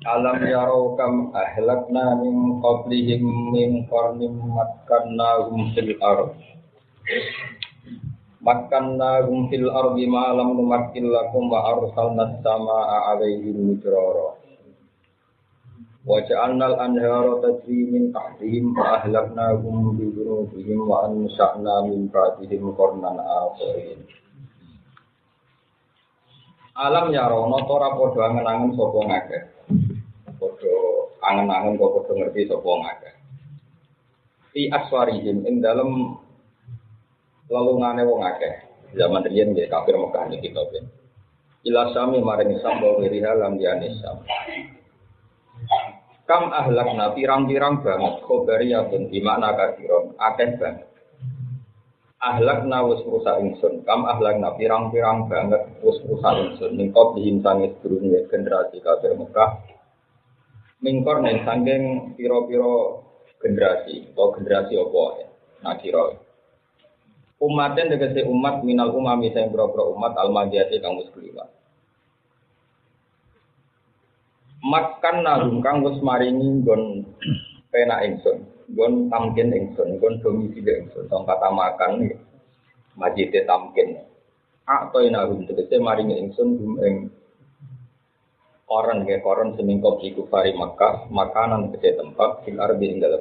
Alam yarau kam ahlakna min qablihim min qarnim makkannahum fil ardh ma lam numakkil lakum wa arsalna as-samaa'a 'alaihim midrara wa ja'alna al-anhara tajri min tahtihim fa ahlaknahum bi dhunubihim wa ansha'na min ba'dihim qarnan akharin. Alam yarau nata ora padha angen-angen sapa ngakeh. Padha angen-angen kok padha ngerti sapa ngakeh. Fi aswarihim ing dalem lelungane wong akeh. Zaman riyen nggih kafir Mekah niki kitabe. Ila sami maring samba wiriha lan liyane sam. Kam ahlakna pirang-pirang banget khobariyatun di makna kafiron akeh banget. Ahlakna wis rusak ingsun. Kam ahlakna pirang-pirang banget wis rusak ingsun. Ningkop dihintangi sedurunge generasi kafir Mekah. Mingkor ning saking pira-pira generasi atau generasi apa ya? Nakira. Umaten tegese umat minal umami sing pira-pira umat al-madiyati kang wis kliwat. Makan narum kang wis maringi nggon penak ingsun, nggon tamkin ingsun, nggon domisili ingsun. Tong kata makan iki majite tamkin. Atau narum tegese maringi ingsun ing koron ke koron semingkop iku fari Makkah, makanan tegese tempat fil ardi ing dalem.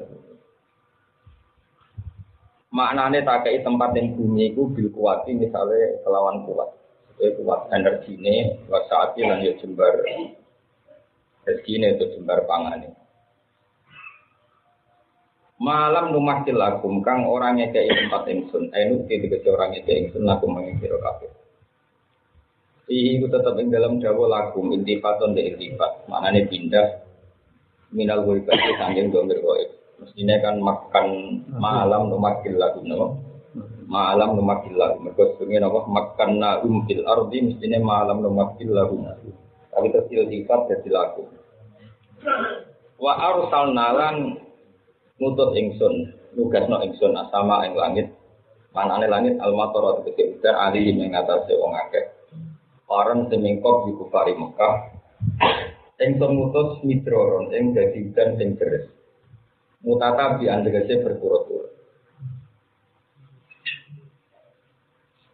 Maknane tak kei tempat yang bumi itu bil kuati misalnya kelawan kuat. Itu kuat energine, kuat saati lan ya jembar rezekine itu jembar pangane. Malam numakil lakum kang orang ngekei tempat ingsun. Anu iki orang ngekei ingsun lakum mengkira kabeh. Iku tetep ing dalam dawa lakum intifaton de intifat. Maknane pindah minal ghaibati sanging domir ghaib. Mestinya kan makan malam numakil lagu, no? Malam numakil lagu. Mereka sebenarnya apa? Makan fil ardi mestinya malam numakil lagu. Tapi tersil sifat jadi lagu. Wa arsalna lan ngutus ingsun, nugasno ingsun asama ing langit. Manane langit al-matar tegese udan ali ing ngatasé wong akeh. Orang semingkop di kufari Mekah. Ingsun ngutus midroron ing dadi udan sing deres. Mutata bi andegase berturut-turut.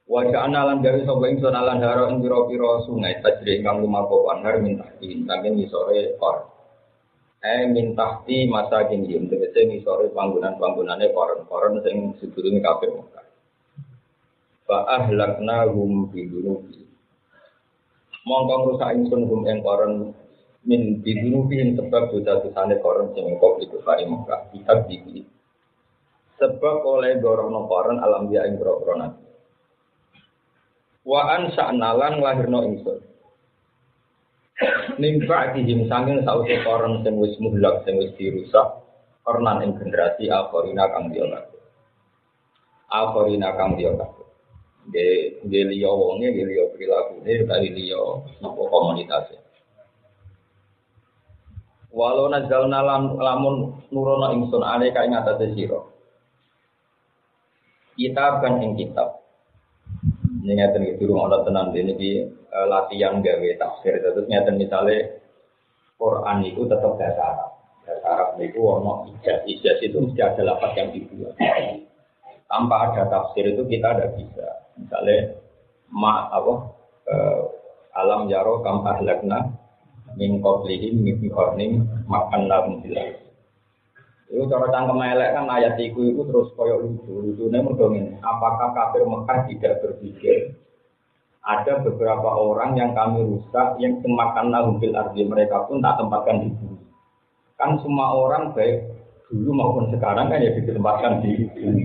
Wajah analan gawe sapa ingsun alan haro ing pira-pira sungai tajri ingkang lumaku anhar mintahti saking ngisore kor. Mintahti masa kene tegese ngisore panggonan-panggonane koron-koron sing sedurunge kabeh Mekah. Fa ahlaknahum bi dunubi. Mongko rusak ingsun hum ing koron min bidunubihim sebab dosa-dosane koron sing kok iku kari Mekah kitab iki sebab oleh gorono koron alam dia ing grogro wa ansa'na lan lahirno ingsun nimba dihim sanging sause koron sing wis muhlak sing wis dirusak kornan ing generasi akhirina kang dia de liya wonge de liya prilakune dari liya napa komunitasé. Walau nazalna lamun nurono ingsun aleka ing atase sira. Kitab kan ing kitab. Ngeten iki durung ana tenan iki latihan gawe tafsir. Terus ngeten misale Quran itu tetap bahasa Arab. Bahasa Arab niku ono ijaz itu mesti ada lafaz yang dibuat. Tanpa ada tafsir itu kita tidak bisa. Misale alam yaro kam ahlakna min qablihim min qarnin makan lahum fil ardh. Itu cara cangkem elek kan ayat iku terus koyo lucu-lucune mergo ngene. Apakah kafir Mekah tidak berpikir ada beberapa orang yang kami rusak yang semakan lahum fil ardh mereka pun tak tempatkan di bumi. Kan semua orang baik dulu maupun sekarang kan ya ditempatkan di bumi.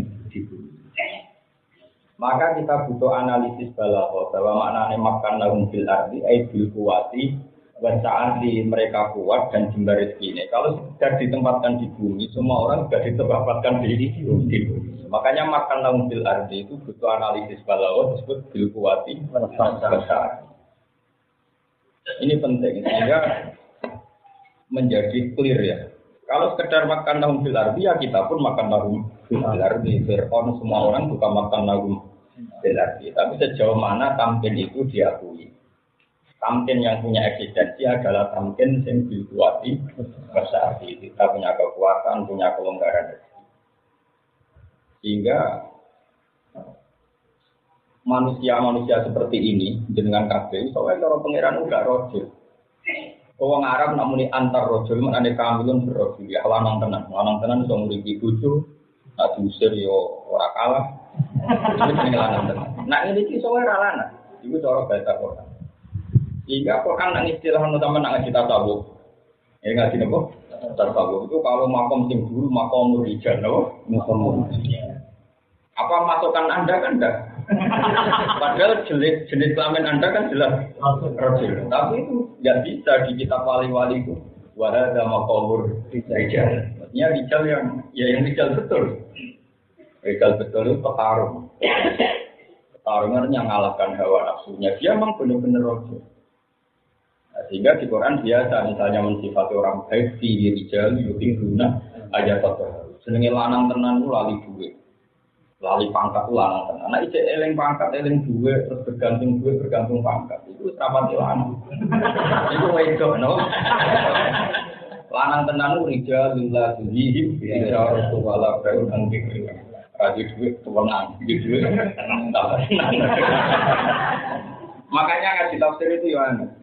Maka kita butuh analisis balaghah bahwa maknane makan lahum fil ardh ai bil kuwati saat di mereka kuat dan jembar rezeki ini. Kalau sudah ditempatkan di bumi, semua orang sudah ditempatkan di bumi. Makanya makan lahum fil ardi itu butuh analisis balaghah disebut bil kuwati besar. Ini penting sehingga menjadi clear ya. Kalau sekedar makan lahum fil ardi ya kita pun makan lahum fil ardi. Fir'aun semua orang bukan makan lahum fil ardi. Tapi sejauh mana tampil itu diakui. Tamkin yang punya eksistensi adalah tamkin yang dikuati besar. Kita punya kekuatan, punya kelonggaran. Sehingga manusia-manusia seperti ini dengan kabeh, soalnya kalau pangeran udah rojul. Orang Arab nak muni antar rojul, mana ada kamilun berrojul. Ya lanang tenan bisa nguripi bojo, nak diusir yo ora kalah. Ini lanang tenan. Nak ini soalnya lanang, itu cara bahasa Quran. Sehingga Quran nang istilah sama nang kita tahu. Ini ngaji napa? Tasawuf itu kalau makom sing dulu makom rijal napa? Makom. Apa masukan Anda kan enggak? Padahal jenis kelamin Anda kan jelas rajul. Tapi itu enggak bisa di kitab wali-wali itu. Wa hadza maqamur rijal. Maksudnya rijal yang rijal betul. Rijal betul itu petarung. Petarungan yang mengalahkan hawa nafsunya. Dia memang benar-benar rajul. Sehingga di Quran biasa misalnya mensifati orang baik fi rijal yutibuna ayat terbaru. Senenge lanang tenan ku lali duwe. Lali pangkat ku lanang tenan. Nek isih eling pangkat eling duwe terus bergantung pangkat. Itu rapati lanang. Itu wedok no. Lanang tenan ku rijal lillah dihim ya Rasulullah baru nang dikira. Raji duwe tuwenang gitu. Makanya ngaji tafsir itu ya aneh.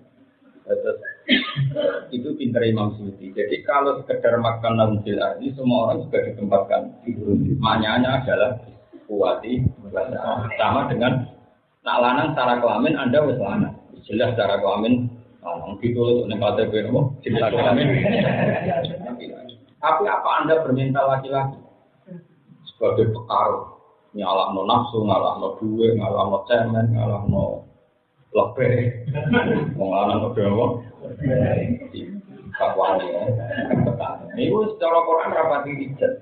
Itu pintar Imam Suyuti. Jadi kalau sekedar makan nambil arti semua orang juga ditempatkan. Maknanya adalah kuati sama dengan nak lanang secara kelamin Anda wis lanang. Jelas secara kelamin lanang ditulis ning KTP nopo jelas kelamin. Tapi apa Anda bermental laki-laki? Sebagai petarung nyalahno nafsu, nyalahno duwe, nyalahno cemen, nyalahno lebih mengalami berapa? Kawan ya, ini secara Quran rapati rijal.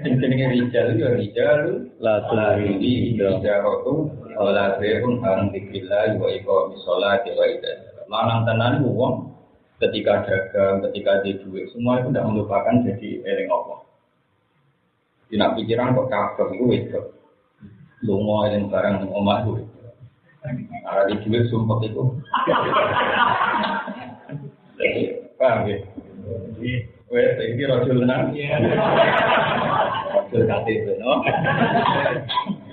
Jenenge rijal ya rijal la tulhi ijaratu wala bai'un an dzikrillah wa iqamis sholati wa idzal. Lanang tenan wong ketika dagang, ketika di duit semua itu tidak melupakan jadi eling Allah. Tidak pikiran kok kabeh iku wedok. Lunga eling barang ning omah duit. Ada di duit sumpah itu. Paham ya? Wes, ini rojul nang. Rojul KTP, no?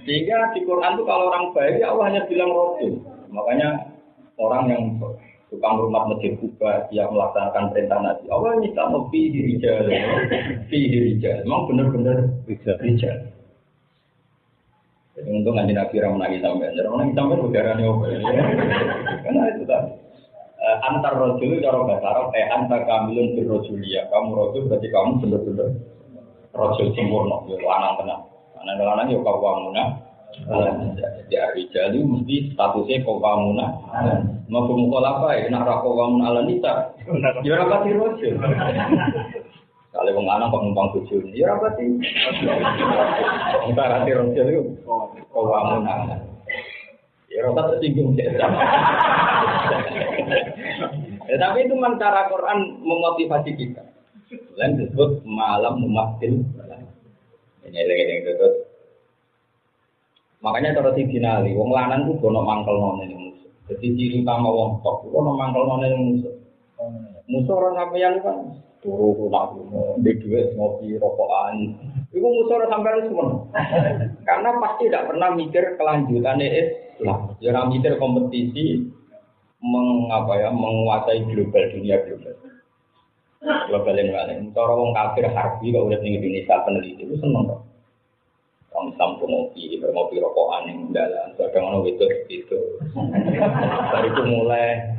Sehingga di Quran itu kalau orang baik, ya Allah hanya bilang rojul. Makanya orang yang tukang rumah masjid Kuba, dia melaksanakan perintah Nabi. Allah ini tak mau fi rijal. Memang benar-benar rijal. Jadi untuk nanti Nabi Ramai sampai, orang sampai udaranya apa ya? Karena itu tadi antar rojul cara bahasa Arab, antar kamilun bir rojulia. Kamu rojul berarti kamu benar-benar rojul sempurna, ya lanang tenang. Lanang ya kawamuna. Jadi jadi mesti statusnya kawamuna. Mau apa ya? Nak kawamuna ala nisa. Ya rapati rojul. Kalau wong lanang kok numpang bojo, ya apa sih? Antara tirong itu kawamun ana. Ya ora tersinggung ya. Tapi itu memang cara Quran memotivasi kita. Lain disebut malam mumatil. Ini lagi terus. Makanya cara dinali, wong lanang ku ono mangkelno ning musuh. Jadi ciri utama wong tok ono mangkelno ning musuh. Musuh orang sampeyan kan turu nak di duit ngopi rokokan. Iku musuh sampean semua. Karena pasti tidak pernah mikir kelanjutan Islam. Jangan mikir kompetisi menguasai dunia global. Global yang lain. Cara wong kafir harbi kok urip ning Indonesia peneliti itu seneng kok. Wong Islam ngopi rokokan ning dalan, kadang ono wedok gitu. Dari mulai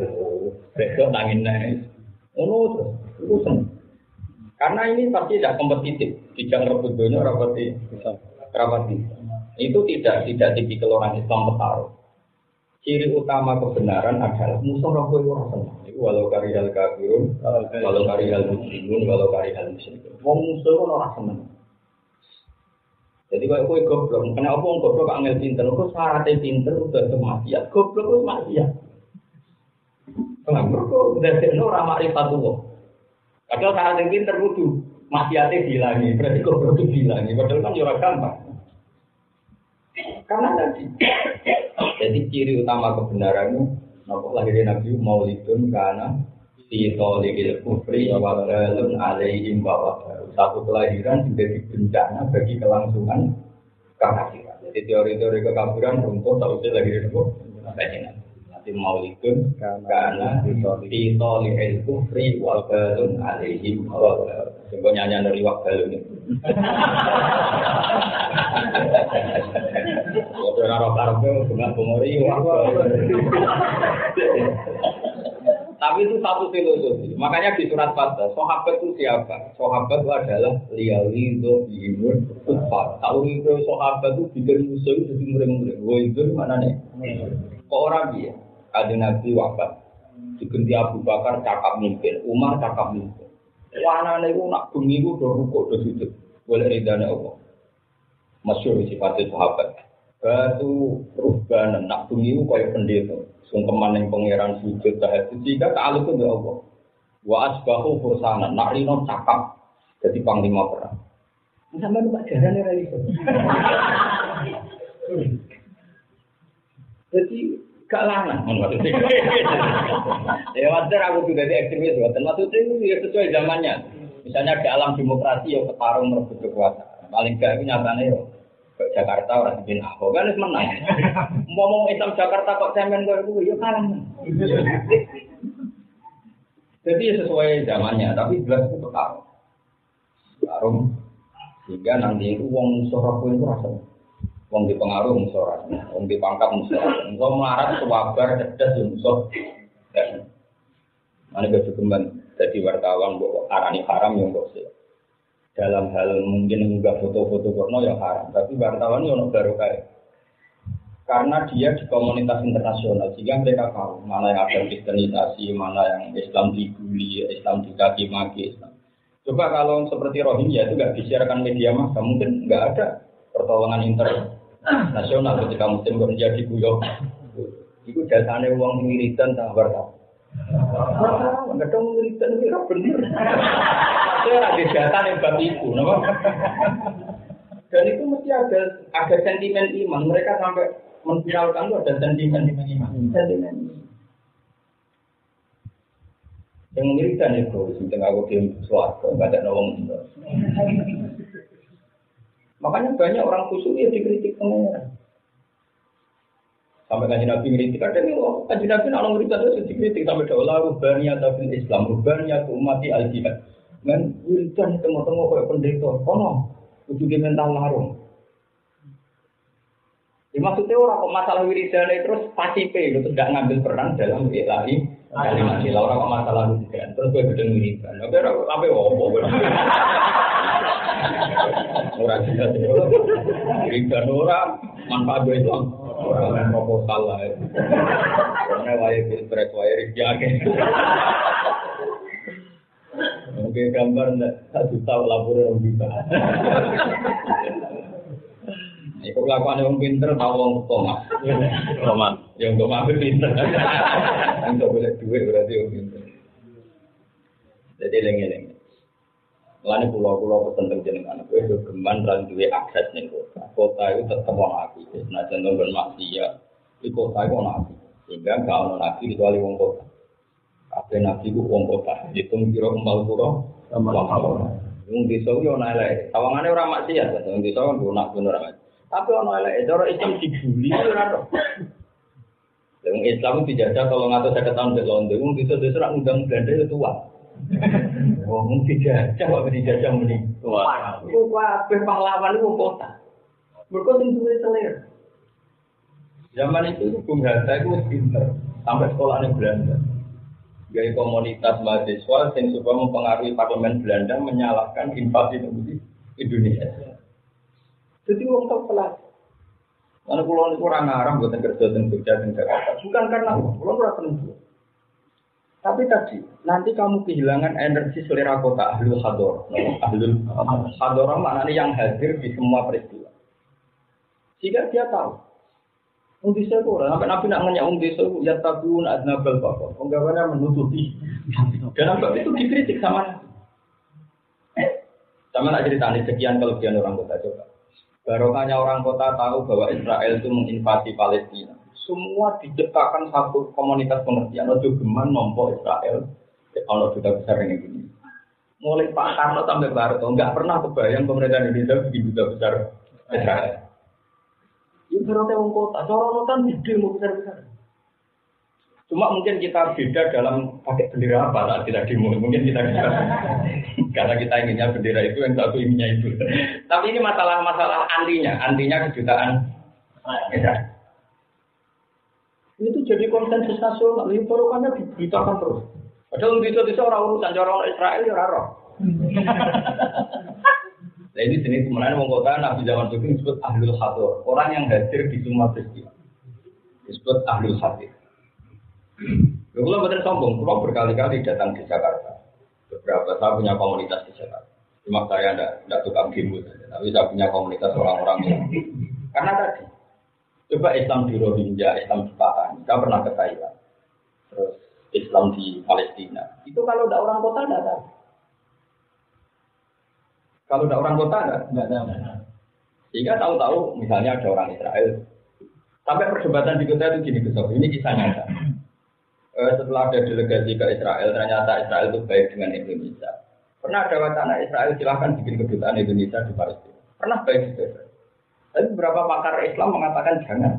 besok nangin naik. Terus itu senang. Karena ini pasti tidak kompetitif, tidak rebut dunia, rapati. Itu tidak tipikal orang Islam petarung. Ciri utama kebenaran adalah musuh rakyat orang senang. Itu walau karihal kafirun, walau karihal muslimun, walau karihal muslimun. Wong musuh orang senang. Jadi kalau kau goblok, kenapa orang goblok angel pinter? Kau syaratnya pinter udah kematian, goblok itu maksiat. Kenapa kau udah orang makrifat tuh? Padahal saat yang pinter kudu maksiatnya dihilangi, berarti goblok itu dihilangi. Padahal kan orang gampang. Karena tadi, jadi ciri utama kebenaran itu Nopo lahirnya Nabi Maulidun karena di tolikil kufri wabalun alaihim bawah. Satu kelahiran menjadi bencana bagi kelangsungan kekafiran. Jadi teori-teori kekafiran runtuh tak usah lagi disebut kajian. Nanti Maulidun karena di tolikil kufri wabalun alaihim bawah. Coba nyanyi dari wabalun ini. Orang Arab dengan pengori tapi itu satu filosofi. Makanya di surat Fatah, sahabat itu siapa? Sahabat itu adalah liyalido bihimun kufar. Tahu itu sahabat itu bikin musuh itu jadi muring-muring. Wah itu mana nih? Kok orang dia? Ada Nabi wafat. Diganti Abu Bakar cakap mimpin, Umar cakap mimpin. Wanane itu nak bumi itu udah rukuk udah sujud. Boleh ridane Allah. Masyhur sifatnya sahabat. Batu rubbanan nak bumi itu kayak pendeta. Sungkeman yang pangeran sujud tahajud jika ta'aluk itu ya Allah. Wa asbahu fursanan nak rino cakap jadi panglima perang. Sampai numpak jarane ra iso. Jadi gak lanang maksudnya. Ya wajar aku juga di ekstremis maksudnya itu ya sesuai zamannya. Misalnya di alam demokrasi ya petarung merebut kekuasaan. Paling gak itu nyatanya ya Jakarta orang bikin Ahok kan itu menang. Ngomong Islam Jakarta kok cemen gue itu ya kalah. Jadi sesuai zamannya, tapi jelas itu petarung. Sehingga nanti itu wong musorok itu rasa, wong dipengaruh musorok, wong dipangkat musorok. Wong melarat kewabar cerdas musorok. Mana kecukupan jadi wartawan buat arani haram yang dosa. Dalam hal mungkin enggak foto-foto porno yang haram, tapi wartawan yang baru kayak karena dia di komunitas internasional sehingga mereka tahu mana yang ada kristenisasi, mana yang Islam dibully, Islam dicaci maki. Coba kalau seperti Rohingya itu nggak disiarkan media massa, mungkin nggak ada pertolongan internasional ketika Muslim Rohingya dibuyok. Itu jasanya uang wiridan tak wartawan. Nggak ada wiridan itu benar. Saya ada data yang bab itu, dan itu mesti ada sentimen iman. Mereka sampai menviralkan itu ada sentimen iman. Sentimen. Yang mengirikan itu, sebenarnya aku diam suatu, nggak ada nolong. Makanya banyak orang khusyuk ya dikritik pengeran. Sampai kajian Nabi ngeritik, ada nih loh, kajian Nabi nak ngeritik itu dikritik sampai daulah rubaniya tapi Islam rubaniya tu umati al-jihad. Dan wiridan tengok-tengok kayak pendeta, kono, ujungnya mental larung. Ya, maksudnya orang kok masalah wiridan terus pasif, terus tidak ngambil peran dalam ilahi kalimat sila. Orang kok masalah wiridan, terus gue gedeng wiridan. Oke, apa wopo? Orang jelas wiridan orang manfaat gue itu orang proposal lah. Karena wajib pilpres wajib jaga. Oke, gambar satu tahun laporan orang juga. Ikut lakukan yang pinter, tahu orang Thomas. Yang Thomas itu pinter. Yang boleh duit berarti orang pinter. Jadi lengi-lengi. Lalu pulau-pulau tertentu jenengan, gue itu geman dan duit akses nih kota. Kota itu tetap orang api. Nah, contoh bermaksiat di kota itu orang api. Sehingga nggak orang api kecuali orang kota. Apa nabi itu orang kota. Hitung kira kembali pulau. Wong desa yo ana elek. Tawangane ora maksiat, wong desa kan lunak bener. Tapi ana elek, cara Islam dibuli ora tok. Wong Islam dijajah 350 tahun di London, wong desa-desa ora ngundang Belanda itu tua. Wong dijajah kok dijajah muni. Tua. Ku kabeh pahlawan itu kota. Mergo sing duwe selera. Zaman itu Bung Hatta itu pinter sampai sekolahnya Belanda. Gaya komunitas mahasiswa yang supaya mempengaruhi parlemen Belanda menyalahkan invasi Indonesia. Jadi orang tak pelas. Karena pulau itu orang Arab buatan kerja dan kerja di Jakarta. Bukan karena pulau itu tentu. Tapi tadi nanti kamu kehilangan energi selera kota ahlul hador. Ahlul hador maknanya yang hadir di semua peristiwa. Jika dia tahu. Undi saya orang, sampai Nabi nak nanya undi saya, ya tabun adnabal bapak, penggawaannya menutupi. Dan Nabi itu dikritik sama Nabi. Sama nak cerita nih sekian kelebihan orang kota coba. Barokahnya orang kota tahu bahwa Israel itu menginvasi Palestina. semua diciptakan satu komunitas pengertian. Ojo geman nompo Israel, kalau duta besar ini gini. Mulai Pak Karno sampai Barto, nggak pernah kebayang pemerintah Indonesia bikin duta besar Israel. Ini berarti orang kota, orang kan gede mau besar-besar. Cuma mungkin kita beda dalam pakai bendera apa saat kita demo. Mungkin kita karena kita inginnya bendera itu, yang satu inginnya itu. Tapi ini masalah antinya kejutaan. Itu jadi konsensus nasional. Ini porokannya diberitakan terus. Padahal bisa orang urusan orang Israel ya raro. Nah ini jenis kemenangan wong kota Nabi zaman dulu disebut ahlul hadir. Orang yang hadir di semua peristiwa disebut ahlul hadir. Kalau betul sombong, kalau berkali-kali datang di Jakarta, beberapa saya punya komunitas di Jakarta. Cuma saya tidak tukang gimbal, tapi saya punya komunitas orang-orang yang karena tadi coba Islam di Rohingya, Islam di Pakistan, saya pernah ke Thailand, terus Islam di Palestina. Itu kalau tidak orang kota tidak tahu. Kalau tidak orang kota tidak tahu. Sehingga tahu-tahu, misalnya ada orang Israel, sampai perdebatan di kota itu gini besok. Ini kisah nyata. Setelah ada delegasi ke Israel, ternyata Israel itu baik dengan Indonesia. Pernah ada wacana Israel silahkan bikin kedutaan Indonesia di Palestina. Pernah baik juga. Tapi beberapa pakar Islam mengatakan jangan.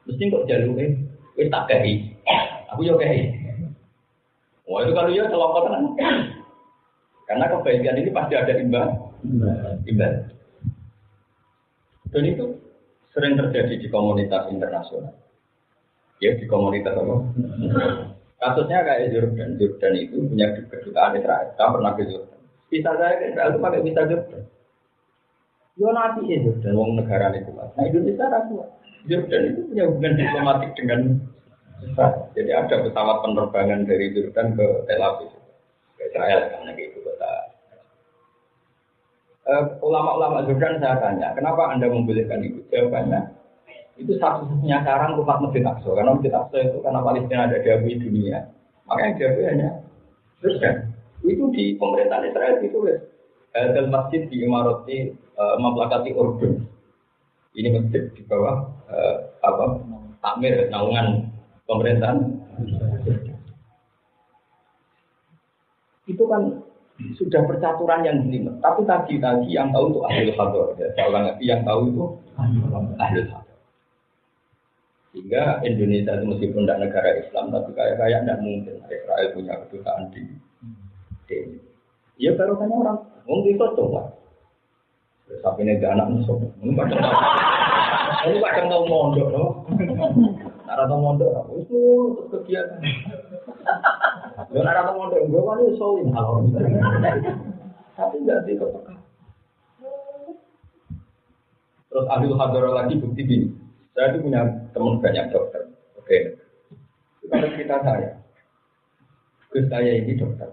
Mesti kok jalurnya, wis tak kei. Aku yo kei. Wah itu kalau ya kelompok kan. Karena kebaikan ini pasti ada imbal. Dan itu sering terjadi di komunitas internasional. Ya di komunitas apa? Kasusnya kayak Jordan itu punya kedutaan Israel. Saya pernah ke Jordan. Visa saya ke Israel itu pakai visa Jordan. Yo nanti ya Jordan, wong negara itu. Nah Indonesia ragu. Jordan itu punya hubungan diplomatik dengan Israel. Jadi ada pesawat penerbangan dari Jordan ke Tel Aviv, ke Israel karena itu kota. Ulama-ulama Jordan saya tanya, kenapa Anda membolehkan itu? Jawabannya itu satu-satunya cara untuk Masjid Aqsa. Karena Masjid Aqsa itu karena Palestina ada diakui dunia, makanya diakui hanya Jordan. Itu di pemerintahan Israel itu dalam masjid di Imarati memplakati Urdun. Ini masjid di bawah takmir naungan pemerintahan. Itu kan sudah percaturan yang jelimet. Tapi tadi yang tahu itu ahlul hadar. Saya ulang lagi, yang tahu itu ahlul hadar. Sehingga Indonesia itu meskipun tidak negara Islam, tapi kayak tidak mungkin Israel punya kedutaan di ya baru kan orang mungkin itu coba. Sampai ini anak musuh. Ini kadang tahu mondok, no? Nara tahu mondok, itu kegiatan. Lo nara tahu mondok, gue kan itu soalin halal. Tapi nggak dikepekan. Terus ahlul hadar lagi bukti ini. Saya itu punya teman banyak dokter. Oke. Kalau cerita saya ini dokter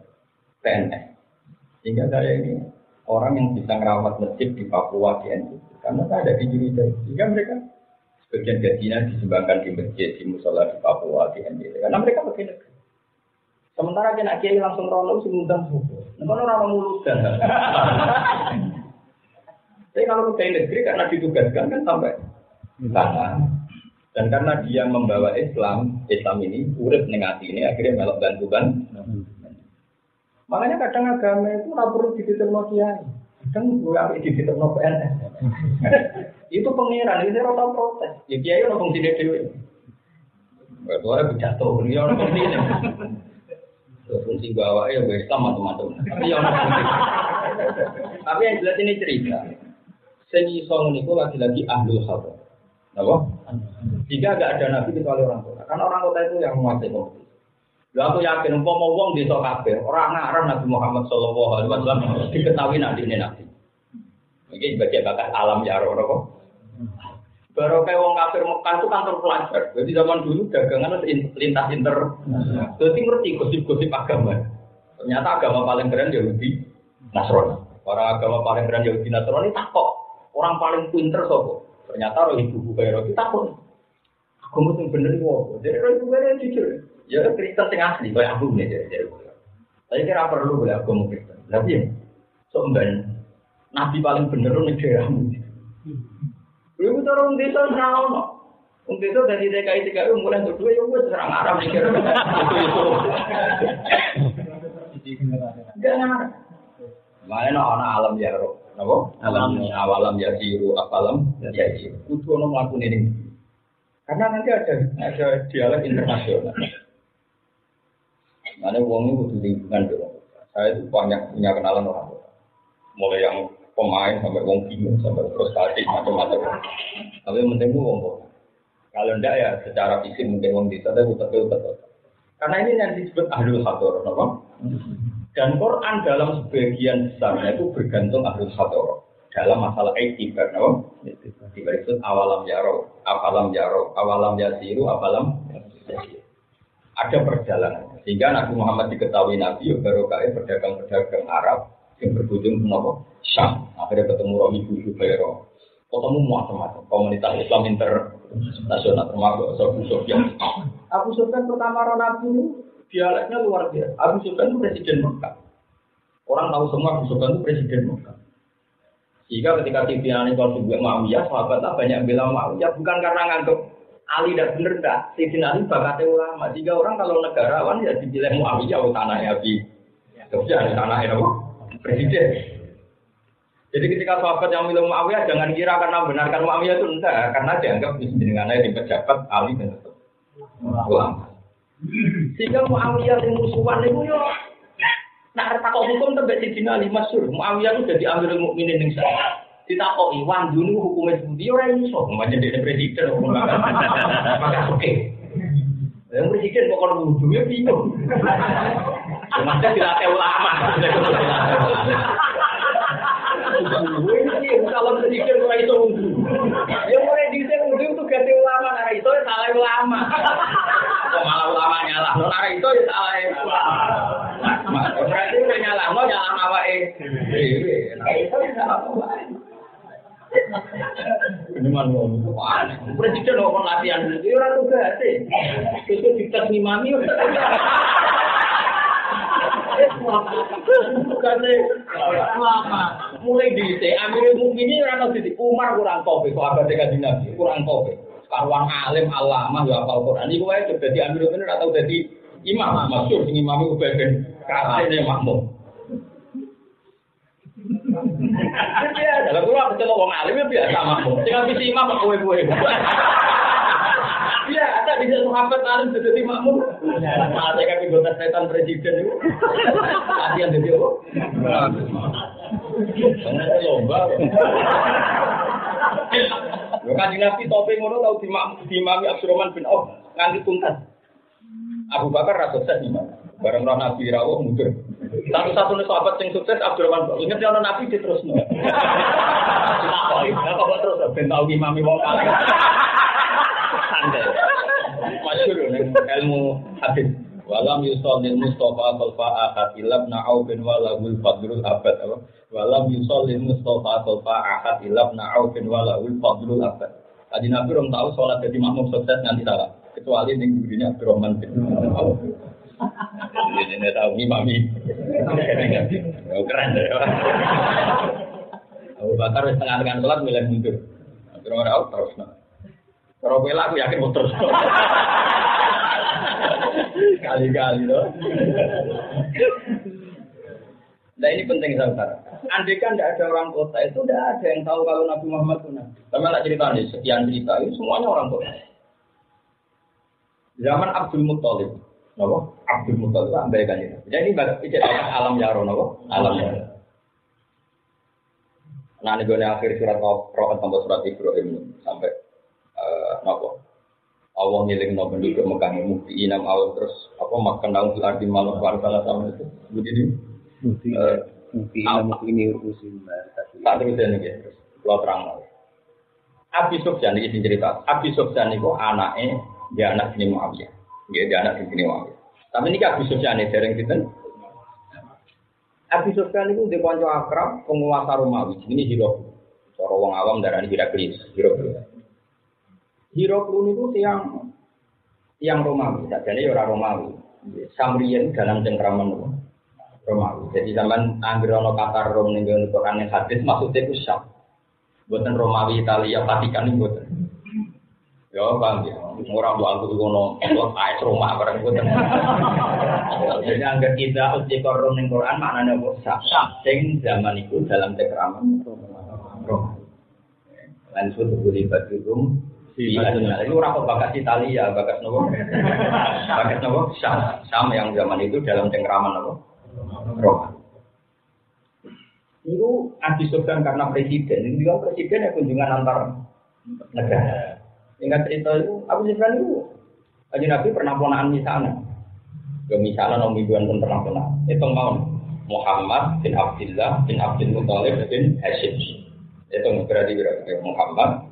PNS. Sehingga saya ini orang yang bisa merawat masjid di Papua di NTT. Karena saya ada di Indonesia. Sehingga mereka sebagian gajinya disumbangkan di masjid, di musola di Papua di NTT. Karena mereka pakai negeri. Sementara kena kiai langsung rono semudah subuh. Namanya orang mulus dan. Tapi kalau pegawai negeri karena ditugaskan kan sampai sana. Dan karena dia membawa Islam ini urip ning ati ini akhirnya melok bantuan. Makanya kadang agama itu ora perlu diditerno kiai. Kadang ora diditerno PNS. Itu pengiran ini ora protes. Ya kiai ora fungsi dhewe. Ora bidato, ya ora fungsi. Fungsi bawa ya Islam macam-macam. Tapi yang jelas ini cerita. Sing iso niku lagi-lagi ahlul hadar. Apa? Jika tidak ada nabi kecuali orang kota. Karena orang kota itu yang menguasai kompetisi. Lalu aku yakin umpama wong desa kabeh orang ngarep Nabi Muhammad sallallahu alaihi wasallam diketahui nanti ini nabi. Mungkin sebagai bakat alam ya ora kok. Baru kayak wong kafir Mekah itu kantor pelajar. Jadi zaman dulu dagangan lintas inter. Jadi ngerti gosip-gosip agama. Ternyata agama paling keren Yahudi Nasrani. Para agama paling keren Yahudi Nasrani takok. Orang paling pinter sapa? Ternyata roh ibu kayak roh kita pun. Aku mesti bener wong. Jadi roh ibu kayak jujur. Ya Kristen sing asli kayak aku nih jadi. Saya kira perlu boleh aku mungkin. Tapi ya, soalnya Nabi paling bener nih daerahmu. Ibu turun desa naon. Untuk itu dari DKI mulai berdua ya gue serang Arab mikir itu. Enggak ngarang. Mana anak alam ya roh, nabo? Awalam ya siru, apalam ya siru. Kudu ono mlaku ini. Karena nanti ada dialog internasional. Mana uang itu butuh lingkungan dong. Saya itu banyak punya kenalan orang. Mulai yang pemain sampai uang bingung sampai frustasi macam-macam. Tapi yang penting itu uang. Kalau enggak ya secara fisik mungkin uang bisa, tapi betul. Karena ini yang disebut ahlul hadar, nabo? Dan Quran dalam sebagian besarnya itu bergantung ahlul hadar dalam masalah etibar, no? Etibar itu awalam yaro, awalam yasiru, awalam yasiru. Ada perjalanan. Sehingga Nabi Muhammad diketahui Nabi baru kayak pedagang-pedagang Arab yang berkunjung ke Syam. Akhirnya ketemu Romi Bujubairo. Ketemu macam-macam komunitas Islam internasional termasuk Abu Sufyan. Abu Sufyan pertama Nabi ini dialeknya luar biasa. Abu Sufyan itu presiden Mekah. Orang tahu semua Abu Sufyan itu presiden Mekah. Jika ketika Sayyidina kalau juga Muawiyah, sahabatnya banyak bilang Muawiyah bukan karena nganggep Ali tidak benar tak. Sayyidina Ali bakatnya ulama. Jika orang kalau negarawan ya dipilih Muawiyah tanahnya Abi. Sufyan tanahnya presiden. Jadi ketika sahabat yang milih Muawiyah jangan kira karena benarkan Muawiyah itu enggak, karena dianggap dengan di pejabat Ali dan ulama. Sehingga Muawiyah yang musuhan itu yo nak takok hukum tembak Sayyidina Ali masyhur. Muawiyah itu jadi Amirul Mukminin ning sana. Ditakoki wan dulu hukumnya seperti ora iso, macam dia presiden maka oke. Yang presiden kok kalau wudu ya bingung. Macam dilatih ulama. Kalau presiden ora iso wudu. Ya mulai dhisik wudu itu ganti ulama, ora iso ya salah ulama. Kok malah ulama nyalah, ora iso ya salah ulama. Berarti udah nyalah awake dhewe. Ora iso ya salah ulama. Ini mana presiden mau latihan itu orang tugas sih, itu dites ngimami. Lama, mulai di Amirul Mukminin orang di Umar kurang kopi, sahabat Kanjeng Nabi kurang kopi. Karuan alim alamah ya hafal Quran. Iku wae dadi Amirul Mukminin atau dadi imam masyhur sing imame Ubay bin Ka'ab makmum. Ya, kalau aku ketemu orang alim ya biasa makmum. Tinggal visi imam kowe-kowe. Iya, ada di sahabat alim jadi makmum. Malah saya kaki gotas setan presiden itu. Latihan jadi apa? Sangat lomba. Lo kan Nabi topeng ngono tau dimami Abdurrahman bin Auf nganti tuntas. Abu Bakar ra sukses imam. Bareng roh Nabi rawuh mundur. Satu-satunya sahabat yang sukses Abdurrahman. Ingat ya Nabi diterusno. Kenapa kok terus ben tau ngimami wong kalih. Santai. Masyhur ilmu hadis. Walam yusallil Mustafa khalfa ahad ilabna Aufin walahul fadlul abad. Walam yusallil Mustafa khalfa ahad ilabna Aufin walahul fadlul abad. Tadi Nabi rom tahu salat jadi makmum sukses nanti salah. Kecuali ning gurine Abdurrahman bin Auf. Ini tahu ngimami. Keren deh. Abu Bakar wis tengah-tengah salat milih mundur. Abdurrahman Auf terus. Kalau bela aku yakin mau terus. Kali-kali loh. Nah ini penting saudara. Andai kan tidak ada orang kota itu tidak ada yang tahu kalau Nabi Muhammad itu Nabi. Sama nak cerita nih, sekian cerita itu semuanya orang kota. Zaman Abdul Muttalib, nopo Abdul Muttalib sampai kan ini. Jadi ini alam yaro nopo alam yaro. Nah ini gue akhir surat Al-Qur'an sampai surat Ibrahim sampai nopo. Allah ngiling no penduduk Mekah mukti inam awal terus apa makan daun di arti malam salah sama itu begini mukti inam mukti ini urusin tak terus ini terus kalau terang Abi Sufyan ini cerita Abi Sufyan itu anaknya dia anak sini Muawiyah dia anak sini Muawiyah tapi ini Abi Sufyan ini dereng kita Abi Sufyan itu dia konco akrab penguasa Romawi ini Hiro cara wong awam darani Heraklius Hiroklu itu yang Romawi, jadi orang Romawi. Samrian dalam cengkraman Romawi. Jadi zaman Anggrono Qatar Rom ning Quran yang hadis maksudnya itu Syam. Buatan Romawi Italia Vatikan itu buatan. Ya bang, orang tua aku kono, saya rumah barang itu. Jadi angger kita uji korum ning Quran maknanya apa? Sing zaman itu dalam cekraman. Lan sudah beli batu iya, itu orang bakat Italia, bakat nopo, bakat nopo, sama yang zaman itu dalam cengkraman nopo, Roma. Itu Abi Sufyan karena presiden, itu juga presiden yang kunjungan antar negara. Ingat cerita itu, Abu Sufyan itu, Aji Nabi pernah ponaan misalnya, misalnya nomor mingguan pun pernah ponaan. Itu mau Muhammad bin Abdullah bin Abdul Muthalib bin Hashim. Itu berarti Muhammad.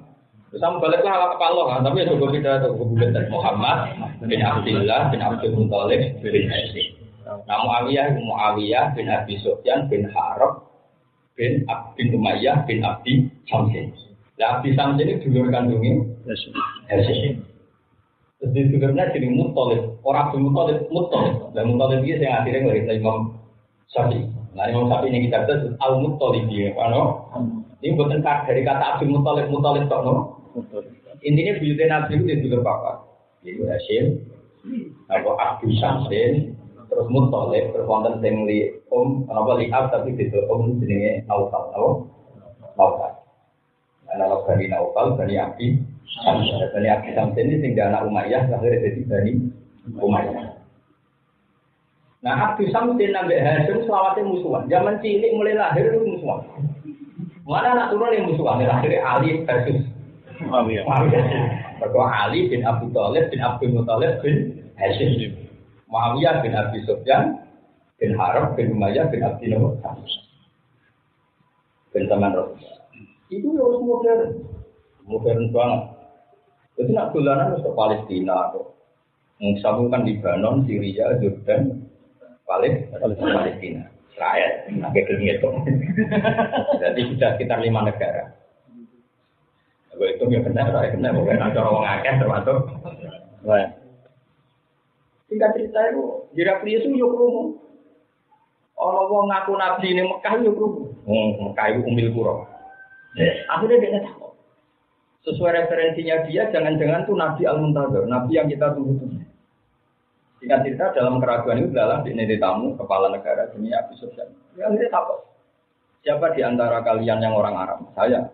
Terus sama baliklah ala kepala kan, tapi itu beda tuh kebuletan Muhammad bin Abdullah bin Abdul Muthalib bin Hashim. Nah Muawiyah bin Abi Sufyan bin Harb bin Umayyah bin Abi Samsin. Nah Abi Samsin ini dulur kandungnya Hashim. Terus di dulurnya jadi Muthalib, orang Abdul Muthalib. Dan Muthalib dia yang akhirnya melahirkan Imam Syafi'i. Nah Imam Syafi'i ini kita tahu Al-Muthalib dia, ini bukan dari kata Abdul Muthalib tak no. Intinya buyutnya Nabi itu di dulur papa. Jadi Hashim, Abdul Samsin, terus Muthalib, terus wonten sing li kenapa liab tapi itu jenenge Naufal, Naufal. Anak Bani Naufal, Bani Abi Samsin. Bani Abi Samsin ini sing anak Umayyah, lahir dari Bani Umayyah. Nah Abdul Samsin sampai Hashim selawatnya musuhan. Zaman cilik mulai lahir itu musuhan. Mana anak turun yang musuhan, lahir Ali versus Muawiyah. Berdoa Ali bin Abi Thalib bin Abdul Muthalib bin Hashim. Muawiyah bin Abi Sufyan bin Harb bin Umayyah bin Abdi Nuh. Bin teman Rasulullah. Itu harus modern banget. Jadi nak dolanan harus ke Palestina atau mengisahkan Lebanon, Syria, Jordan, Palestina, Israel, itu. Jadi sudah sekitar 5 negara. Kalau itu ya benar, bukan ada orang akeh termasuk. Singkat cerita itu, Heraklius itu yuk rumu. Orang ngaku nabi ini Mekah yuk rumu. Mekah itu umil kuro. Akhirnya dia takut. Sesuai referensinya dia, jangan-jangan itu Nabi Al-Muntazir, Nabi yang kita tunggu-tunggu. Singkat cerita dalam keraguan itu adalah di tamu kepala negara demi Abi Sufyan. Dia akhirnya takut. Siapa di antara kalian yang orang Arab? Saya.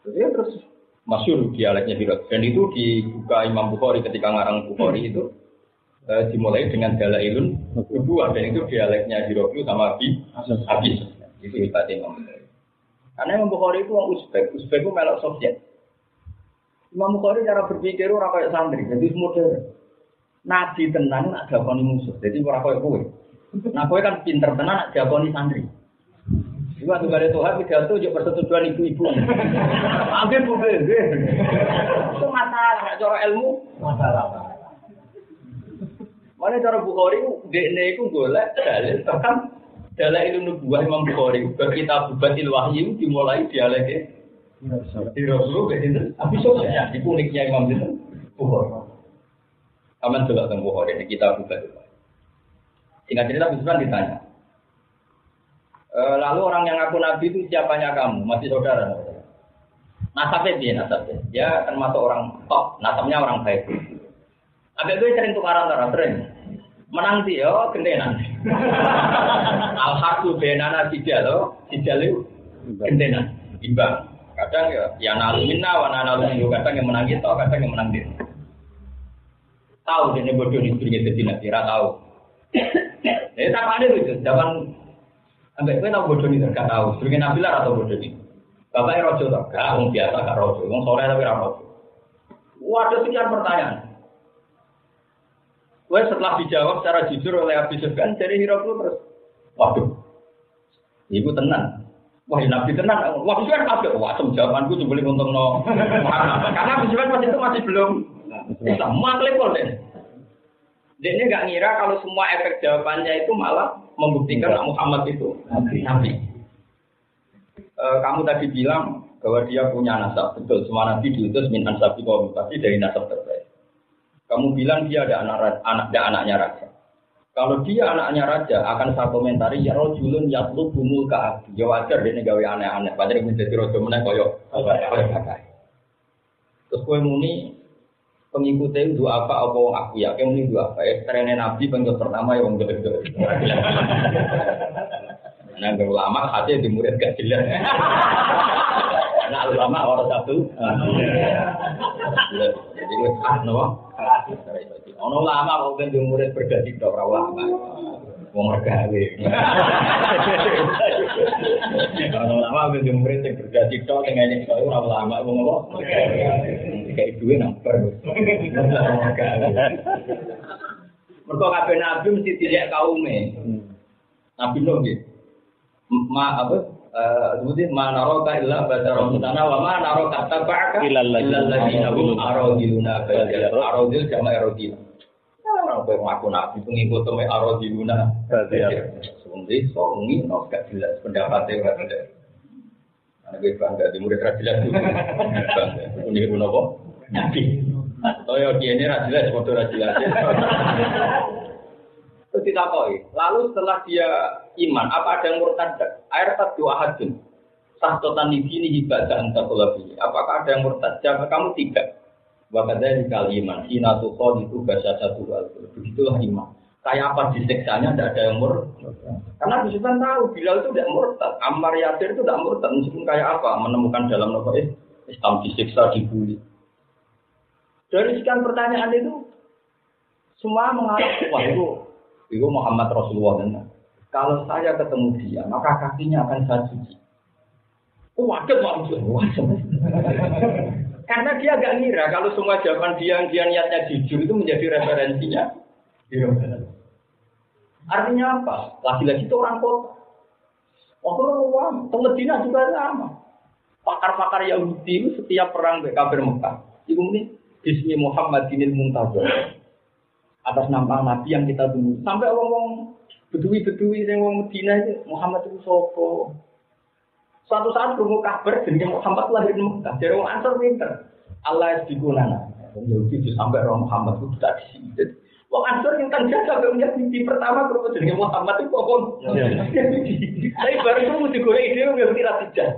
Terus masyhur dialeknya Hirot. Dan itu dibuka Imam Bukhari ketika ngarang Bukhari itu dimulai dengan Dalailun kedua dan itu dialeknya Hirot sama Abi. Itu hebatnya Imam Bukhari. Karena Imam Bukhari itu orang Uzbek itu melok Soviet. Imam Bukhari cara berpikir orang kayak santri, jadi modern. Nabi tenan nak dakoni musuh, jadi orang kayak kowe. Nah kowe kan pinter tenan nak dakoni santri. Juga tuh ada Tuhan pidato juga persetujuan ibu-ibu. Ambil mobil, itu masalah, cara ilmu masalah. Mana cara Bukhari, dekne itu golek dalil bahkan dalil nubuwah Imam Bukhari. Kita bubatil wahyu dimulai dialeknya di Rasulullah begitu. Tapi soalnya di uniknya Imam Bukhari. Aman juga tentang Bukhari ini kita bubatil wahyu. Ingat cerita Bismillah ditanya. Lalu orang yang ngaku Nabi itu siapanya kamu? Masih saudara? Nasabnya dia nasabnya. Dia termasuk orang top. Nasabnya orang baik. Abis itu sering tukaran antara sering. Menang dia, gentenan. Al-Harbu benana sijal itu gentenan. Imbang. Kadang ya nalu minna, wana nalu minna. Kadang yang menang kita, kadang yang menang dia. Tahu dia bodoh di dunia sedina. Kira tahu. Jadi tak ada itu. Zaman sampai kowe tau bodoh ini gak tahu. Sebagai Nabi lah atau bodoh ini. Bapaknya rojo tak? Gak, orang biasa gak rojo. Orang sore tapi gak rojo. Waduh sekian pertanyaan. Kowe setelah dijawab secara jujur oleh Abi Sufyan dari Heraklius terus. Waduh. Ibu tenang. Wah Nabi tenang. Wah Sufyan kaget. Wah jawabanku cuma untuk no. Karena Abi Sufyan waktu itu masih belum. Sama klepol deh. Dia ini nggak ngira kalau semua efek jawabannya itu malah membuktikan Muhammad itu Nabi. Kamu tadi bilang bahwa dia punya nasab, betul. Semua Nabi diutus min ansabi kaum, pasti dari nasab terbaik. Kamu bilang dia ada anaknya raja. Kalau dia anaknya raja, akan saya komentari ya rojulun yatlu bumul ka'ab. Ya wajar dia gawe aneh-aneh. Padahal menjadi rojo meneh koyo. Terus kowe muni pengikutnya itu apa wong aku ya, kayak muni dua apa ya, trennya Nabi pengikut pertama ya wong gede-gede. Nah, ulama hati di murid gak jelas. Nah, ulama orang satu. Jadi no. Ono ulama kok di murid berganti tok ora ulama. Wong mergawe. Ono ulama di murid sing berganti tok sing ngene kok ora ulama wong apa? Kayak duwe namper. Mergo kabeh nabi mesti tidak kaume. Nabi Nuh nggih. Sebutin mana roka illa basaron sana wa mana roka tabaka illa ladina hum aradiluna aradil sama aradil. Orang yang mengaku nabi pengikut teme aradiluna. Sebenarnya songi no gak jelas pendapatnya gak jelas. Anak bangga di murid jelas itu. Ini guna apa? Nabi. Toyo kiene jelas foto jelas. Terus ditakoi. Lalu setelah dia iman, apa ada yang murtad? Air tak dua hadun. Sahtotan di sini ibadah antakulabi. Apakah ada yang murtad? Jawab kamu tidak. Bahkan dari kali iman. Inatuqon itu bahasa satu hal. Begitulah iman. Kayak apa disiksanya tidak ada yang murtad. Karena Bismillah tahu Bilal itu tidak murtad. Ammar Yasir itu tidak murtad. Meskipun kayak apa menemukan dalam novel Islam disiksa, dibully. Dari sekian pertanyaan itu semua mengarah wah itu Muhammad Rasulullah. Kalau saya ketemu dia, maka kakinya akan saya cuci. Waduh, karena dia agak ngira kalau semua jawaban dia niatnya jujur itu menjadi referensinya. Artinya apa? Lagi-lagi itu orang kota. Orang Medina juga sama. Pakar-pakar Yahudi itu setiap perang kafir Mekah. Itu ini Bismi Muhammadinil Muntazir. Atas nama Nabi yang kita tunggu. Sampai orang-orang bedui-bedui yang orang Medina itu Muhammad itu sapa. Suatu saat berumur kabar jenenge Muhammad lahir di Mekah. Dari orang Ansor pinter. Allah yasbiqunana. Wong Yahudi itu sampai orang Muhammad itu tidak disini. Wong Ansor yang kan jaga punya mimpi pertama berumur jenenge Muhammad itu kok. Tapi baru itu mesti golek ide nggak tidak tidak.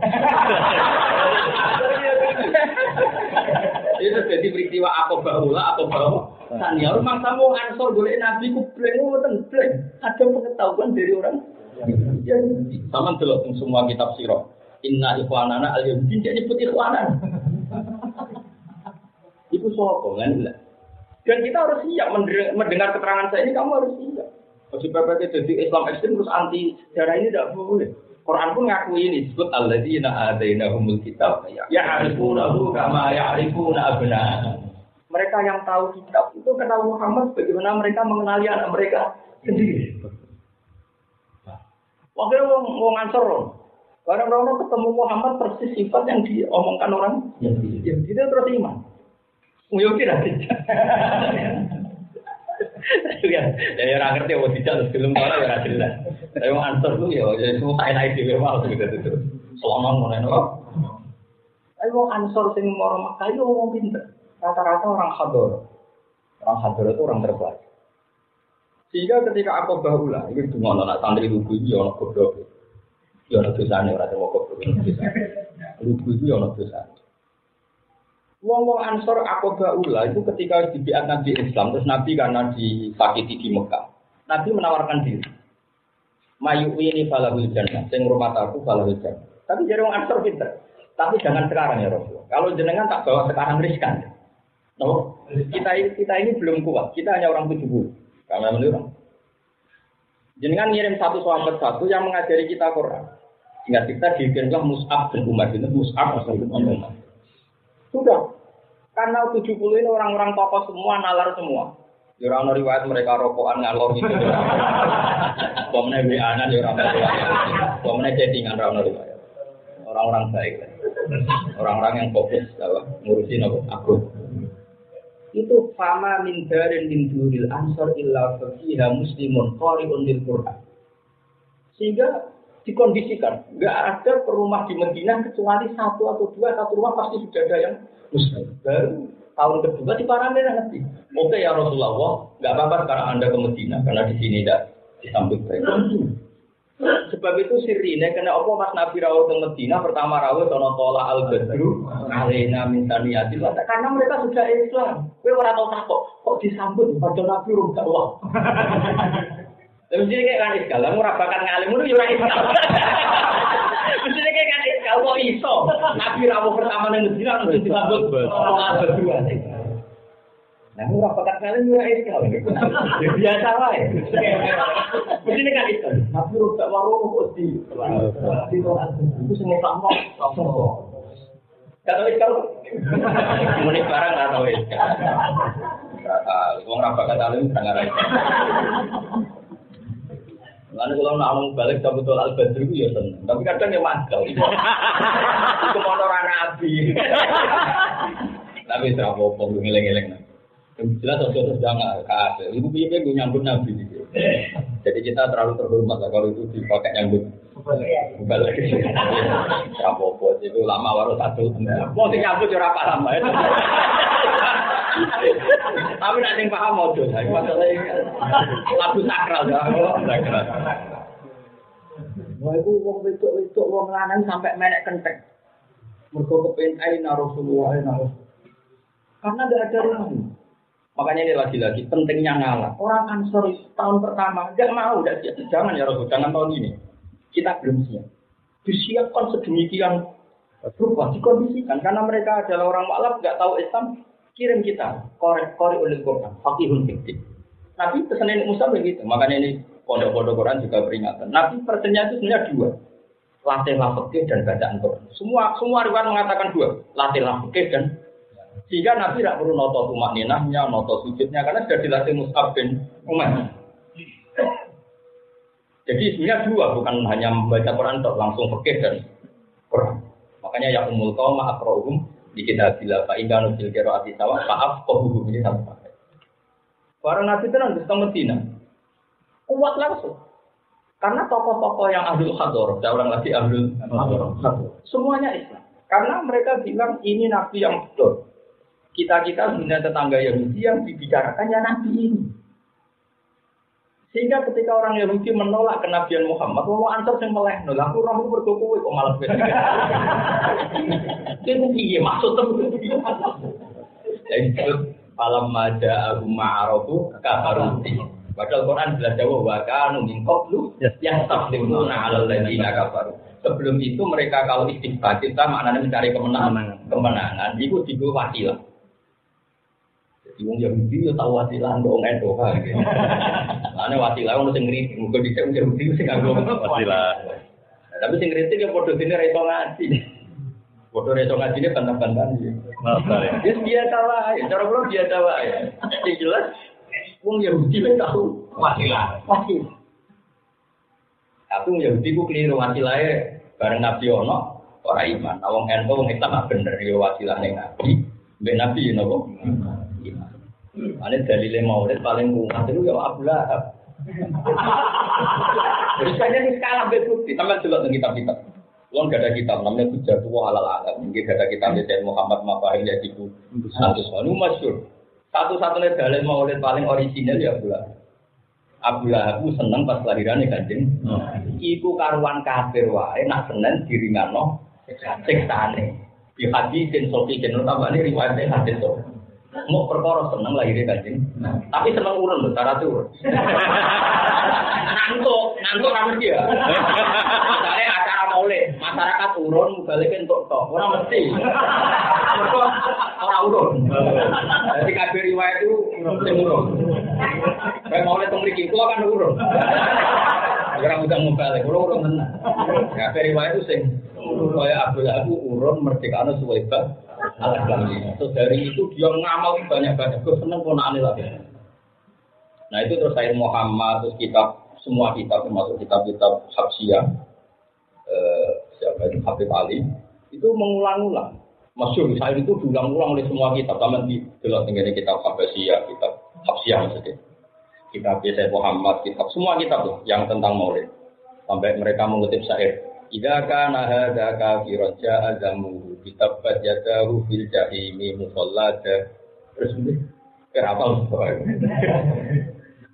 Itu jadi peristiwa apa baula atau bawa. Tanya rumah tamu Ansor boleh Nabi ku bleng. Ada pengetahuan dari orang. Ya, sama delok semua kitab sirah. Inna ikhwanana al-yahudi dia nyebut ikhwanan. Itu sapa kan? Dan kita harus siap mendengar keterangan saya ini, kamu harus siap. Masih PPT jadi Islam ekstrem terus anti sejarah ini tidak boleh. Quran pun ngakui ini disebut alladzina atainahumul kitab ya'rifunahu kama ya'rifuna abna'ahum. Mereka yang tahu kitab itu kenal Muhammad bagaimana mereka mengenali anak mereka sendiri. Waktu wong Ansor, barang-barang ketemu Muhammad persis sifat yang diomongkan orang. Ya, itu terus iman. Mungkin tidak. Ya orang ngerti apa tidak sebelum orang ya jelas. Tapi wong Ansor tuh ya semua enak dhewe wae gitu. Selonong ngono. Tapi wong Ansor sing moro Makkah yo wong pinter. Rata-rata orang hador. Orang hador itu orang terbaik. Sehingga ketika aku bahula, ini cuma anak santri lugu itu orang goblok. Ya orang dosanya, orang tua goblok. Lugu itu orang dosanya. Wong-wong Ansor aku bahula itu ketika dibiat Nabi Islam, terus Nabi karena disakiti di Mekah. Nabi menawarkan diri. Mayuwi ini falahul jannah, sing rumah aku falahul jannah. Tapi jadi orang Ansor pinter. Tapi jangan sekarang ya Rasulullah. Kalau jenengan tak bawa sekarang riskan. No, kita ini belum kuat. Kita hanya orang 70. Karena menurut jenengan ngirim satu sahabat satu yang mengajari kita Quran. Sehingga kita dikirimlah Mus'ab bin Umar. Mus'ab bin Umar. Sudah. Karena 70 ini orang-orang tokoh semua, nalar semua. Ya orang riwayat mereka rokokan ngalor gitu. Pemene WA-an ya orang riwayat. Pemene chattingan orang riwayat. Orang-orang baik. Orang-orang yang fokus dalam ngurusin aku. Itu fama min darin min duril ansor illa fiha muslimun qari'un lil Qur'an. Sehingga dikondisikan, enggak ada rumah di Madinah kecuali satu atau dua rumah pasti sudah ada yang muslim. Baru tahun kedua diparanin Nabi. Oke ya Rasulullah, enggak apa-apa sekarang Anda ke Madinah karena di sini tidak disambut baik. Sebab itu sirine kena apa pas Nabi rawuh teng Madinah pertama rawuh ana tola al-badru alaina min taniyatil karena mereka sudah Islam. Kowe ora tau takok kok disambut padha Nabi rum dakwah. Mesti kayak kan iskal, ora bakat ngalim ngono ya ora iskal. Mesti kayak kan iskal kok iso. Nabi rawuh pertama nang Madinah mesti disambut tola al-badru. Nah, ora bakat ngalim ora iskal. Biasa wae. Begini kan itu, tapi rusak warung kok di itu semua sama. Kata iskal, menik barang nggak tahu iskal. Wong rapat kata alim sangat rakyat. Lalu kalau nak ngomong balik ke betul al-badri itu ya senang, tapi kadang ya mangkal. Itu mau orang nabi. Tapi serap opong ngeleng-ngeleng. Jelas harus jangan kasih. Ibu piye gue nyambut nabi. Jadi kita terlalu terhormat lah kalau itu dipakai nyambut. Bukan lagi. Apa-apa itu lama baru satu. Mau nyambut ora paham ya. Tapi nek sing paham modho. Masalahnya lagu sakral ya. Sakral. Wah itu wong wedok wong lanang sampai menek kentek. Mergo kepen aina Rasulullah aina. Karena enggak ada rumah. Makanya ini lagi-lagi pentingnya ngalah. Orang Ansor tahun pertama nggak mau, jangan ya Rasul, jangan tahun ini. Kita belum siap. Disiapkan sedemikian rupa, dikondisikan karena mereka adalah orang maklum nggak tahu Islam, kirim kita korek oleh Quran, fakihun fiktif. Nabi pesan Musa begitu. Makanya ini pondok-pondok Quran juga peringatan. Nabi pesannya itu sebenarnya dua, latihlah fikih dan bacaan Quran. Semua riwayat mengatakan dua, latihlah fikih dan sehingga Nabi tidak perlu noto tumak ninahnya, noto sujudnya, karena sudah dilatih Mus'ab bin Umair. Jadi sebenarnya dua, bukan hanya membaca Quran, langsung fikih dan Quran. Makanya ya umul qaum aqra'uhum di kitabillah fa in kanu fil qira'ati sawa fa'af qahuhum ini sama pakai. Para Nabi itu nanti ke Madinah. Kuat langsung. Karena tokoh-tokoh yang ahlul hadar, saya ulang lagi ahlul hadar. Semuanya Islam. Karena mereka bilang ini Nabi yang betul. Kita punya tetangga Yahudi yang dibicarakan ya Nabi ini. Sehingga ketika orang Yahudi menolak kenabian Muhammad, mau ansor yang meleh, nolak aku orang berdoa kok malah beda. Itu piye maksud temen. Jadi falam maja ma'arufu kafaruti. Padahal Quran jelas jawab wa kanu min qablu yastaqimuna 'alal ladzina kafaru. Sebelum itu mereka kalau istighfar kita maknanya mencari kemenangan, itu digo wasilah. Jadi wong Yahudi yo tahu wasilah ndok ngedo gitu. Ane wasilah ono sing ngritik, muga dhisik wong Yahudi sing nganggo wasilah. Tapi sing ngritik yo padha dene ra iso ngaji. Padha ra iso ngajine bantah-bantahan iki. Wis biasa wae, cara kula biasa wae. Sing jelas wong Yahudi wis tahu wasilah. Tapi wong Yahudi ku keliru wasilahe bareng Nabi ono ora iman. Wong ento wong Islam bener yo wasilah ning Nabi. Mbek Nabi yo napa? Ane dalile maulid paling kuat itu ya Abu Lahab. Jadi saya ini skala bukti, sampai delok nang kitab-kitab. Wong gak ada kitab namanya Hujjatullah Alal Alam. Mungkin gak ada kitab dari Muhammad Mafahim ya ibu. Satu masyhur. Satu-satunya dalil maulid paling orisinal ya Abu Lahab. Abu Lahab seneng pas lahirannya Kanjeng. Iku karuan kafir wae nak senen diringano siksane. Di hadisin sofikin utamane riwayate hadis to. Mau perkara seneng lahirnya Kanjeng. Tapi seneng urun lho, cara turun. Ngantuk ra mesti ya. Misale acara maulid, masyarakat urun balik entuk tok, ora mesti. Mergo ora urun. Dadi kabeh riwayat itu sing urun. Kayak maulid teng mriki kula kan urun. Ora mudah mbalik, urun tenan. Kabeh riwayat itu sing kaya Abdul Abu urun merdekane Suwaibah. Terus dari itu dia ngamal banyak-banyak. Gue seneng ponakane lagi. Nah itu terus saya Muhammad, terus kitab semua kitab termasuk kitab-kitab Habsiyah, siapa itu Habib Ali, itu mengulang-ulang. Masyhur saya itu diulang-ulang oleh semua kitab. Taman di dalam tinggal kitab Habsiyah, kitab Habsiyah maksudnya. Kitab Sayyid Muhammad, kitab semua kitab tuh yang tentang Maulid. Sampai mereka mengutip syair. Idza kana hadza kafiran ja'a zamuhu kitabat yadahu fil jahimi musallada. Terus ini kenapa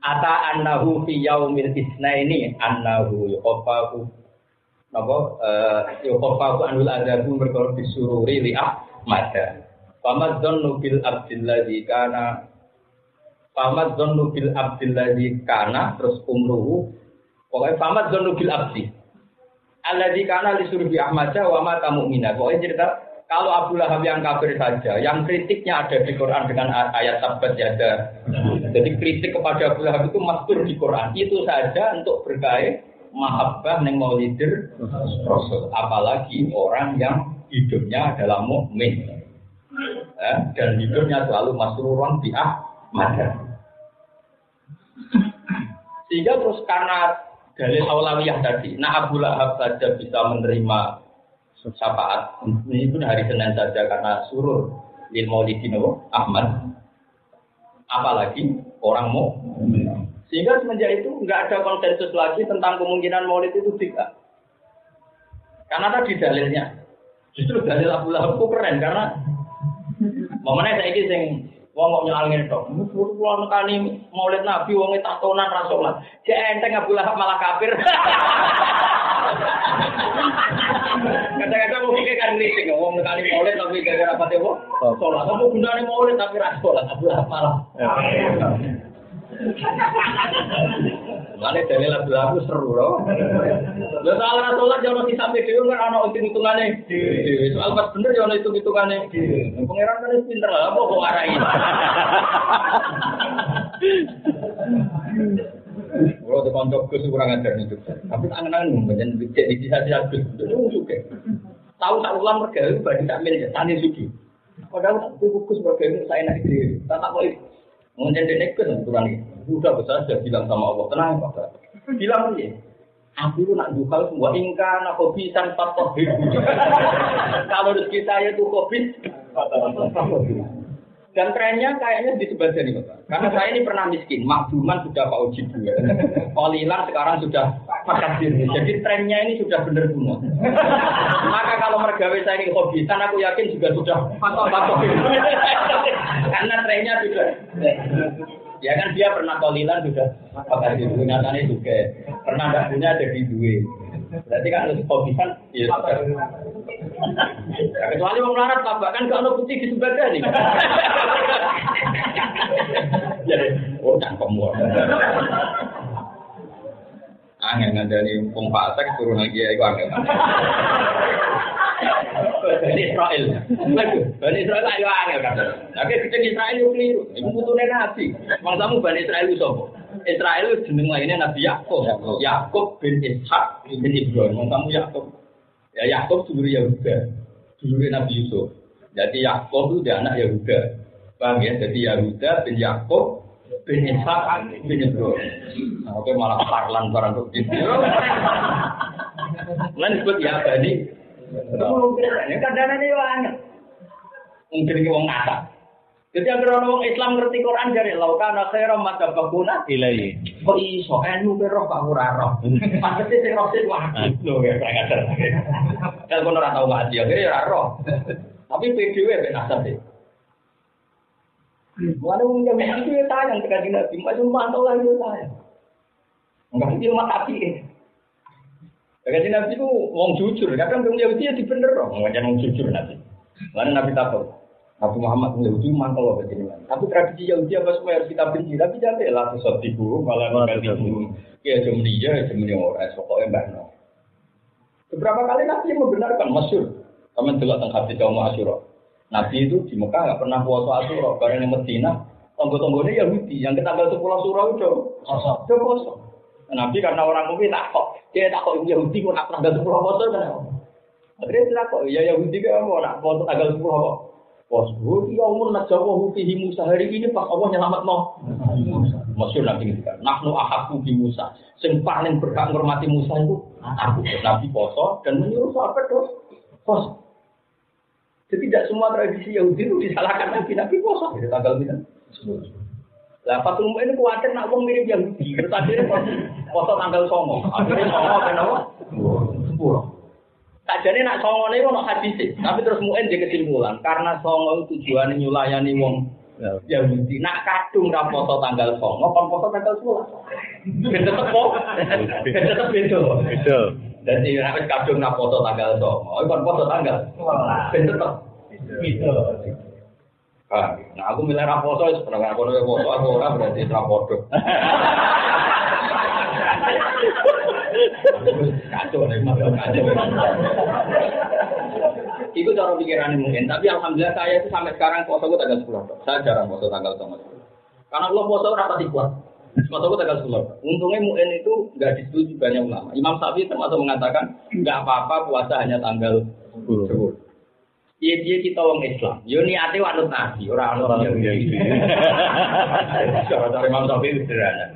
ata annahu fi yaumil isnaini annahu yuqafaku napa yuqafaku anul adabu mergo disururi li Ahmad. Famadzannu bil abdilladzi kana terus umruhu pokoknya famadzannu bil abdi alladzi kana lisuruhi Ahmad wa mata mu'mina. Pokoknya cerita kalau Abu Lahab yang kafir saja, yang kritiknya ada di Quran dengan ayat tabat yada. Jadi kritik kepada Abu Lahab itu mastur di Quran. Itu saja untuk berkait mahabbah neng maulidir Rasul. Apalagi orang yang hidupnya adalah mukmin, dan hidupnya selalu masruron bi Ahmad. Sehingga terus karena dalil aulawiyah tadi, nah Abu Lahab saja bisa menerima syafaat ini pun hari Senin saja karena surur lil maulidin Ahmad, apalagi orang mukmin. Sehingga semenjak itu enggak ada konsensus lagi tentang kemungkinan maulid itu tidak. Karena tadi dalilnya justru dalil Abu Lahab itu keren karena momennya saya ini sing wong kok nyal ngene tok. Kulo nekani maulid Nabi wong tatonan ra salat. Cek enteng Abu Lahab malah kafir. Kadang-kadang mungkin kan kritik ngomong nekani maulid tapi gara-gara pate kok salat. Kamu gunane maulid tapi ra salat. Abu Lahab malah. Mane dalil Abu Lahab seru loh. Lha salah salat yo ono sampe dhewe kan ono hitung-hitungane dhewe. Soal pas bener yo ono hitung-hitungane dhewe. Pangeran kan pinter lah apa kok arai. Kalau di konco Gus kurang ajar nih Gus. Tapi angen-angen banyak dicek di sisi Gus. Itu juga. Tahu tak ulang mereka itu bagi tak milik tani suci. Padahal tak Gus mereka itu saya nak ide. Tak kok mungkin dia Gus kurang ini. Sudah besar sudah bilang sama Allah tenang Pak. Bilang dia. Aku itu nak dukal semua ingkar nak kopi tanpa tohid. Kalau rezeki saya itu kopi. Dan trennya kayaknya di sebelah sini, Pak. Karena saya ini pernah miskin, makduman sudah Pak Uji juga. Kolilan sekarang sudah makasir. Jadi trennya ini sudah benar semua. Maka kalau mergawe saya ini hobisan, aku yakin juga sudah patah-patah. Karena trennya sudah. Ya kan dia pernah kolilan sudah makasir. Nyatanya juga pernah tidak punya jadi duit. Berarti kan harus hobisan. Ya, kecuali mau melarat apa kan kalau putih di sebelah nih. Jadi, cangkem gua. Angin ngandani wong fasik turun lagi iku angin. Bani Israil. Bani Israil ayo angel kan. Tapi kita Israil yo keliru. Iku putune Nabi. Mangsamu Bani Israil sapa? Israil jeneng lainnya Nabi Yakub. Yakub bin Ishak bin Ibrahim. Mangsamu Yakub. Ya Yakub dulur Yahuda. Dulur Nabi Yusuf. Jadi Yakub itu dia anak Yahuda. Paham ya? Jadi Yahuda bin Yakub bin Ishak bin Ibrahim. Nah, oke malah parlan barang bukti. Lan disebut ya Bani. Mungkin kadang-kadang ini banyak. Mungkin ini orang ngata. Jadi agar orang Islam ngerti Quran dari laukan akhiram mata bakuna ilai. Kok iso anu beroh Pak Muraro. Pasti sing roh sik wae. Lho ya kadang. Kalau kono ora tau ngaji akhire ora roh. Tapi PDW ben asal sih. Wala wong yang itu ya tayang tekan Nabi, macam mantau lah itu tayang. Enggak mungkin mati. Tekan Nabi itu wong jujur, kadang wong Yahudi ya dibener loh, ngajak wong jujur Nabi. Lalu Nabi takut, Nabi Muhammad Yahudi mantau loh begini. Tapi tradisi Yahudi apa semua harus kita benci, tapi jangan lah sesuatu ibu malah mengganti ibu. Ya jemni orang, pokoknya mbak no. Beberapa kali Nabi membenarkan masyhur, kami juga tentang hadis kaum Asyura. Nabi itu di Mekah nggak pernah puasa Asyura, karena di Madinah tonggo-tonggonya Yahudi yang kita tanggal 10 Asyura itu kosong. Nabi karena orang mungkin takut, dia takut Yahudi kok nak tanggal 10 puasa kan? Akhirnya dia takut, ya Yahudi kan mau nak puasa tanggal 10 apa? Puasa, dia umur nak jawab hukum Musa hari ini pas Allah nyelamat mau. Masyhur Nabi itu kan, nahnu ahaku bi Musa, yang paling berhak menghormati Musa itu aku. Nabi puasa dan menyuruh sahabat terus puasa. Jadi tidak semua tradisi Yahudi itu disalahkan Nabi puasa di tanggal 9. Lah Fatul Mu'in ini khawatir nak wong mirip Yahudi. Tadi puasa tanggal 9. Akhirnya 9 kenapa? 10. Sajane nak 9 niku ono hadis. Tapi terus Mu'in dia kesimpulan karena 9 itu tujuane nyulayani wong Yahudi. Nak kadung ra poso tanggal 9, kon poso tanggal 10. Ben tetep beda. Beda. Dadi nek kadung ra poso tanggal 9, kon poso tanggal 10. Ben tetep beda. Nah aku milih ra poso wis pernah aku poso aku ora berarti ra podo. Kacau nih, kacau. Itu cara pikiran mungkin, tapi alhamdulillah saya itu sampai sekarang puasa itu tanggal 10. Saya jarang puasa tanggal 10. Karena Allah puasa rapati kuat. Puasa itu tanggal 10. Untungnya mungkin itu nggak disetujui banyak ulama. Imam Syafi'i termasuk mengatakan nggak apa-apa puasa hanya tanggal 10. Iya kita orang Islam. Yo niate wanut nabi, orang Yahudi. Cara Imam Syafi'i itu sederhana.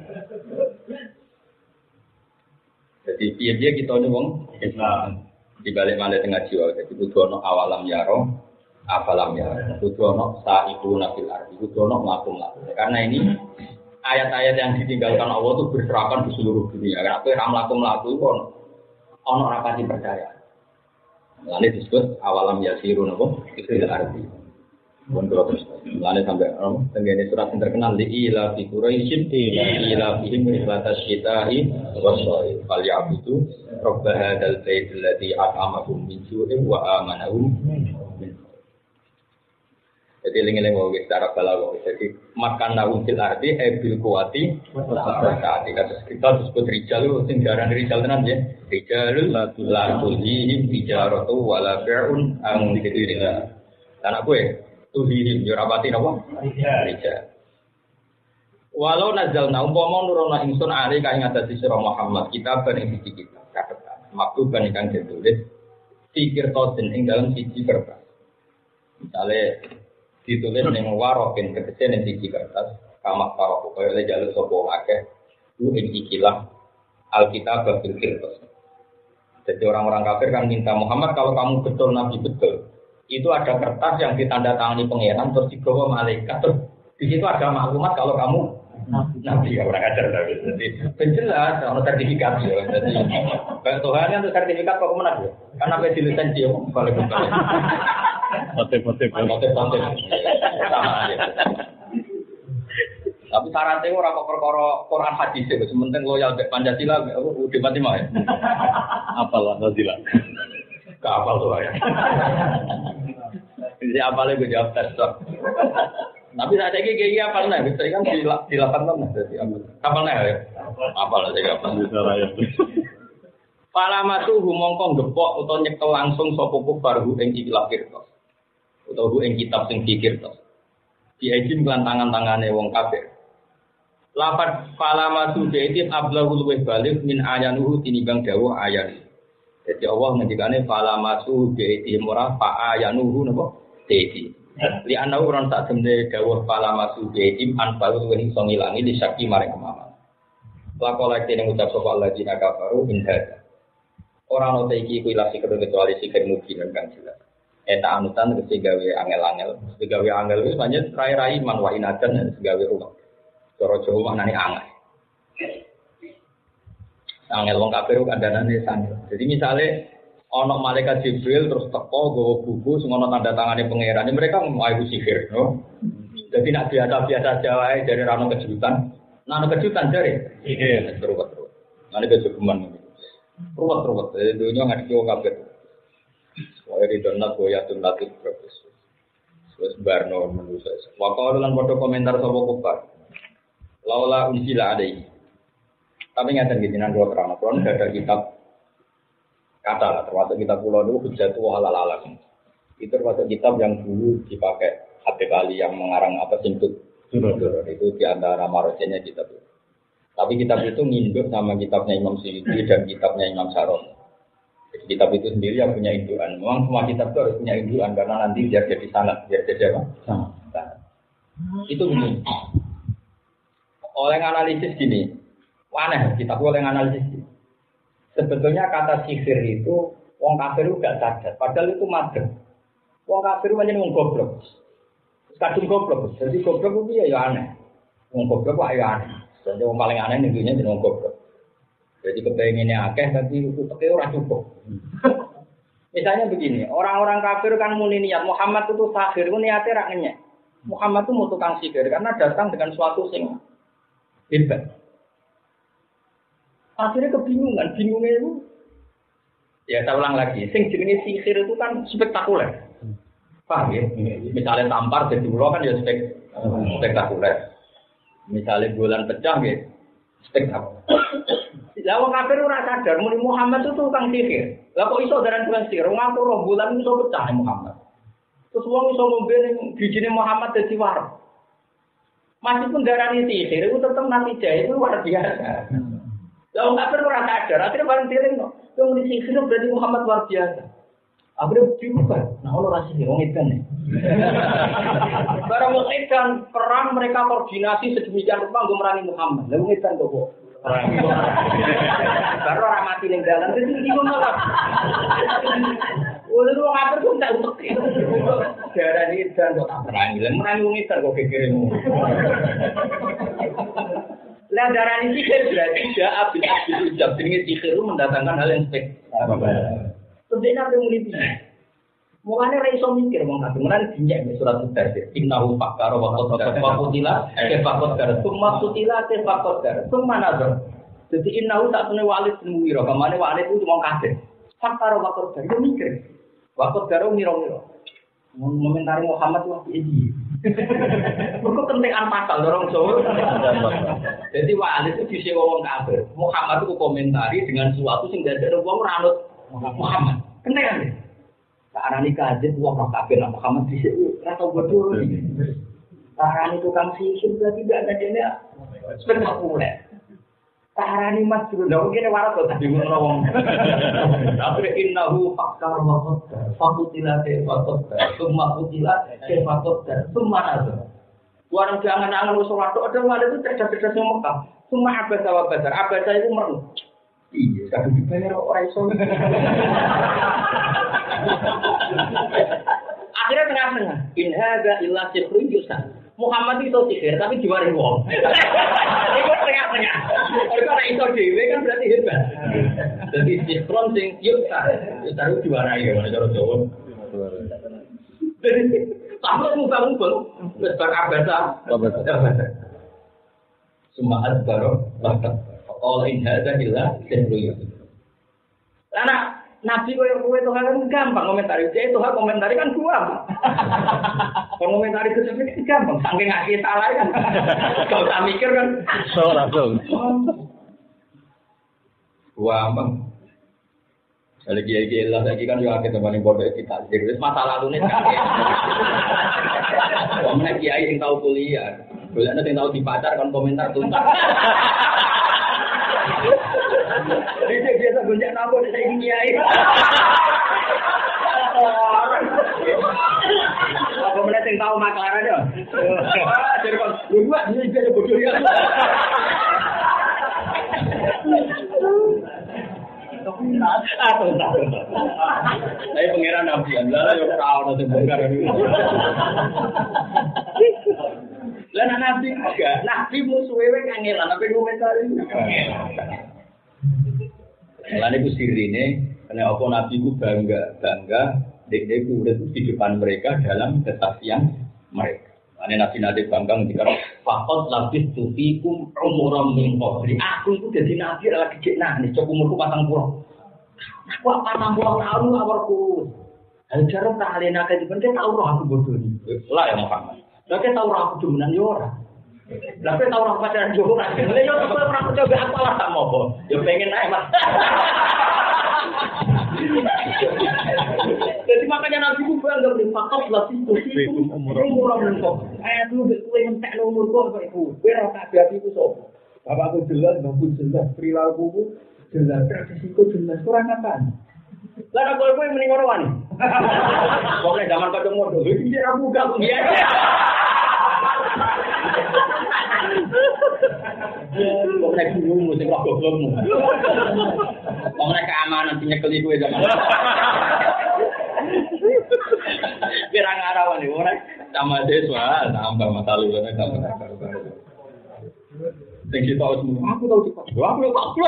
Jadi dia kita ni wong Islam. Di balik tengah jiwa, jadi kudu awalam yaro, afalam yaro, kudu sa'ibu nabil ardi, kudu melakum. Karena ini ayat-ayat yang ditinggalkan Allah itu berserakan di seluruh dunia. Karena apa melakum itu ono rapati percaya. Lalu disebut awalam yasiru nabo nabil ardi. Kontrol terus. Lalu sampai tenggene surat yang terkenal di ila fi Quraisyin ila fihim ribatas syita'i wasoi fal ya'budu rabb hadzal bait alladzi at'amahum min ju'in wa amanahum min. Jadi eling-eling wae secara balaghah. Jadi makan naum fil ardi bil quwati saat kita disebut rijal sing diarani rijal tenan ya. Rijalul la tulhihim tijaratu wala bai'un an dzikrillah. Lan aku tuhihim yorabati napa? Rijal. Walau nazalna umpama nurono ingsun ali ka ing atase sira Muhammad kitab ing siji kitab katetan. Maktuban ingkang ditulis fikir tosen ing dalam siji kertas. Misale ditulis ning warokin tegese ning siji kertas kamak paroko kaya le jaluk sapa akeh ku ing ikilah Alkitab bil kirtas. Jadi orang-orang kafir kan minta Muhammad kalau kamu betul nabi betul itu ada kertas yang ditandatangani pangeran terus dibawa malaikat terus di situ ada maklumat kalau kamu nabi ya orang ajar tapi jadi jelas ada sertifikat ya jadi Tuhan kan untuk sertifikat kok menang ya karena apa dilisensi ya balik motif sama aja tapi syaratnya orang kok perkara Quran hadis itu sementing loyal ke Pancasila udah mati mah ya apalah Pancasila kapal tuh ya. Jadi apalnya gue jawab tes tuh. Tapi saat ini kayak apa nih? Bisa kan dilakukan lah. Jadi kapal nih ya. Apal aja kapal. Palama tuh humongkong gepok atau nyekel langsung sopopuk baru ing ikilah kirtos. Atau ing kitab sing dikirtos. Diajin kelan tangan-tangane wong kafir. Lafad palama tuh diajin ablahul luweh balik min ayanuhu tinimbang dawuh ayan. Jadi Allah ngendikane fala masu bi'iti murah fa ayanuhu napa tedi. Li ana ora sak temne dawuh fala masu bi'iti an baru weni iso ngilangi li syaki maring kemaman. Lakola dene ngucap sapa Allah dina kafaru in hada. Ora ono te iki kuwi lasi kecuali sikir mungkin kan jelas. Eta anutan kese gawe angel-angel, gawe angel wis pancen rai-rai man wa inadan gawe rumah. Cara Jawa maknane angel. Angel wong kafir kandhanane sandel. Jadi misalnya ana malaikat Jibril terus teko nggawa buku sing ana tanda tangane pangeran, mereka mau sihir, no. Jadi nak biasa-biasa aja wae dari rano kejutan. Nah, ana kejutan dari sihir terus. Ana kejutan. Ruwet. Jadi dunia ngadiki wong kafir. Wae di donat goyatun latif terus. Wes barno manusa. Waktu lan foto komentar sapa kufar. Laula unsila adai. Tapi ngaten iki jenengan kula terang, kula ada kitab kata lah, termasuk kitab kula dulu Hujjatu halal alam. Itu termasuk kitab yang dulu dipakai Habib Ali yang mengarang apa Simtud. Itu di antara marojenya kitab itu. Tapi kitab itu nginduk sama kitabnya Imam Suyuti dan kitabnya Imam Syaroni. Jadi kitab itu sendiri yang punya indukan. Memang semua kitab itu harus punya indukan karena nanti biar jadi sanad, biar jadi apa? Sanad. Itu begini. Oleh analisis gini. Aneh, kita boleh analisis. Sebetulnya kata sihir itu, wong kafir itu gak sadar. Padahal itu madem. Wong kafir itu hanya wong goblok. Kadung goblok. Jadi goblok itu ya aneh. Wong goblok itu ya aneh. Jadi wong paling aneh tentunya jadi wong goblok. Jadi kepengennya akeh, tapi itu orang cukup. Misalnya begini, orang-orang kafir kan muni niat Muhammad itu sahir, itu niatnya rak ngenyek. Muhammad itu mau tukang sihir karena datang dengan suatu sing hebat. Akhirnya kebingungan, bingungnya itu. Ya saya ulang lagi, sing jenis sihir itu kan spektakuler. Paham ya? Misalnya tampar jadi ulo kan ya spektakuler. Misalnya bulan pecah ya spektakuler. Lah wong kafir ora sadar muni Muhammad itu tukang sihir. Lah kok iso daran tukang sihir? Wong ora bulan iso pecah Muhammad. Terus wong iso ngombe ning bijine Muhammad dadi warna. Meskipun darani sihir itu tetap nanti jahit itu luar biasa. Lah wong kafir ora sadar, akhirnya bareng dieling kok. Yang muni sihir berarti Muhammad luar biasa. Akhirnya diubah. Nah, Allah rasih wong edan nih. Barang wong edan perang mereka koordinasi sedemikian rupa untuk merangi Muhammad. Lah wong edan kok perang. Baru orang mati ning dalan terus bingung malah. Wong lu ngatur kok tak utek. Darah edan kok tak perangi. Lah merangi wong edan kok kekiremu. Lah darah ini sihir berarti tidak abis ujab. Jadi sihir itu mendatangkan hal yang spektakuler. Sebenarnya apa yang mulai mulanya raiso mikir wong kabeh menan dinjek nek surat Al-Baqarah innahu fakkara wa qaddara wa qutila qaddara summa qutila qaddara summa nazar. Jadi innahu tak tune walid sendiri kamane walid itu wong kabeh. Fakkara wa qaddara yo mikir. Wa qaddara mira-mira. Momentari Muhammad wae iki. Mergo kentekan pasal dorong Jawa. Jadi walid itu disewa wong kabeh. Muhammad itu komentari dengan sesuatu sing dadekno wong ora anut Muhammad. Kenapa kan? Karena nikah aja uang kafir Muhammad di sini rasa bodoh. Karena itu tukang sihir berarti tidak ada dia spektakuler. Karena ini mas dulu, dah mungkin waras tuh tadi ngomong. Tapi innahu fakkar wa qaddar, fakutila qaddar, summa kutila qaddar, summa nazar. Orang jangan sholat ada malah itu cerdas-cerdas yang Mekah. Summa abasa wa badar, abasa itu merdu. Iya, kadang dibayar orang iso. Akhirnya tengah-tengah. In hadza illa sihrun yusan. Muhammad itu sihir tapi diwari wong. Itu tengah-tengah. Kalau nek iso dhewe kan berarti hebat. Jadi sihrun sing yusan. Taruh diwarai ya cara Jawa. Jadi sampai muka-muka wis bar abasa. Semua adbaro bahkan all in hadza illa sihrun. Karena Nabi kowe itu kan gampang komentari. Dia itu komentari kan gua. Komentari itu sebenarnya gampang. Saking ngasih salah kan. Kalau tak mikir kan. So langsung. Gampang. Lagi lah lagi kan juga kita paling bodoh kita. Jadi masalah lalu nih. Mana kiai yang tahu kuliah. Kuliah yang tahu dipacar kan komentar tuntas. Dia biasa gonjak nabok saya ingin kiai. Apa mana yang tahu maklar aja? Jadi kan, dua ini dia bodoh ya. Saya pengiran Nabi Allah yang tahu nanti bongkar ini. Lah Nabi enggak, Nabi musuhe kangelan apa komentari. Lan iku sirine, karena apa Nabi ku bangga dek urip di depan mereka dalam kesaksian mereka. Ane Nabi bangga ketika faqat labis tufikum umuram min qabli. Aku itu dadi nabi lagi cek nih, cok umurku 40. Aku 40 tahun lawarku. Hal jarang tak alena ke depan kita tahu aku bodoh ni. Lah ya Muhammad. Lah kita tahu aku demenan yo ora. Lah kita tahu aku pacaran yo ora. Lah yo kok ora coba aku lah tak mau. Yo pengen ae Mas. Jadi makanya Nabi ku bangga berfakat lagi itu umur kok. Dulu kowe entek umur kok iku. Kowe ora tak biasa iku sapa? Bapakku jelas, mbakku jelas, perilakuku jelas, tradisiku jelas. Kurang apaan? Lah kowe mending ngono wae. Pokoke zaman kocok modho iki ora buka ku ya. Kok nek bingung sing kok goblokmu. Wong nek keamanan sing nyekeli kowe zaman. Kira ngarawan iki ora sama siswa, tambah masalah lho tambah baru-baru. Sing kita semua aku tahu cepat. Aku.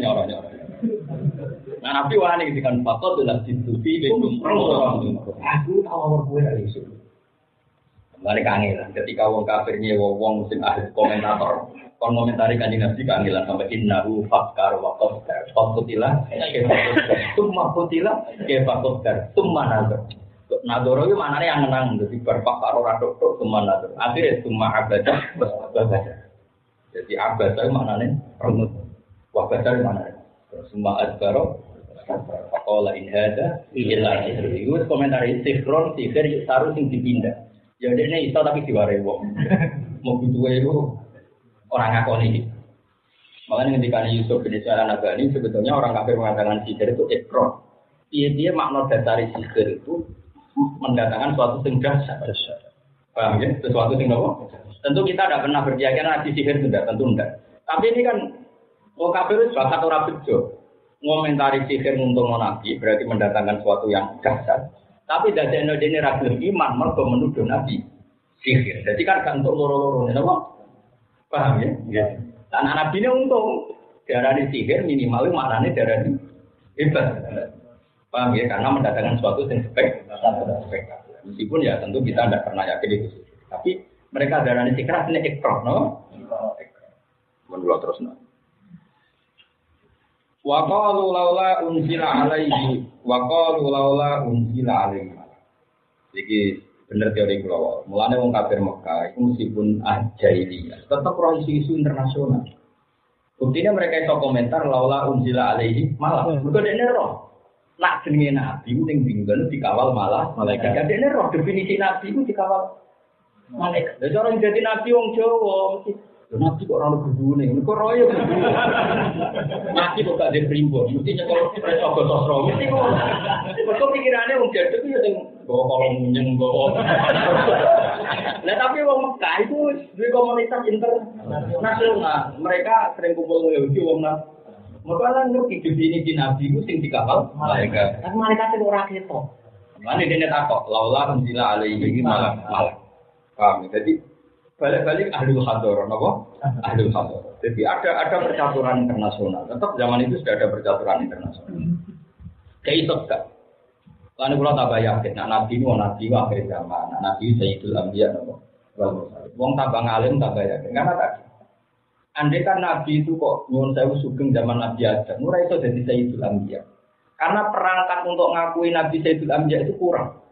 Nyoro-nyoro. Nah Nabi wani dengan fakot dalam ditutupi dengan aku tahu awal gue dari itu. Kembali kangen. Ketika wong kafir nyewa wong sing ahli komentator, kon komentari kanjeng Nabi kangelan sampai innahu fakkar wa qaddar. Fakutilah, summa kutilah, fakuttar, summa nazar. Nadoro itu maknanya yang menang, jadi berpakar orang tok summa nazar. Akhirnya summa abadah, abadah. Jadi abadah itu maknanya renut. Wabadah itu maknanya summa adbaro. Pakola in hada illa itu komentar sihron sihir taruh sing dipindah. Ya ini iso tapi diwarai wong. Mau butuh itu orang ngakoni. Makanya ketika Yusuf bin Sa'ad Nabani sebetulnya orang kafir mengatakan sihir itu ikrar. Dia makna dasar sihir itu mendatangkan suatu sing dahsyat. Paham ya? Sesuatu sing apa? Tentu kita tidak pernah berkeyakinan nanti sihir itu tidak, tentu tidak. Tapi ini kan orang kafir itu bakat orang bejo. Ngomentari sihir untuk Nabi berarti mendatangkan sesuatu yang dahsyat. Tapi dari ini rasul iman mergo menuduh Nabi sihir. Jadi kan gak untuk loro-loro, napa? Paham ya? Iya. Dan Nabi ini untung darani sihir minimal maknane darani hebat. Paham ya? Karena mendatangkan sesuatu yang spektakuler. Meskipun ya tentu kita tidak pernah yakin itu. Tapi mereka darani sihir ini ikrar, no? Menurut terus no. Wa qalu laula unzila alaihi wa qalu laula unzila alaihi. Iki bener teori kula. Mulane wong kafir Mekah iku meskipun jahiliyah, tetep ora isu-isu internasional. Buktinya mereka iso komentar laula unzila alaihi malah. Mergo dekne roh. Nak jenenge nabi ning dinggon dikawal malah malaikat. Dekne roh definisi nabi iku dikawal malaikat. Lah cara jadi nabi wong Jawa mesti nabi kok ora berdune, kok royo. Nabi kok gak diprimbon, mesti nyekel preso sosro, mesti kok. Kok pikirane wong jaduk yo sing bawa kolong munyeng bawa. Lah tapi wong Mekah itu duwe komunitas internasional. Mereka sering kumpul Yahudi wong nak. Mereka lan ngerti definisi nabi itu sing dikawal malaikat. Kan malaikat sing ora ketok. Lan dene takok, laula unzila alaihi malah. Paham? Jadi balik-balik ahlul hadar, apa? Ahlul hadar. Jadi ada percaturan internasional. Tetap zaman itu sudah ada percaturan internasional. Kayak itu kan. Lalu kalau tak yakin, nak nabi itu nabi akhir zaman, nak nabi Sayyidul Anbiya, apa? Wong tambah ngalim tambah yakin. Karena tadi, andai kan nabi itu kok nyuwun sewu sugeng zaman Nabi Adam, ora iso jadi Sayyidul Anbiya. Karena perangkat untuk ngakui Nabi Sayyidul Anbiya itu kurang.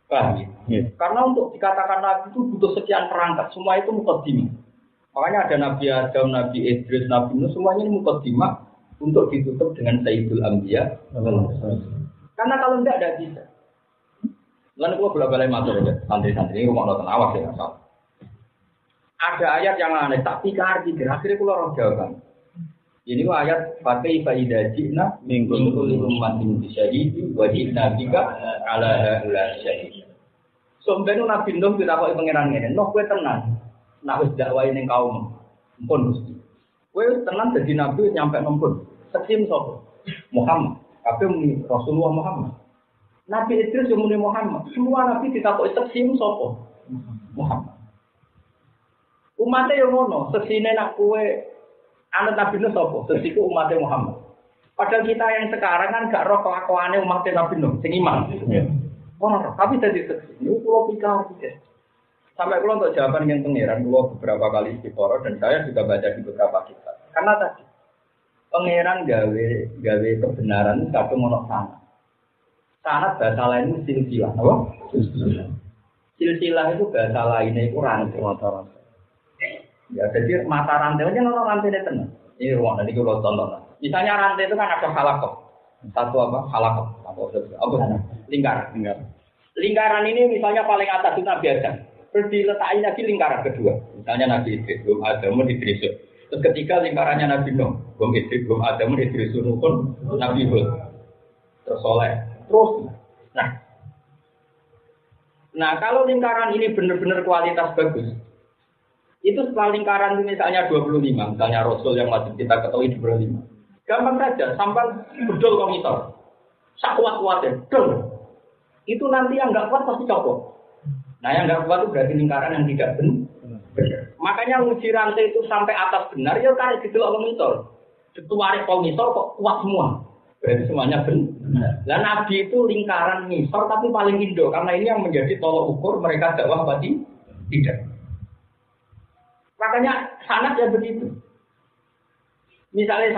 Paham ya? Yeah. Karena untuk dikatakan Nabi itu butuh sekian perangkat, semua itu mukaddimah. Makanya ada Nabi Adam, Nabi Idris, Nabi Nuh, semuanya ini mukaddimah untuk ditutup dengan Sayyidul Anbiya. Karena kalau tidak bisa. Lalu kalau bolak-balik matur ya, santri-santri ini rumah nonton awas ya, salah. Ada ayat yang aneh, tapi arti akhirnya kalau orang jawaban. Ini ayat pakai faidah jina minggu umatin disyahidi wajib nabika ala syahid. Sombenu Nabi Nuh kita kok pangeran ngene, noh kowe tenan. Nak wis dakwahi ning kaum. Mumpun Gusti. Kowe tenan dadi nabi nyampe mumpun. Sekim sapa? Muhammad. Kabeh muni Rasulullah Muhammad. Nabi Idris yo muni Muhammad. Semua nabi ditakoki sekim sapa? Muhammad. Umatnya yo ngono, sesine nak kowe anak Nabi Nuh sapa? Sesiku umatnya Muhammad. Padahal kita yang sekarang kan gak roh kelakuane umatnya Nabi Nuh, sing iman. Tapi jadi seksi. Ini pulau pikir. Sampai pulau untuk jawaban yang pangeran, pulau beberapa kali istiqoroh dan saya juga baca di beberapa kitab. Karena tadi pangeran gawe kebenaran kadung ono sanad. Sanad bahasa lain itu silsilah, apa? Silsilah itu bahasa lainnya itu rantai. Ya, jadi mata rantai aja nono rantai itu tenang. Ini ruang nanti kalau contoh. Misalnya rantai itu kan ada halakoh. Satu apa? Halakoh. Apa? Lingkaran. Lingkaran ini misalnya paling atas itu Nabi Adam. Terus diletakin lagi lingkaran kedua. Misalnya Nabi Idris, belum Adam, Idris. Terus ketiga lingkarannya Nabi Nuh, belum Idris, belum Adam, Idris, pun Nabi Hud. Terus Soleh. Terus. Nah kalau lingkaran ini benar-benar kualitas bagus. Itu setelah lingkaran itu misalnya 25, misalnya Rasul yang wajib kita ketahui 25. Gampang saja, sampai bedol komitor. Sakuat-kuatnya, bedol. Itu nanti yang nggak kuat pasti copot. Nah yang nggak kuat itu berarti lingkaran yang tidak benar. Makanya uji rantai itu sampai atas benar, ya karena didelok komitor. Ketua Rekol Misor kok kuat semua. Berarti semuanya benar. Dan Nabi itu lingkaran Misor tapi paling Indo karena ini yang menjadi tolok ukur mereka dakwah pasti tidak. Makanya sanad ya begitu. Misalnya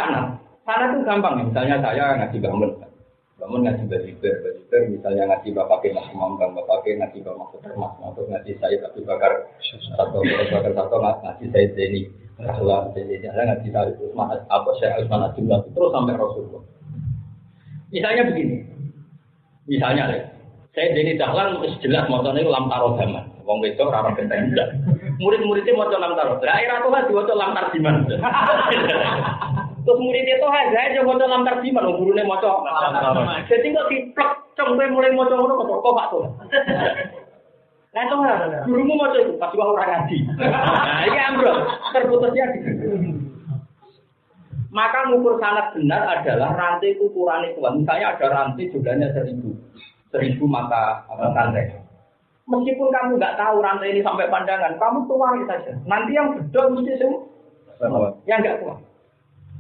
sanad itu gampang. Misalnya saya ngaji bangun ngaji Bajiber, misalnya ngaji Bapak Mas Mambang, Bapak ngaji Bapak Mas ngaji saya tapi Bakar satu ngaji saya Zeni. Kalau saya ngaji saya Usman apa saya Usman Abdullah terus sampai Rasulullah. Misalnya begini, saya Deni Dahlan jelas motornya lam tarodaman, wong wedok rara benteng jelas. Murid-muridnya mau lam tarod, daerah tuh kan juga lam tarjiman. Terus muridnya tuh aja mau lam tarjiman, gurunya mau lam tarjiman. Jadi kok diplek, cengwe mulai mau ngono kok pak tuh. Nah itu gurumu mau itu pas gua orang ngaji. Nah ini ambrol, terputusnya di. Maka ngukur sanad benar adalah rantai ukurannya kuat. Misalnya ada rantai jumlahnya 1000 mata rantai. Meskipun kamu nggak tahu rantai ini sampai pandangan, kamu tuang saja. Nanti yang bedol mesti semua. Yang nggak kuat.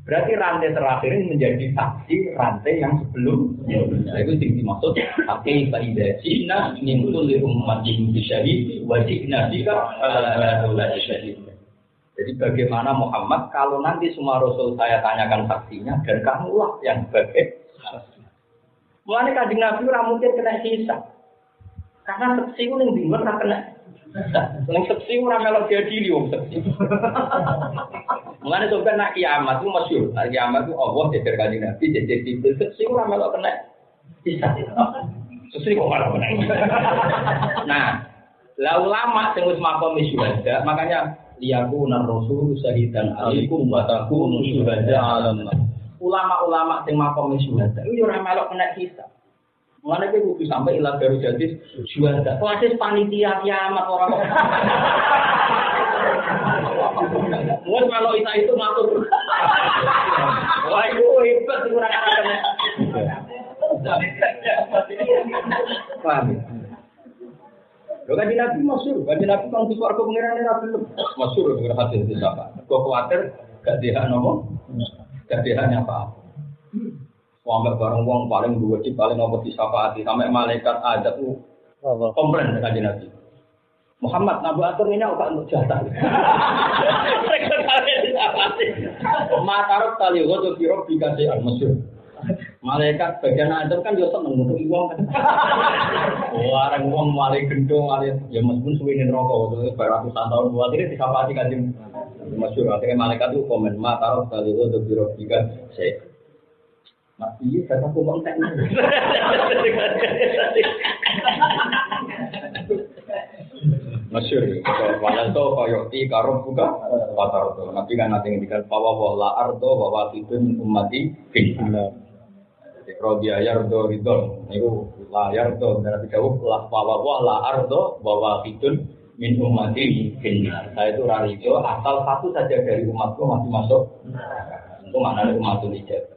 Berarti rantai terakhir ini menjadi saksi rantai yang sebelum. Itu yang dimaksud. Pakai faidah Cina nimpul di umat Hindu syahid wajib nasika ala syahid. Jadi bagaimana Muhammad kalau nanti semua Rasul saya tanyakan saksinya dan kamulah yang sebagai saksi. Mulanya Kanjeng Nabi ora mungkin kena hisab. Karena saksi itu yang bingung ora kena. Yang saksi ora melok diadili wong saksi. Mulanya sampai nak kiamat itu masyhur. Kiamat itu Allah jejer Kanjeng Nabi jejer timbul saksi ora melok kena hisab. Saksi kok ora kena. Nah, la ulama sing wis makom syuhada makanya liyakuna rasul syahidan alaikum wa takunu syuhada 'alan nas. Ulama-ulama sing makom syuhada itu ora melok kena hisab. Mulane iki kudu sampai ila baru jadi syuhada. Kelas panitia kiamat ora kok. Wes melok itu ngatur. Wah itu hebat ora kena. Paham. Lho kan Nabi masyhur, kan Nabi kang suwarga pengiran ora belum. Masyhur dengan hadis itu apa? Kok kuwatir gak dia nomo? Gak dia apa? Wong bareng wong paling wajib paling apa disafaati sampai malaikat ada tuh komplain dengan Nabi. Muhammad Nabi atur ini apa untuk jatah. Matarok tali godo biro dikasih al-masyhur. Malaikat bagian adem kan yo seneng nutuki wong kan. Orang wong male gendong male ya meskipun suwene neraka terus ratusan tahun buat ini disapati Kanjeng masyhur akhirnya malaikat itu komen matarok tali godo biro dikasih. Mas iki kata kok entek. Masyhur walau to koyoti karo buka patar to nabi kan nanti ngendikan bahwa la ardo wa waqidun ummati finna Robi ayar do ridon, itu layar do berarti jauh lah bahwa la ardo bahwa fitun min umati finnar. Saya itu rarijo asal satu saja dari umatku masih masuk. Itu maknanya umatul ijab.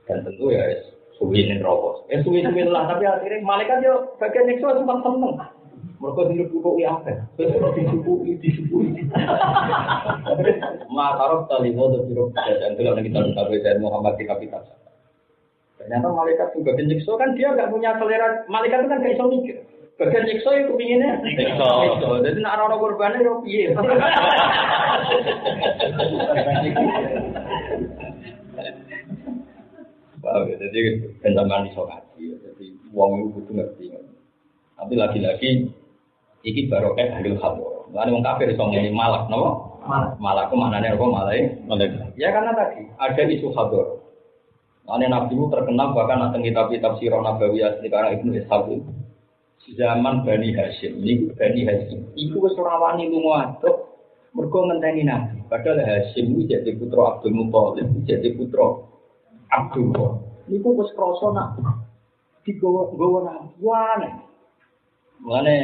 Dan tentu ya suwinin rokok. Suwin lah tapi akhirnya malaikat yo bagian seksual sempat seneng. Mereka hidup buku apa? Disebut. Matarok tali mau terjuruk dan kalau kita dari Muhammad kita. Ternyata malaikat juga nyiksa kan dia nggak punya selera. Malaikat itu kan nggak bisa mikir. Bagian nyiksa itu kepinginnya nyiksa. Jadi nak orang korbannya yo piye. Jadi pencaman disokati. Jadi uang itu butuh ngerti. Tapi lagi-lagi iki barokah ahli khabor. Lan wong kafir iso ngene malak napa? Malak ku maknane apa malai? Ya karena tadi ada isu khabor. Ane Nabi itu terkenal bahkan ada kitab-kitab Sirah Nabawi asli karena Ibnu Ishaq zaman Bani Hashim. Ini Bani Hashim. Iku wis ora wani lunga adoh mergo ngenteni Nabi. Padahal Hashim iki jadi putra Abdul Muthalib, jadi putra Abdullah. Niku wis krasa nak digowo Nabi. Mane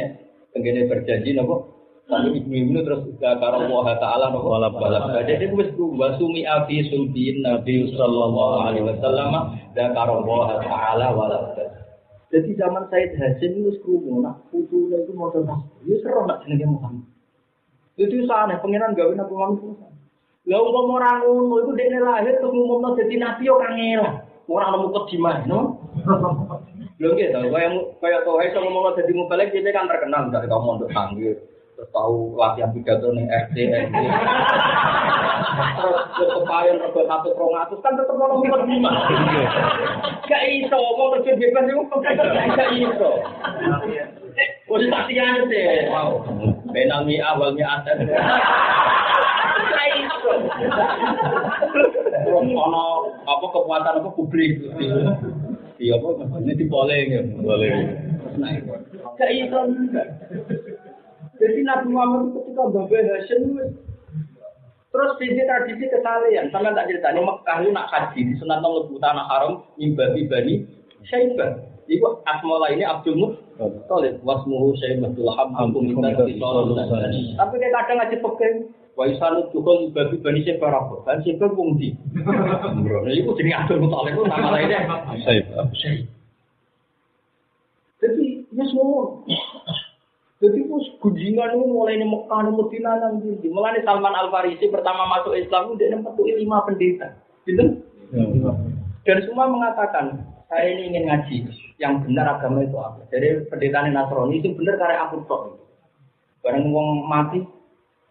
tengene berjanji napa? Lalu ibu terus karo Allah Taala napa wala balak. Jadi wis wasumi afi sulbin Nabi sallallahu alaihi wasallam da karo Allah Taala wala. Jadi zaman Said Hasim wis krungu nak putune iku maca tasbih. Wis seru nak jenenge Muhammad. Itu salah pengiran gawe napa manusia. Lah umpama ora ngono iku dekne lahir terus ngumumno dadi nabi yo kangelan. Ora nemu kediman, no? Lho nggih to, kaya to iso ngomongno dadi mubalek dene kan terkenal dari kaum mondok sanggir. Terus tahu latihan pidato ning RT. Terus kepayon rego 1-200 kan tetep ono kediman. Gak iso ngomong terjun bebas iku gak iso. Wis latihan deh. Wow. Benami awalnya ada. Terus ono apa kepuasan apa publik iya apa ini dipoleng ya boleh nah itu gak iso jadi Nabi Muhammad ketika Mbah Hasyim terus di tradisi kesalehan sampeyan tak ceritani Mekah lu nak haji di sunat mlebu tanah haram nyimbabi bani Syaibah iku asma ini Abdul Muttalib wasmuhu Syaibatul Hamdum tapi kadang ngaji pekeng Waisanut juga bagi bani separah, kan separah bungti. Nah, itu jadi Abdul Muttalib itu nama lainnya. Syekh. Jadi, ya semua. Jadi, kunjungan itu mulai di Mekah, di Madinah, nanti. Mulai Salman Al-Farisi pertama masuk Islam, dia 45 pendeta. Gitu? Dan semua mengatakan, saya ini ingin ngaji. Yang benar agama itu apa? Jadi, pendeta Nasrani itu benar karena aku tok. Barang ngomong mati,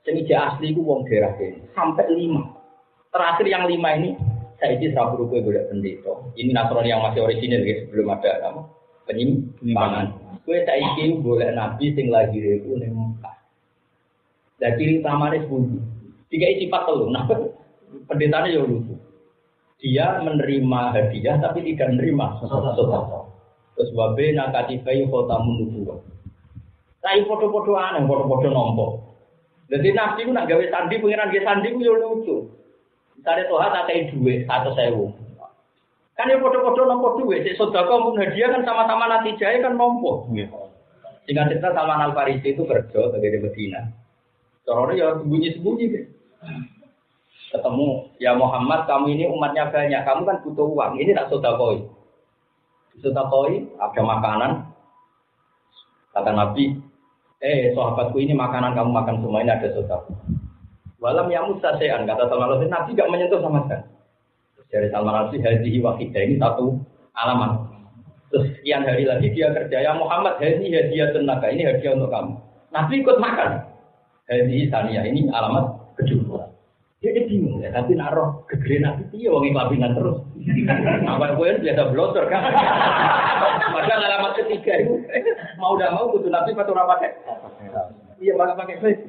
yang asli itu wong daerah ini sampai 5. Terakhir yang 5 ini saya isi serabur gue boleh pendeta. Ini Nasrani yang masih orisinil gitu, belum ada apa penyimpangan. Gue saya isi boleh nabi sing lahir itu ning Mekah. Dan ciri utamanya sebudi. 3 sifat telu. Nah, pendetanya ya lucu. Dia menerima hadiah tapi tidak menerima sedekah. Terus wabe nakatibai khotamun nubuwah. Saya foto-foto aneh, foto-foto nompo. Jadi nabi itu nak gawe sandi, pengiran gawe sandi itu ya lucu. Misalnya Tuhan tak kayak duit 100.000. Kan yang foto-foto nompo duit, si sodako pun hadiah kan sama-sama natijahnya kan nompo. Sehingga cerita Salman Al-Farisi itu kerja sebagai di Medina. Corona ya sembunyi-sembunyi deh. Ketemu, ya Muhammad kamu ini umatnya banyak, kamu kan butuh uang, ini tak sodakoi. Sodakoi, ada makanan. Kata Nabi, sahabatku ini makanan kamu makan semua ini ada sodako. Walam yamusa sean kata Salman Al-Farisi Nabi tidak menyentuh sama sekali. Dari Salman Al-Farisi hadhihi wahidah ini satu alamat. Terus sekian hari lagi dia kerja ya Muhammad hadhihi hadiyatun laka ini hadiah untuk kamu. Nabi ikut makan. Hadhihi saniyah ini alamat kedua. Dia bingung ya tapi naruh gegere Nabi piye wong kelabingan terus. Apa kowe biasa blotor kan. Padahal alamat ketiga itu mau udah mau kudu Nabi atau ora pakai. Iya malah pakai face.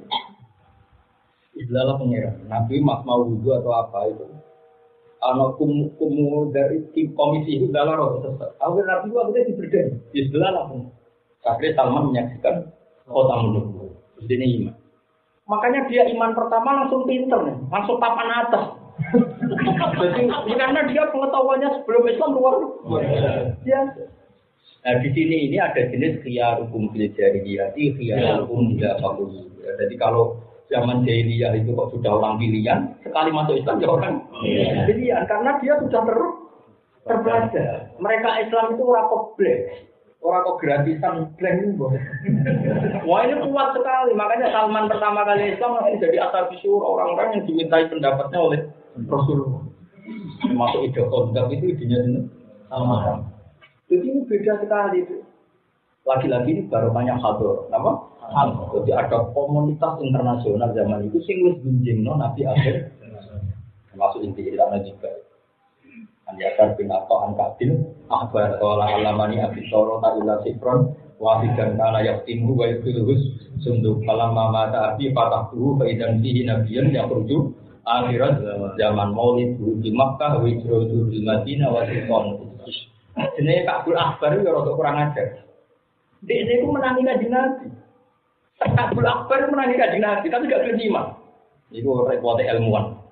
Istilah pengira. Nabi mak mau wudu atau apa itu. Ana kumu dari tim komisi itu dalam roh sesat. Awal Nabi waktu itu diberdaya. Istilah lah. Akhirnya Salman menyaksikan kota menunggu. Terus ini iman. Makanya dia iman pertama langsung pinter nih, langsung papan atas. Jadi karena dia pengetahuannya sebelum Islam luar biasa. Nah di sini ini ada jenis khiyarukum fil jahiliyah, khiyarukum ila faqul. Jadi kalau zaman jahiliyah itu kok sudah orang pilihan, sekali masuk Islam ya orang pilihan karena dia sudah terbelajar. Mereka Islam itu ora kompleks. Orang kok gratisan blank boleh. Wah ini kuat sekali, makanya Salman pertama kali Islam masih jadi asal bisyur orang-orang yang dimintai pendapatnya oleh Rasulullah. Masuk ide konsep itu idenya Salman. Jadi ini beda sekali itu. Lagi-lagi ini baru banyak hador, apa? Jadi ada komunitas internasional zaman itu sing wis gunjingno Nabi akhir. Termasuk inti ilana juga. Anjasar bin Ata'an Kabil Ahbar Tola Alamani Abisoro Ta'ila Sifron Wafidan Kana Yaktimu Wa Yudhulus Sunduk Kalam Mama Ta'abi Fatahtuhu Faidan Fihi Nabiyan Yang Rujuk Akhirat Zaman Maulid di Makkah Wijrodu di Madinah Wasikon Jenis Kabul Akbar itu rada kurang ajar. Dia itu menangi kajian Nabi. Kabul Akbar menangi kajian Nabi tapi gak terima. Itu repotnya ilmuwan.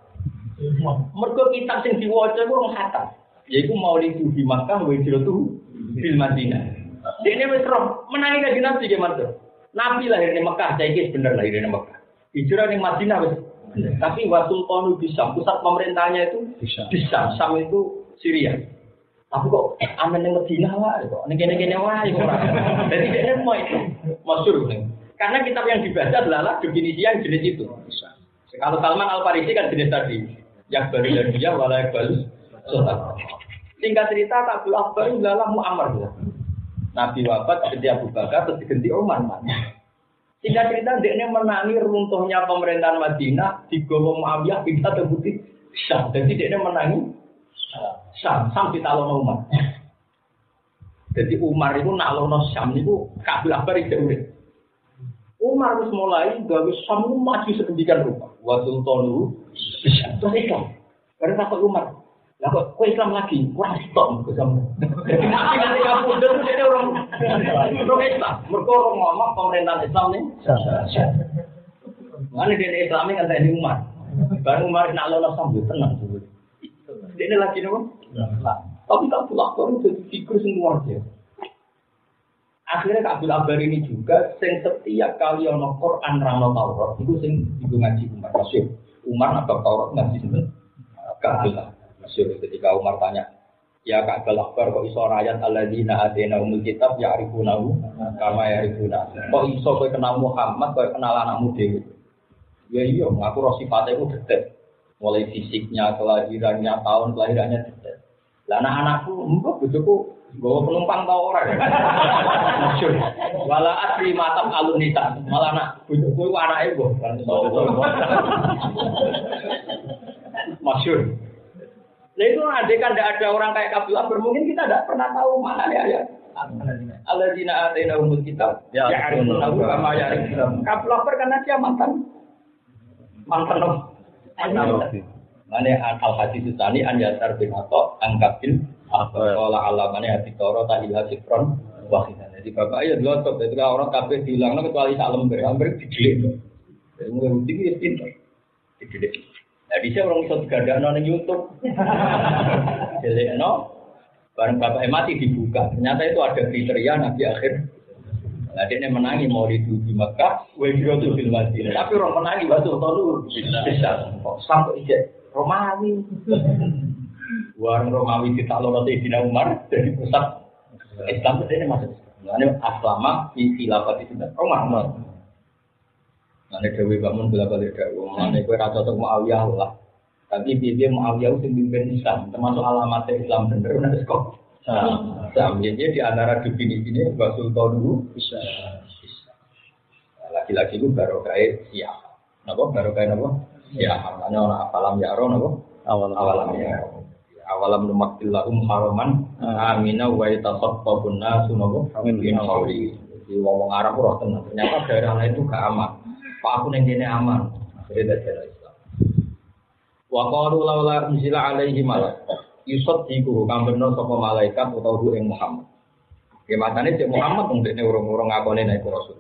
Mergo kitab sing diwaca iku rong khatam. Yaiku Maulid di Makkah wa hijratu bil Madinah. Dene wis roh menangi kanjeng Nabi ge mantu. Nabi lahir di Mekah, saiki bener lahir di Mekah. Hijrah ning Madinah wis. Tapi wa sultanu bisa pusat pemerintahnya itu bisa. Sam itu Syria. Tapi kok amen ning Madinah wae kok. Ning kene-kene wae kok ora. Dadi dene mau itu masyhur ning. Karena kitab yang dibaca adalah definisi yang jenis itu. Kalau Salman Al Farisi kan jenis tadi, yang baru dan dia walai baru sotak. Singkat cerita Kabul Akbar adalah Muammar. Nabi wafat ketika Abu Bakar terus diganti Umar. Singkat cerita dia menangi runtuhnya pemerintahan Madinah di Gowo Muawiyah pindah terbukti Syam. Jadi dia menangi Syam ditalono Umar. Jadi Umar itu nalono Syam itu Kabul Akbar itu urip. Umar harus mulai gawe Syam maju sedemikian rupa. Wa sultanu terus Islam. Karena takut Umar. Lah kok Islam lagi? Kurang stop ke Islam. Jadi nanti kamu udah jadi orang Islam. Mereka orang ngomong pemerintahan Islam nih. Mana dia Islam kan tadi Umar. Baru Umar nak lolos sambil tenang. Dia lagi nih. Tapi tak pulang baru jadi figur semua dia. Akhirnya Kabul Akbar ini juga sing setiap kali ono Quran rano Taurat itu sing ibu ngaji Umar Masyur. Umar atau Taurat ngaji sinten? Kabul Masyur. Ketika Umar tanya, ya Kabul Akbar kok iso ayat alladzina atainahumul kitab ya'rifunahu kama ya'rifuna. Kok iso kowe kenal Muhammad kowe kenal anakmu dhewe. Ya iya, aku roh sifatnya itu detail. Mulai fisiknya, kelahirannya, tahun kelahirannya detail. Lah anak-anakku, mbok bojoku bawa penumpang tau ora ya. Masyur. Wala asri matam alunita. Malah anak bojoku anake mbok. Masyur. Nah itu andai kan tidak ada orang kayak Kabul Akbar, mungkin kita tidak pernah tahu mana ya. Alladzina atainahumul kitab ya'rifunahu kama ya'rifuna. Kabul Akbar karena dia mantan. Mane al-hadis tsani an yasar bin Atha angkabil Qala alamane hati toro tahilha sikron wahidan. Jadi bapak ya dlotok ketika orang kabeh dilangno kecuali sak lembar, hampir didelik. Jadi mung iki pinter. Didelik. Nah, bisa orang iso digadakno ning YouTube. Delekno bareng bapak mati dibuka. Ternyata itu ada kriteria nabi akhir. Nah, dia menangi mau di Mekah, wajib fil Madinah. Tapi orang menangi waktu tolu bisa. Kok sampai ijek Romawi. Warung Romawi ditalono Sayyidina Umar jadi pusat Islam itu masuk. Ini aslama di khilafat itu Umar. Nanti Dewi bangun bela-bela Dewi. Nanti kue rasa untuk Muawiyah lah. Tapi dia Muawiyah itu pimpin Islam, termasuk alamat Islam bener nanti kok. Jadi di antara definisi ini Rasul dulu bisa. Lagi-lagi itu barokah siapa? Napa barokah napa? Ya, makanya orang apalam ya napa? Awalam ya. Awalam numakkillahum haraman amina wa yatasaffabun nasu napa? Min qawli. Jadi wong Arab ora tenan. Ternyata daerah lain itu gak aman. Pak aku ning kene aman. Beda daerah Islam. Wa qalu laula unzila alaihi malak. Yusuf diku kambeno sapa malaikat utawa hu ing Muhammad. Ya matane cek Muhammad wong dekne urung-urung ngakone nek Rasul.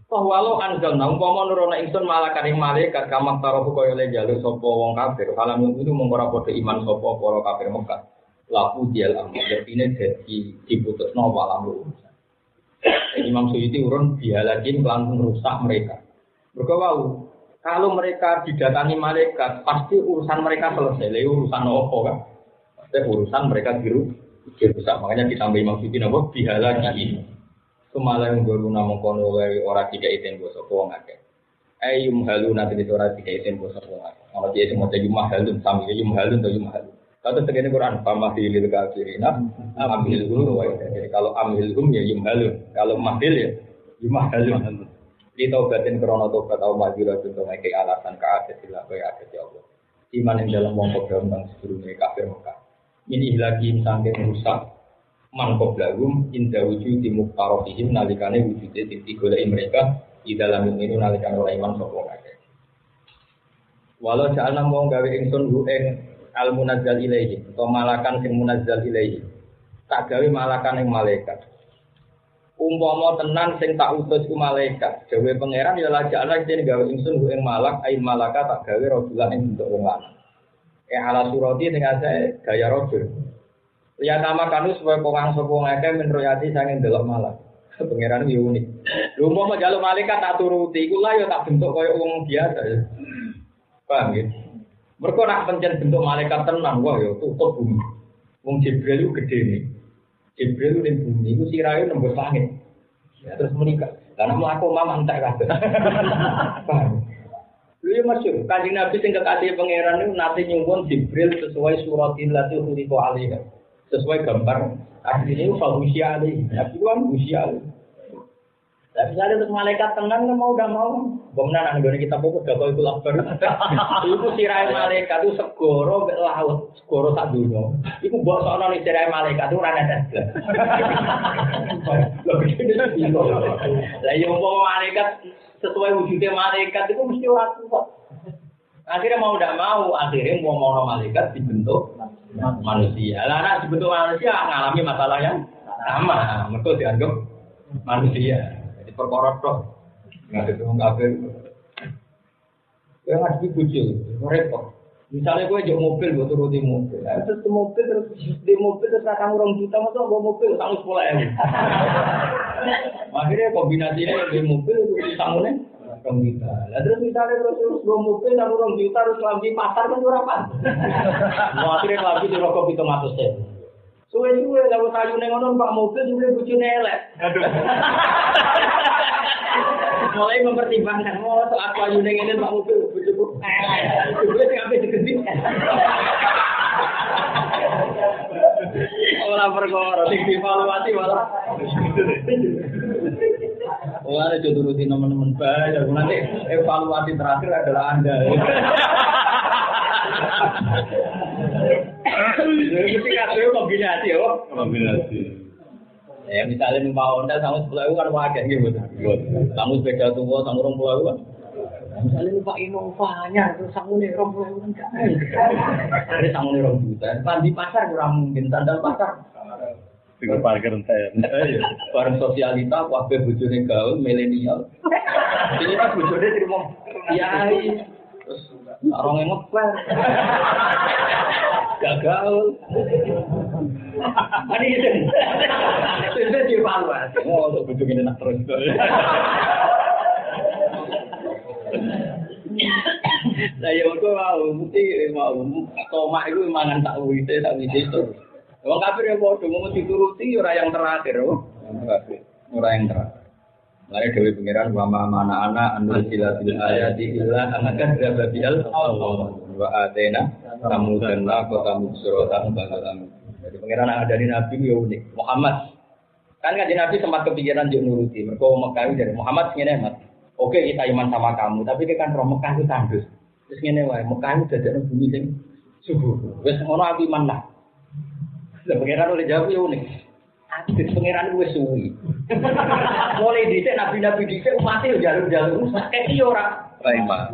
Walau anzalna umpama nurono ingsun malakan ing malaikat kamak tarofu kaya le jaluk sapa wong kafir. Kalam itu mung ora padha iman sapa para kafir Mekah. Laku dial amr dene dadi diputusno walam. Imam Suyuti urun bialakin langsung rusak mereka. Berkawau kalau mereka didatangi malaikat pasti urusan mereka selesai. Lha urusan opo kan? Urusan mereka biru besar, makanya ditambah Imam Suyuti napa bihala iki. Kemalang guru namung kono wae ora tidak iten basa wong akeh. Ayum haluna tidak ora tidak iten basa wong akeh. Ana dia semua yumah halun sami yumah halun to yumah halun. Kata tegene Quran famahilil kafirina amhilhum wa jadi kalau amhilhum ya yumhalun, kalau mahil ya yumhalun. Di taubatin krana tobat au majura untuk ngeke alasan kaadetillah kaya adat ya Allah. Iman yang dalam mongko gampang sedurunge kafir Mekah. Ini lagi sampai rusak mangkop lagum inda wujud di muktarofihim nalikane wujudnya titik golai mereka di dalam ini nalikane orang iman sopong aja. Walau ja'alna wong gawe ingsun hu ing al munazzal ilaihi atau malakan sing munazzal ilaihi tak gawe malakan ing malaikat. Umpama tenan sing tak utus ku malaikat, gawe pangeran ya lajane dene gawe ingsun hu ing malak ain malaka tak gawe rajulan ing bentuk wong lanang. Ala surati dengan saya gaya rojul. Ya nama kanu supaya pengang sopong akeh menroyati sange delok malah. Pangeran yo unik. Lha umpama jaluk malaikat tak turuti iku lah yo tak bentuk kaya wong biasa ya. Paham ya? Mergo nak pancen bentuk malaikat tenan wah yo tutup bumi. Wong Jibril iku gedhe ne. Jibril ning bumi iku sirahe nembus langit. Ya terus menikah. Karena aku mama entek kabeh. Paham. Lha masyhur, Kanjeng Nabi sing kekasih pangeran niku nate nyuwun Jibril sesuai suratil lati khulqa alaiha. Sesuai gambar asline fahusia alaihi. Tapi kan usia. Tapi misalnya untuk malaikat tenang kan mau gak mau. Kemudian anggone kita pokok dakok itu lakbar. Iku sirahe malaikat itu segoro mek laut, segoro sak donya. Iku mbok sono ning sirahe malaikat itu ora netes. Lah yo wong malaikat sesuai wujudnya malaikat itu mesti ora kuat. Akhirnya mau tidak mau, akhirnya mau malaikat dibentuk manusia. Lah anak dibentuk manusia ngalami masalah yang sama, mereka dianggap manusia. Jadi perkara tok. Nggak ada orang kafir. Yang harus dibujuk, repot. Misalnya gue jauh mobil, gue turun di mobil. Terus mobil terus di mobil terus akan orang juta, masa gue mobil sangus 10.000. Akhirnya kombinasinya di mobil itu sanggulnya orang juta. Lah terus misalnya terus gue mobil sama orang juta terus lagi pasar kan berapa? Akhirnya lagi di rokok itu ngatus ya. Suwe-suwe kalau sayu nengonon pak mobil juga bujune elek. Aduh. Mulai mempertimbangkan mau soal sayu nengonon pak mobil bujuku. Gue sampai digedhi. Orang perkara sing dievaluasi malah. Oh, ada jodoh rutin teman-teman baik. Nanti evaluasi terakhir adalah Anda. Mesti kasih kombinasi ya, kombinasi. Ya misalnya mau Honda sama 10.000 kan wajar gitu. Kamu sepeda tua sama 20.000 kan. Misalnya lupa Innovanya terus sama nih 20.000 kan enggak. Ada sama nih 2 juta. Di pasar kurang mungkin sandal pasar. Tinggal parkir saya. Barang sosialita, wakil bujurnya gaul, milenial. Ini kan bujurnya terima kiai. Terus orang yang ngeper. Gagal. Ini itu dievaluasi. Oh, untuk bujurnya enak terus. Nah, ya aku mesti mau tomak itu mangan tak wite itu. Wong kafir yang bodoh mau dituruti ora yang terakhir, ora yang terakhir. Lain dewi pengiran wa mana anak anul silatil ayati illa anakan rabial Allah wa atena tamudan la qatamu suratan balalam. Jadi pengiran ada di Nabi yo unik. Muhammad kan Nabi sempat kepikiran yo nuruti. Mergo Mekah dari Muhammad ngene Mas. Oke kita iman sama kamu, tapi kan roh Mekah itu tandus. Terus ngene wae, Mekah itu dadekno bumi sing subur. Wis ngono aku iman lah. Lah pengiran oleh jawab yo unik. Akhir pengiran wis suwi. Mulai dhisik nabi-nabi dhisik umat yo jalur-jalur sakit yo ora iman.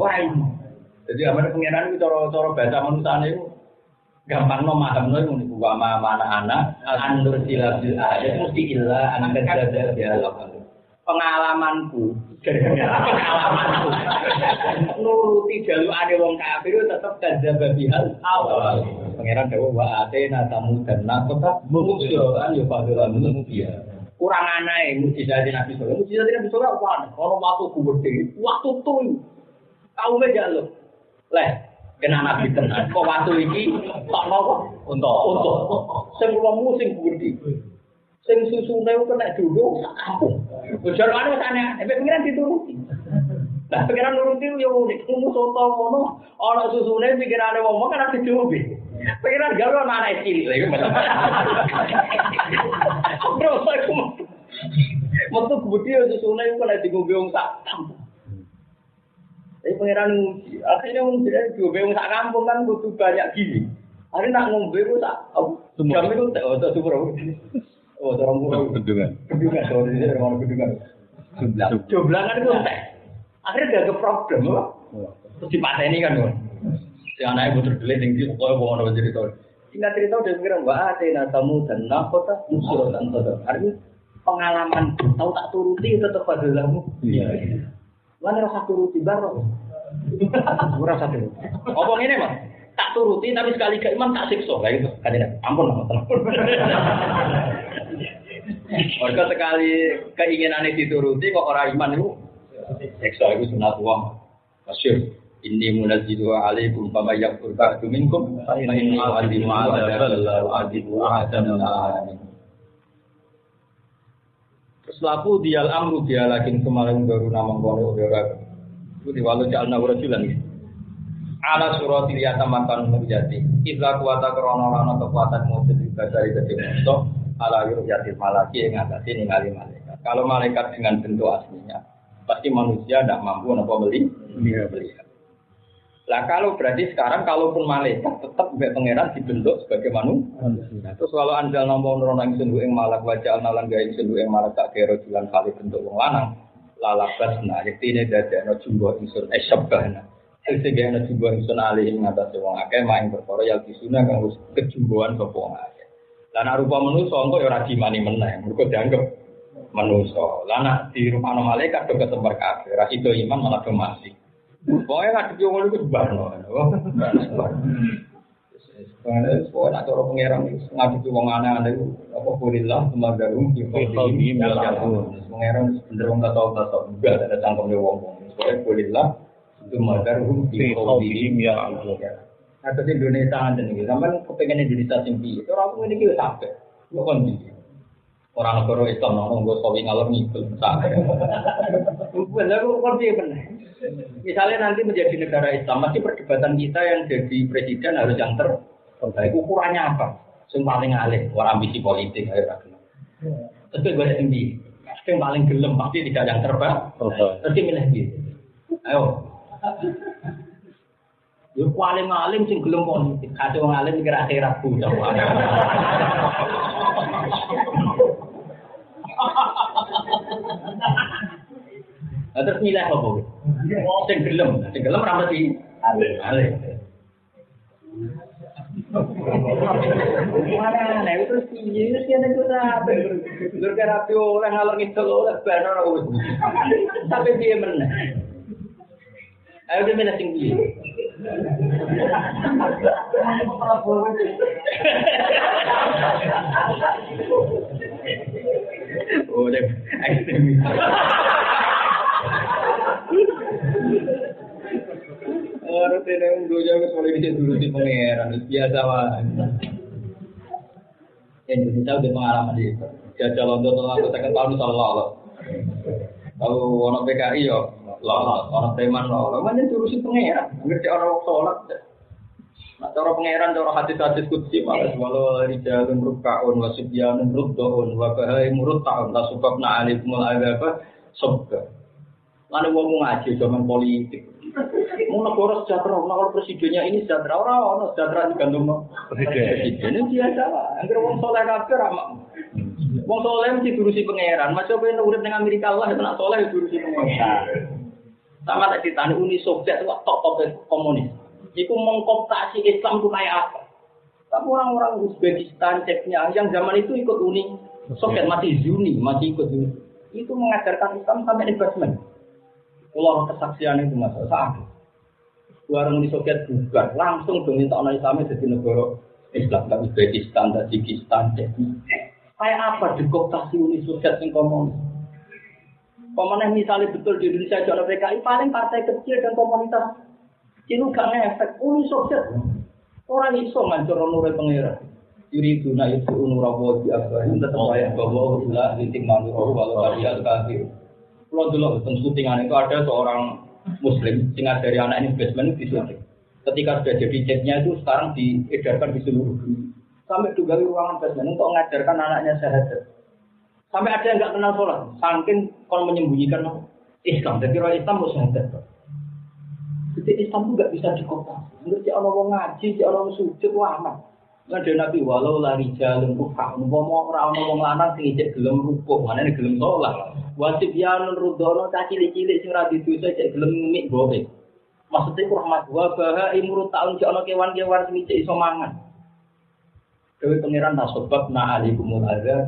Jadi amane pengiran iki cara bahasa manusane iku gampang memahami ngono iku mana anak andur silabil ayat mesti illa anak kedada dialog. Pengalamanku nuruti jalukane wong kafir tetep kadzdzaba bihal awal. Pangeran dawuh wa atena tamudan naqata musyran yo padahal dia. Kurang anae mujizat Nabi sallallahu alaihi wasallam. Mujizat Nabi sallallahu alaihi wasallam ono waktu gede, waktu tuh. Kaume jaluk. Leh, kena Nabi tenan. Kok waktu iki tok napa? Untuk. Sing wong sing gede. Sing susune kena dulu sak kampung. Bojar anu sana, pengiran dituruti. Lah pengiran nuruti yo unik, umum soto ngono, ana susune pikirane wong kan ati diombe. Pengiran gawe ana anak cilik lha iku. Bro, aku metu gede susune kena diombe wong sak kampung. Tapi pengiran nguji, akhirnya wong diombe wong sak kampung kan butuh banyak gizi. Hari nak ngombe ku tak jam itu tak super. Oh, orang pulau bendungan, sorry, orang bendungan. Jumlangan itu entek. Akhirnya ada problem, terus dipateni kan, si anaknya butuh delik tinggi, pokoknya mau orang cerita. Singkat cerita udah mikir, wah, tena tamu dan nakota musuh dan saudara. Artinya pengalaman tahu tak turuti tetap pada lamu. Iya. Mana rasa turuti baru? Rasa turuti. Ngomong ini mas. Tak turuti tapi sekali ke imam tak siksa kayak gitu. Kadang ampun. Mereka sekali keinginannya dituruti kok orang iman itu siksa itu sunatullah. Masyhur inni munazzilu alaikum fama yakfur ba'du minkum fa inni a'lamu a'lamu Terus laku dial amru dia lagi kemarin baru nama kono ora. Kuti walau jalna rajulan. Ala surati yatamakan menjadi. Idza kuwata krana ana kekuatan mujud dari kedhewe ala yatil malaki yang atase ningali malaikat. Kalau malaikat dengan bentuk aslinya, pasti manusia tidak mampu melihat. Lah kalau berarti sekarang kalaupun malaikat tetap mbek pangeran dibentuk sebagai manusia. Terus kalau anjal nampa nurono ingsun ing malak wajah analan gawe ingsun ing malak tak kira julan kali bentuk wong lanang. Lalabasna yektine dadekno jumbo ingsun esyabana. Sehingga ana jumbo ingsun alih ing ngatasé wong akeh maing perkara ya disuna kang wis kejumboan sapa wong akeh. Lah nek rupa manusa engko ya ora dimani meneh, mergo dianggep manusa. Lah nek di rupane malaikat do ketemper kabeh, ra sida iman malah do mati. Pokoknya nggak ada yang itu barno, pokoknya cara pengerang ngaji wong aneh-aneh apa kulilah temagarum pengerang cenderung tak tahu enggak ada cangkem wong pokoknya kulilah temagarum pengerang ya atau di Indonesia aja nih, sampai kepengen Indonesia tinggi, orang pun ini kita sampai, bukan tinggi. Orang negara Islam orang nggak sawi ngalor ngikut sampai. Benar, bukan dia benar. Misalnya nanti menjadi negara Islam, masih perdebatan kita yang jadi presiden harus yang terbaik. Ukurannya apa? Yang paling alih, orang ambisi politik, ayo rakyat. Tentu gue tinggi. Yang paling gelem pasti tidak yang terbaik. Terus milih gitu. Ayo. Yang paling alim sing gelem politik. Kasih orang alim kira akhirat bu. Terus milih apa? Sing gelem ra mesti alih. Mana terus piye sih ana kota. Lur karapi oleh ngalor ngidul oleh banor wis. Sampai piye meneh. Ayo dhewe milih sing piye. Oh, deh, ekstremis. Orang tidak unggunya kesulitan di dulu di pangeran biasa wah. Indonesia udah pengalaman itu. Jajal London aku tekan tahun sallallahu. Kalau orang PKI yo, orang preman lo. Mana jurusi pangeran? Ngerti orang sholat. Nah, cara pangeran, cara hadis-hadis kutsi malas walau rijalun rukkaun wasibyanun ruddoun wabahai murut ta'un tak sebabna alifmul agaba sobga. Lalu ngomong ngaji zaman politik. Mau negara sejahtera, kalau presidennya ini sejahtera, orang sejahtera digantung presiden ini biasa lah. Angger wong soleh kabeh ramah. Wong soleh mesti durusi pangeran. Macam ben urip ning Amerika lah nek soleh durusi pangeran. Sama tak ditani Uni Soviet itu top komunis. Iku mengkooptasi Islam itu kayak apa? Tapi orang-orang Uzbekistan, Chechnya yang zaman itu ikut Uni Soviet masih ikut Uni. Itu mengajarkan Islam sampai investment. Kalau kesaksian itu masalah. Orang Uni Soviet bukan langsung meminta orang Islam jadi negara Islam, tapi Uzbekistan, Tajikistan, Chechnya. Kayak apa dikooptasi Uni Soviet yang komunis? Pemenang misalnya betul di Indonesia ada PKI paling partai kecil dan komunitas. Itu gak ngefek, Uni Soviet. Orang iso ngancur nurul pengira. Yuri guna itu nurawo di akhir. Tetap ayat bahwa ulah litik manur walau kalian kafir. Kalau dulu tentang syutingan itu ada seorang Muslim sehingga dari anak investment di syuting. Ketika sudah jadi jetnya itu sekarang diedarkan di seluruh dunia. Sampai juga di ruangan investment untuk mengajarkan anaknya syahadat. Sampai ada yang nggak kenal sholat, saking kon menyembunyikan Islam. Jadi orang Islam harus syahadat. Jadi Islam itu nggak bisa dikooptasi. Menurut orang ngaji, orang sujud, aman. Ada Nabi walau lari jalan rupa, ngomong orang lanang sing ijek gelem rukuk, mana ini gelem sholat. Wajib yanun rudono cilik-cilik sing ra didosa cek gelem mik bowe. Maksudnya rahmat wa baha imurut taun cek ana kewan-kewan sing ijek iso mangan. Dewe pangeran tak sebab na alikumul azab.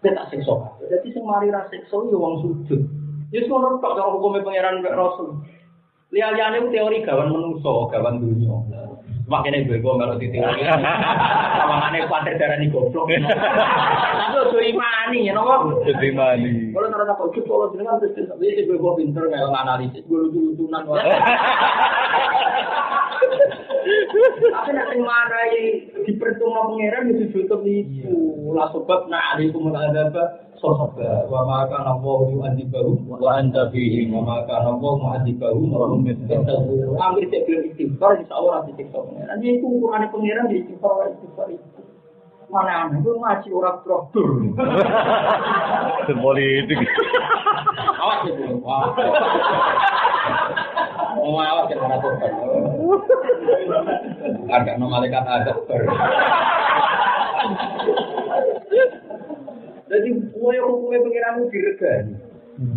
Tak siksa. Jadi sing mari ra siksa yo wong sujud. Wis ngono tok karo hukume pangeran mek Rasul. Liya-liyane ku teori gawan menungso, gawan dunya. Makane bego kalau di teori. Mangane kuwatir darani goblok. Tapi ojo imani, napa? Ojo imani. Kalau ora tak ojo kalau jenengan terus wis bego pinter kaya analisis, lucu-lucunan wae. Tapi nak sing marai dipercuma pangeran itu tutup itu. La sebab nak alaikum al-adaba sosaba wa ma kana Allah yu'adzibuhum wa anta fihim wa ma kana Allah mu'adzibuhum wa hum yastaghfirun. Ambil cek belum istighfar insyaallah disiksa pangeran. Jadi itu ukurane pangeran di istighfar itu. Mana itu ngaji orang traktor. Politik. Awas itu. Wah. Mau awas yang mana tuh? Ada nama malaikat ada. Jadi hukumnya pengiranmu diregani.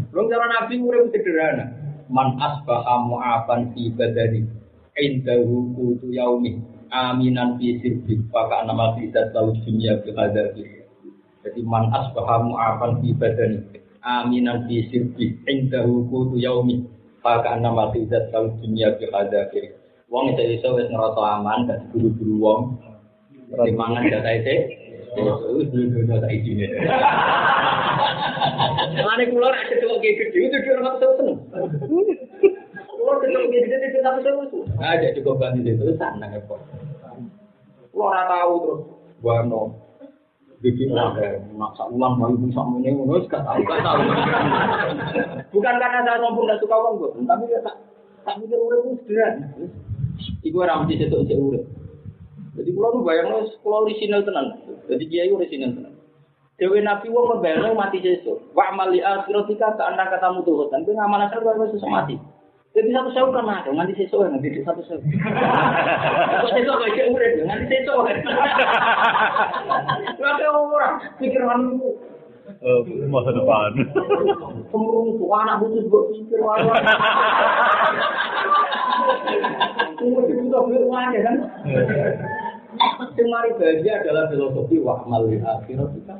Belum cara Nabi urip sederhana. Man asbaha mu'afan fi badani indahu qutu yaumi. Aminan fi sirbi maka nama tidak tahu dunia berhadar. Jadi man asbaha mu'afan fi badani aminan fi sirbi indahu qutu yaumi maka nama tidak tahu dunia berhadar. Wong iso wis ngerasa aman gak buru-buru wong sing mangan data wis buru-buru data isine. Lane kula rek ketok gede itu ora seneng. Kula ketok gede itu tapi seru. Ada cukup ganti itu sana kok. Ora tahu terus wano bikin maksa ulang baru bisa meneng ngono gak tahu. Bukan karena saya sombong dan suka uang kok, tapi ya tak mikir urip sederhana. Iku ora mesti setok sik urip. Jadi kula nu bayangno kula orisinal tenan. Jadi kiai orisinal tenan. Dewe Nabi wong bayangno mati sesuk. Wa amali akhiratika ka anda katamu tuh kan ben amal akhir baru sesuk mati. Jadi satu sewu kan ada, nanti sesuk nanti satu sewu. Kok sesuk kok iki urip, nanti sesuk. Lha ora pikiran Masa depan. Kemurung tuh anak butuh buat pikir walau. Tunggu itu tak boleh aja kan? Semari bahagia adalah filosofi wahmal akhirat kita.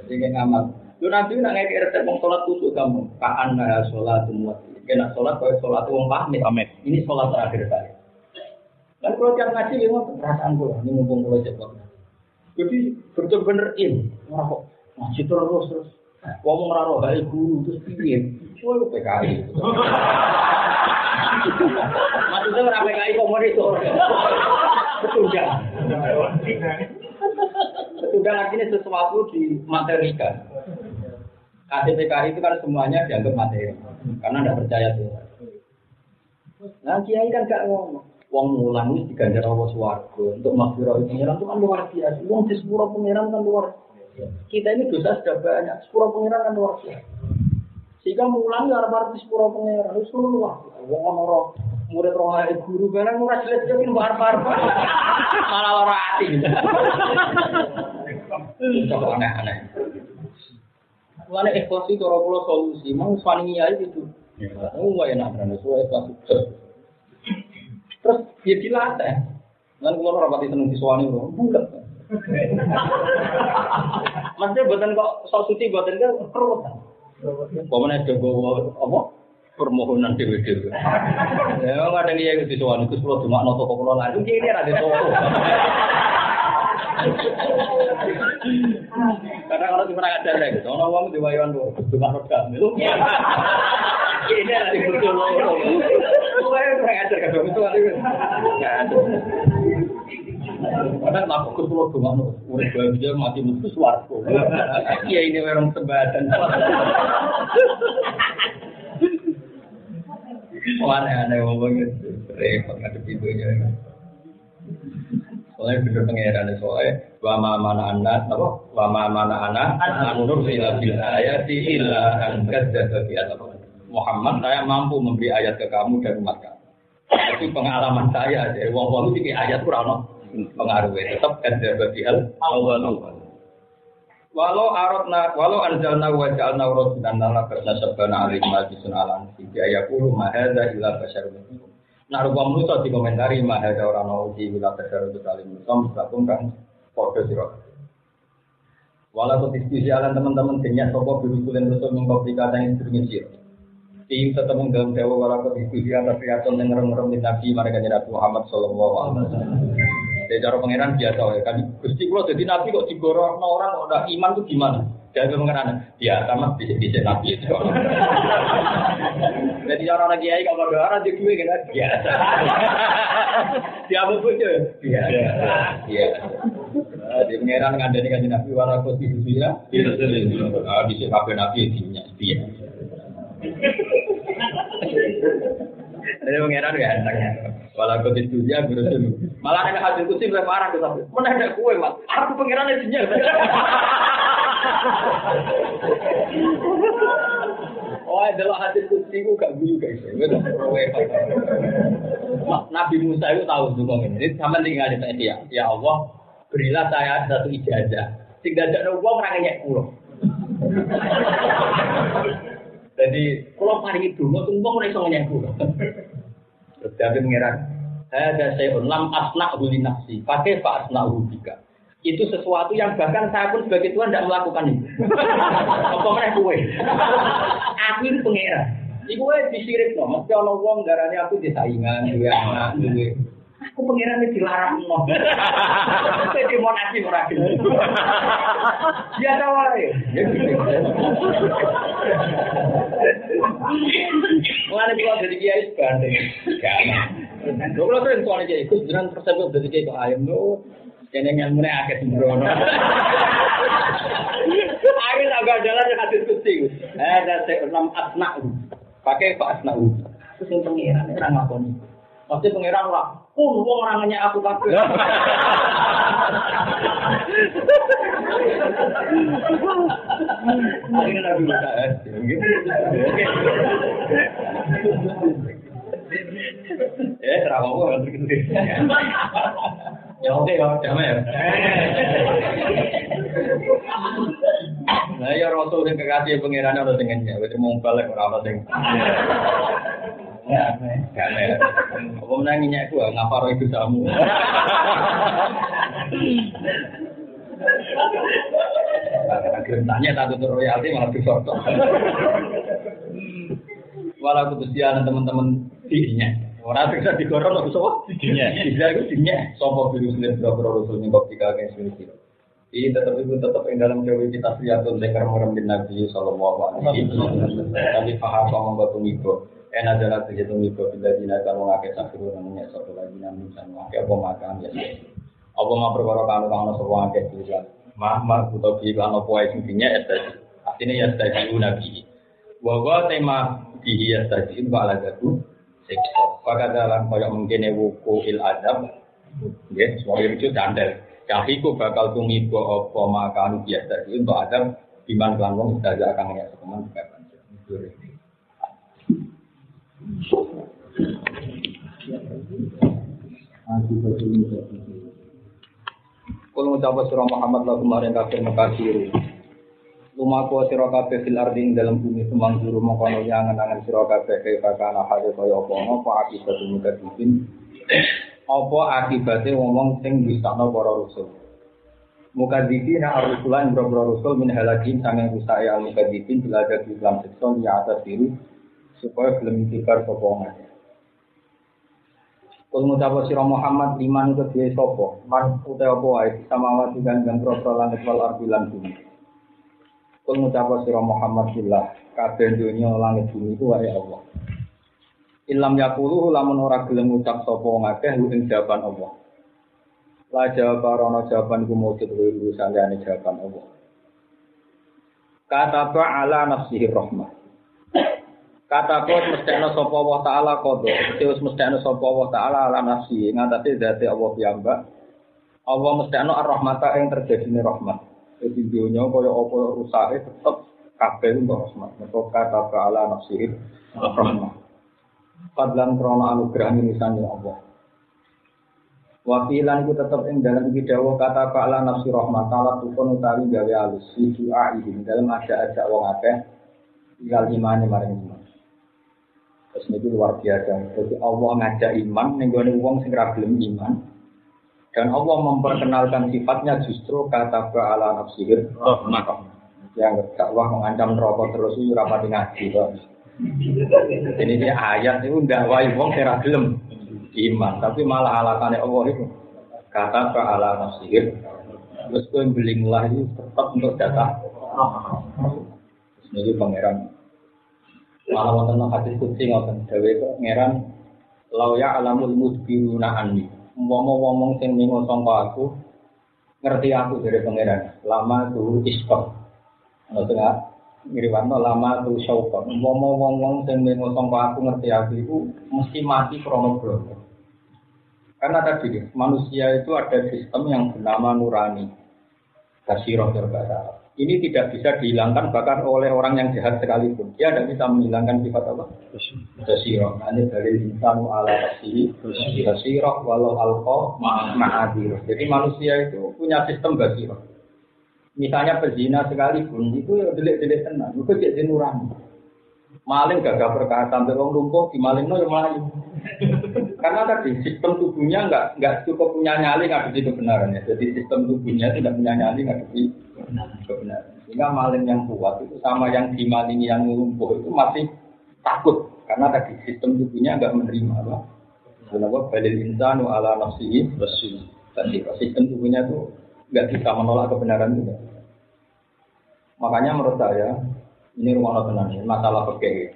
Dengan amal. Lu nanti nak ngekek resep mau sholat tusuk kamu. Kaan naya sholat semua. Kena sholat kau sholat uang pamit. Ini sholat terakhir saya. Dan kalau tiap ngaji memang perasaan gue. Ini mumpung mulai cepat. Jadi bener-bener kok ngaji terus. Ngomong raro dari guru terus piye? Soal PKI. Maksudnya orang PKI komoditor. Betulkan. Betulkan artinya sesuatu dimaterikan. Kasih PKI itu kan semuanya dianggap materi. Karena tidak percaya Tuhan. Nah kiai kan gak ngomong. Wong mulang ini diganjar Allah swarga untuk maghfirah pengiran itu kan luar biasa. Wong di sepura pengiran kan luar biasa. Kita ini dosa sudah banyak, sepura pengiran kan luar biasa. Sehingga mulang ya harus di sepura pengiran itu luar. Wong ono murid rohai guru barang ora jelas-jelas ini bar-bar. Malah ora ati. Itu aneh-aneh. Mulane ikhlas itu ora kula solusi, mau swani ya itu. Oh, enak kan sesuai ikhlas. Terus dia dilatih. Lan kula ora pati seneng diswani lho. Bulet. Maksudnya boten kok sok suci boten kan perut. Pemene jogo apa? Permohonan dhewe-dhewe. Ya kadang iya diswani Gus kula dumakno toko kula lan iki ra ditoko. Karena kalau cuma ada lagi, ono wong diwayon lho, dumakno gak melu. Ini ada di betul loh. Saya kurang ajar kadang itu ada. Kadang lapor ke pulau Dungan, urip dia mati mutus warga. Iya ini memang sebadan. Aneh-aneh ngomong gitu. Repot ngadep ibunya. Soalnya bener pengeran soalnya wama mana anak, apa? Wama mana anak, anur ila bil ayati illa an kadzdzaba bi ataq. Muhammad, saya mampu memberi ayat ke kamu dan umat kamu. Tapi pengalaman saya, dari wong-wong itu ayat kurang pengaruhnya. Tetap ada bagian awal. Walau anjalna wa ja'alna rasulan lana bersabana alaihi majlisun alam. Sehingga ayakulu mahadha illa basyarun. Nah, rupa manusia dikomentari mahadha orang nauji illa basyarun salim. Misalkan kan kode sirah. Walau diskusi alam teman-teman denyak sopo birusulen rusul mengkomplikasi yang sedemikian sirah. Tim ketemu dalam dewa walau diskusi atas riason yang ngerem-ngerem di Nabi mereka Nabi Muhammad sallallahu alaihi wasallam. Dari cara pangeran biasa ya kan. Gusti kula dadi nabi kok digorokno orang kok ndak iman tuh gimana? Jadi pangeran biasa mas bisa nabi itu. Jadi orang lagi kiai kalau ada orang jadi kan biasa. Dia apa pun biasa. Iya. Di pangeran ngandani kan nabi wala konstitusi ya. Bisa kabeh nabi dinya dia. Ini pangeran ya entengnya. Wala konstitusi ya berusul. Malah ada hasil kursi berapa arah kita. Mana ada kue mas? Aku pangeran dinya. Oh, adalah hasil kursi ku gak guyu guys. Nabi Musa itu tahu dulu ini. Sama tinggal di dia. Ya Allah, berilah saya satu ijazah. Sing dadakno wong ora nyek kula. Jadi, kula paringi donga tumpung ora iso nyek kula. Terus Nabi mengira, ada saya lam asna'u li nafsi, pakai fa asna'u bika. Itu sesuatu yang bahkan saya pun sebagai Tuhan tidak melakukan itu. Apa meneh kowe? Aku itu pangeran. Iku wae disirik no, mesti ana wong darane aku disaingan, duwe anak, duwe. Aku pangeran iki dilarangno. Dadi monasi ora gelem. Ya ta wae. Mulane kula dadi kiai banding. Gak. Lho kula tuh soalnya kiai ikut jenengan persepsi dadi kiai kok ayem lho. Kene ngelmune akeh sembrono. Aku agak jalan hadis kursi. Ada enam asna'u. Pakai fa asna'u. Terus sing pangeran ora ngakoni. Pasti pangeran ora wong ora nanya aku kabeh. Ini nabi Musa. Terawal kan begitu. Ya oke ya, damai ya. Nah ya Rasul yang kekasih pangeran ada dengannya, wis mau balik ora ana sing. Ya, damai. Apa menanginya aku ngaparo itu samu. Karena gerentanya tak tutur royalti malah disorot. Walau kebetulan teman-teman dirinya. Orang bisa digorong atau sopo? Dinya. Bisa itu dinya. Sopo virus dan berapa rasul nih kok tiga kali sini. Ini tetap yang dalam jauh kita lihat tuh dengar orang bin Nabi Sallallahu Alaihi Wasallam. Tapi faham kamu batu miko. Adalah terjadi miko bila dina kamu ngakai sakit namanya satu lagi namun sama ngakai apa makan ya. Apa mau perkara kamu semua ngakai juga. Mah butuh bilang apa yang intinya estasi. Artinya ya estasi Nabi. Bahwa tema dihias tadi bala jatuh. Pada dalam koyak mungkin wuku il adab, ya, semua itu dandel. Kahiku bakal tumibo apa makan biasa itu untuk adab iman kelanggung saja akan ya teman bukan. Kalau mencapai surah Muhammad lagu kemarin kafir makasir. Lumaku sira kabeh fil ardi dalam bumi sumang juru mongkono angen-angen sira kabeh kaya kana hale kaya apa akibat mukadibin apa akibate wong sing disakno para rasul mukadibin ar-rusulan boro rasul min halakin sange rusae al-mukadibin belajar di dalam sekson ya atas diri supaya belum dikar sapa ngene. Kul mutawwa sira Muhammad iman kedue sapa man utawa apa wae samawati kang gantro langit wal ardi lan bumi. Kul ngucapa sira Muhammad billah kabeh dunya langit bumi ku wae Allah. Ilam yaqulu lamun ora gelem ngucap sapa ngakeh ing jawaban Allah. La jawaban jawaban ku mujud wiru sandane jawaban Allah. Kata ta'ala nafsihi rahmah. Kata kok mestene sapa Allah taala qadha, wis mestene sapa Allah taala ala nafsi ngatasi zate Allah piyambak. Allah mestene ar-rahmata ing terjadine rahmat. Jadi dunia kaya apa rusake tetep kabeh untuk rahmat. Maka kata ta'ala nafsihi rahmah. Fadlan krana anugerah minisane Allah. Wakilan itu tetap ing dalam kidawa kata ta'ala nafsi rahmah ta'ala tukun utawi gawe alus si du'a'ihim dalam ajak-ajak wong akeh ilal imane maring iman. Terus ini luar biasa. Jadi Allah ngajak iman ning gone wong sing ra gelem iman. Dan Allah memperkenalkan sifatnya justru kata ta'ala nafsihi rahmah. Yang dakwah mengancam neraka terus iki ora pati ngaji kok. Ini ayat itu ndak wae wong sing ra gelem iman, tapi malah alakane Allah itu kata ala nafsir. Terus kowe belinglah itu tetap untuk data. Terus niki pangeran. Malah wonten hadis qudsi ngoten dawuh pangeran law ya alamul mudbiruna anni. Wong-wong sing ningo sangka aku ngerti aku dari pangeran. Lama tuh iskon. Ono tengah ngiriwanno lama tuh syauqon. Wong-wong sing ningo sangka aku ngerti aku itu mesti mati krana brono. Karena tadi manusia itu ada sistem yang bernama nurani, kasirah terbara. Ini tidak bisa dihilangkan bahkan oleh orang yang jahat sekalipun. Dia tidak bisa menghilangkan sifat apa? Kasirah. Ini dari insanu ala kasih, kasirah walau alqa ma'adir. Jadi manusia itu punya sistem kasirah. Misalnya pezina sekalipun itu ya delik-delik tenang. Itu jadi nurani. Maling gagah perkara sampai wong lumpuh dimalingno ya melayu. Karena tadi sistem tubuhnya enggak cukup punya nyali ngadepi kebenaran ya. Jadi sistem tubuhnya tidak punya nyali ngadepi kebenaran. Sehingga maling yang kuat itu sama yang dimalingi yang lumpuh itu masih takut karena tadi sistem tubuhnya enggak menerima apa. Kenapa balil insanu ala nafsihi basir. Tadi sistem tubuhnya itu enggak bisa menolak kebenaran juga. Makanya menurut saya ini rumah tenang, masalah fikih.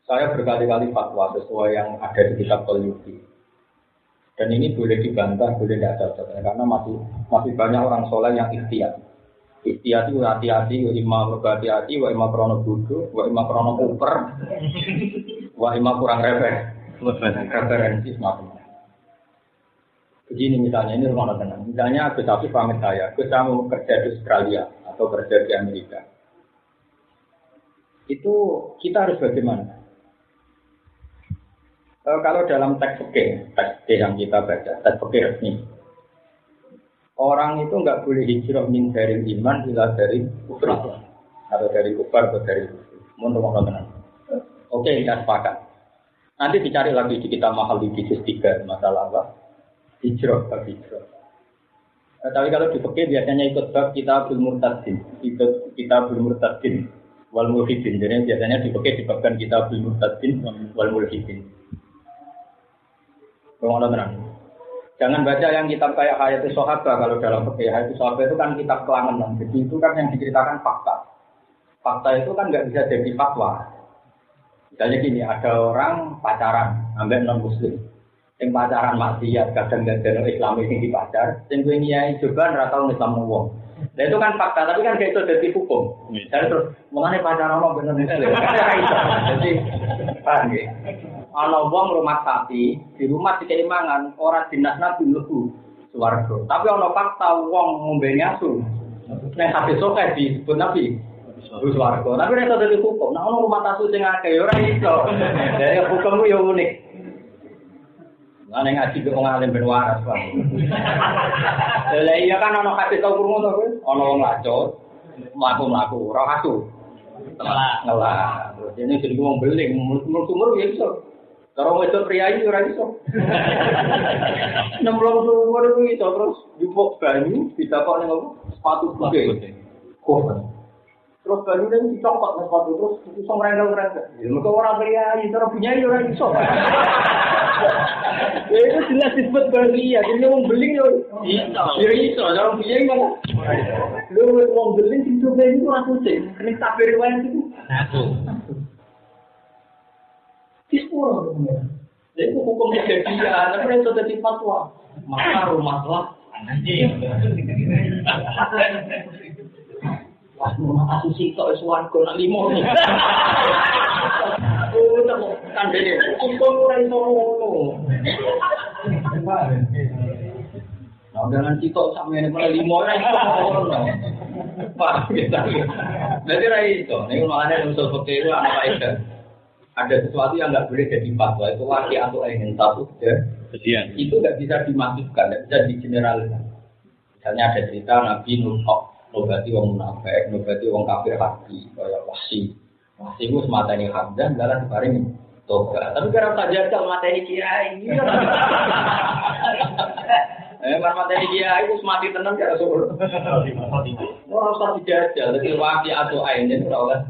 Saya berkali-kali fatwa sesuai yang ada di kitab Al-Yuki. Dan ini boleh dibantah, boleh tidak cocok. Karena masih banyak orang soleh yang ikhtiyat. Ikhtiyat itu hati-hati, wa imma berhati-hati, wa imma krono bodoh, wa imma krono uper, wa imma kurang referensi semacam. Begini misalnya, ini rumah tenang. Misalnya Gus Afif pamit saya mau kerja di Australia atau kerja di Amerika. Itu kita harus bagaimana? Kalau dalam teks fikih yang kita baca, teks fikih resmi, orang itu nggak boleh hijrah min dari iman ila dari kufur atau dari kufar atau dari kufur. Menurut tenan. Oke, kita sepakat. Nanti dicari lagi di kitab mahal di juz 3 masalah apa? Hijrah atau hijrah. Tapi kalau di fikih biasanya ikut bab kitabul murtadin, kitabul murtadin wal mulhidin. Jadi biasanya dibabkan kitabul murtadin wal mulhidin. Jangan baca yang kitab kayak Hayatus Sahabah kalau dalam fikih. Hayatus Sahabah itu kan kitab kelangenan. Jadi itu kan yang diceritakan fakta. Fakta itu kan nggak bisa jadi fatwa. Misalnya gini, ada orang pacaran ambek non muslim. Yang pacaran maksiat kadang nggak ada Islam ini dipacar. Yang gue nyai coba ratau Islam wong. Nah itu kan fakta, tapi kan kayak itu jadi hukum. Jadi terus mengenai pacaran mau benar Islam. Jadi paham ya? Ana wong rumah sapi, di rumah dikei mangan, ora dinas nabi mlebu swarga. Tapi ana fakta wong ngombe asu. Nek hadis sok disebut nabi swarga. Tapi nek dadi hukum, nek ana rumah asu sing akeh ora iso. Jadi hukumku yo unik. Ana ngaji kok ngalim ben waras, Pak. Lah iya kan ana hadis kok krungu to kowe? Ana wong lacot, mlaku-mlaku ora asu. Ngelah. Ini jadi wong beling, umur ya iso. Kalau wedok priayi ora iso. Nemblong umur itu iso terus jupuk banyu ditakok ning apa? Sepatu gede. Kok. Terus banyu ning dicokot ning sepatu terus iso ngrengkel-ngrengkel. Ya mergo ora priayi, cara punya ora iso. Ya itu jelas disebut bahagia. Jadi wong beling yo iso. Ya iso, cara punya malah. Lu wong beling itu ben itu ora kucing. Nek tak riwayat itu. Dispor jadi hukum kejadian, tapi itu jadi fatwa. Maka rumahlah anjing. Wah, rumah asusi kok suarga nak limo. Oh, kan dene. Hukum ora iso ngono. Nah, dengan sitok sampeyan ora limo ora iso ngono. Pak, kita. Berarti ra iso. Nek makane usul fikih ana faedah. Ada sesuatu yang nggak boleh jadi fatwa itu laki atau ingin satu kejadian itu nggak bisa dimasukkan, nggak bisa digeneralisasi. Misalnya ada cerita Nabi Nuh nobati wong munafik, nobati wong kafir hati, kayak Wahsy itu semata ini Hamzah, jalan diparing toga. Tapi karena saja kalau mata ini kiai, mata ini kiai itu semati tenang ya Rasul. Orang usah dijajal, jadi laki atau ingin itu oleh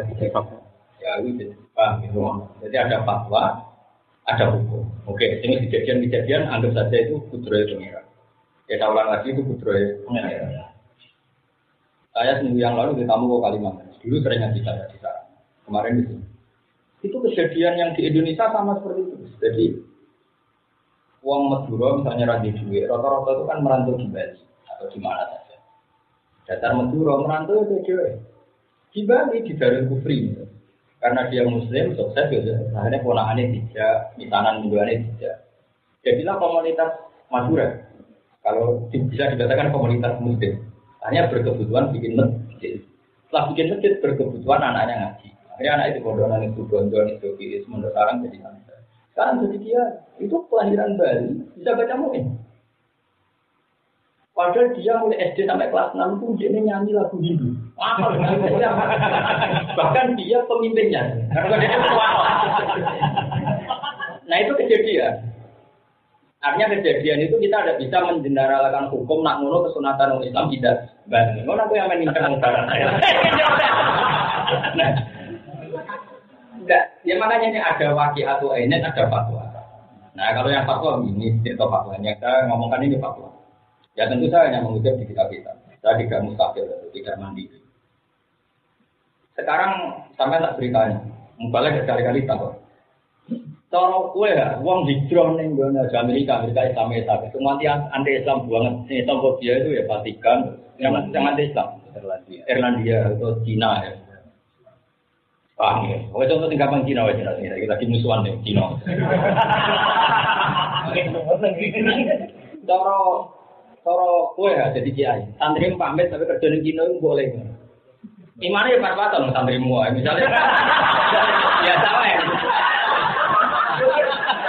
dijajal. Ya itu paham gitu. Jadi ada fatwa ada hukum. Oke, ini kejadian-kejadian anggap saja itu kudroy pengiran. Kita ulang lagi itu kudroy pengiran. Saya seminggu yang lalu di tamu ke Kalimantan. Dulu sering ngaji saya di sana. Kemarin di sini. Itu kejadian yang di Indonesia sama seperti itu. Jadi uang Madura misalnya radi duit, rata-rata itu kan merantau di Bali atau di mana saja. Dasar Madura merantau itu dia di Bali di Darul Kufri. Karena dia Muslim, sukses gitu. Akhirnya ponakannya tidak, misanan mingguannya tidak. Jadilah komunitas Madura. Kalau bisa dikatakan komunitas Muslim, hanya berkebutuhan bikin masjid. Setelah bikin masjid, berkebutuhan anaknya ngaji. Akhirnya anak itu bodohan itu gondol itu sementara sekarang jadi santri. Sekarang jadi dia itu kelahiran Bali bisa baca muin. Padahal dia mulai SD sampai kelas 6 itu dia nyanyi lagu Hindu. Bahkan dia pemimpinnya. Karena dia tua. Nah itu kejadian. Artinya kejadian itu kita tidak bisa menjeneralkan hukum nak ngono kesunatan orang Islam tidak. Ngono aku yang meningkat utara. Nah, enggak. Ya makanya ini ada wakil atau ini ada fatwa. Nah kalau yang fatwa ini itu fatwanya. Saya ngomongkan ini fatwa. Ya tentu saya hanya mengutip di kitab-kitab. Saya tidak mustahil, tidak mandiri. Sekarang sampai tak ceritanya. Mubalek berkali-kali takut. Cara kue ya, uang hijrah nih gue di Amerika Islam. Semua anti Islam banget. Islam fobia itu ya Vatikan. Yang anti Islam. Irlandia atau Cina ya. Paham ya? Oke contoh tinggapan Cina aja nanti. Kita lagi musuhan nih Cina. Cara kue ya jadi kiai. Santri pamit tapi kerja di Cina itu boleh. Imannya ya pas-pasan santri semua. Misalnya ya sama ya.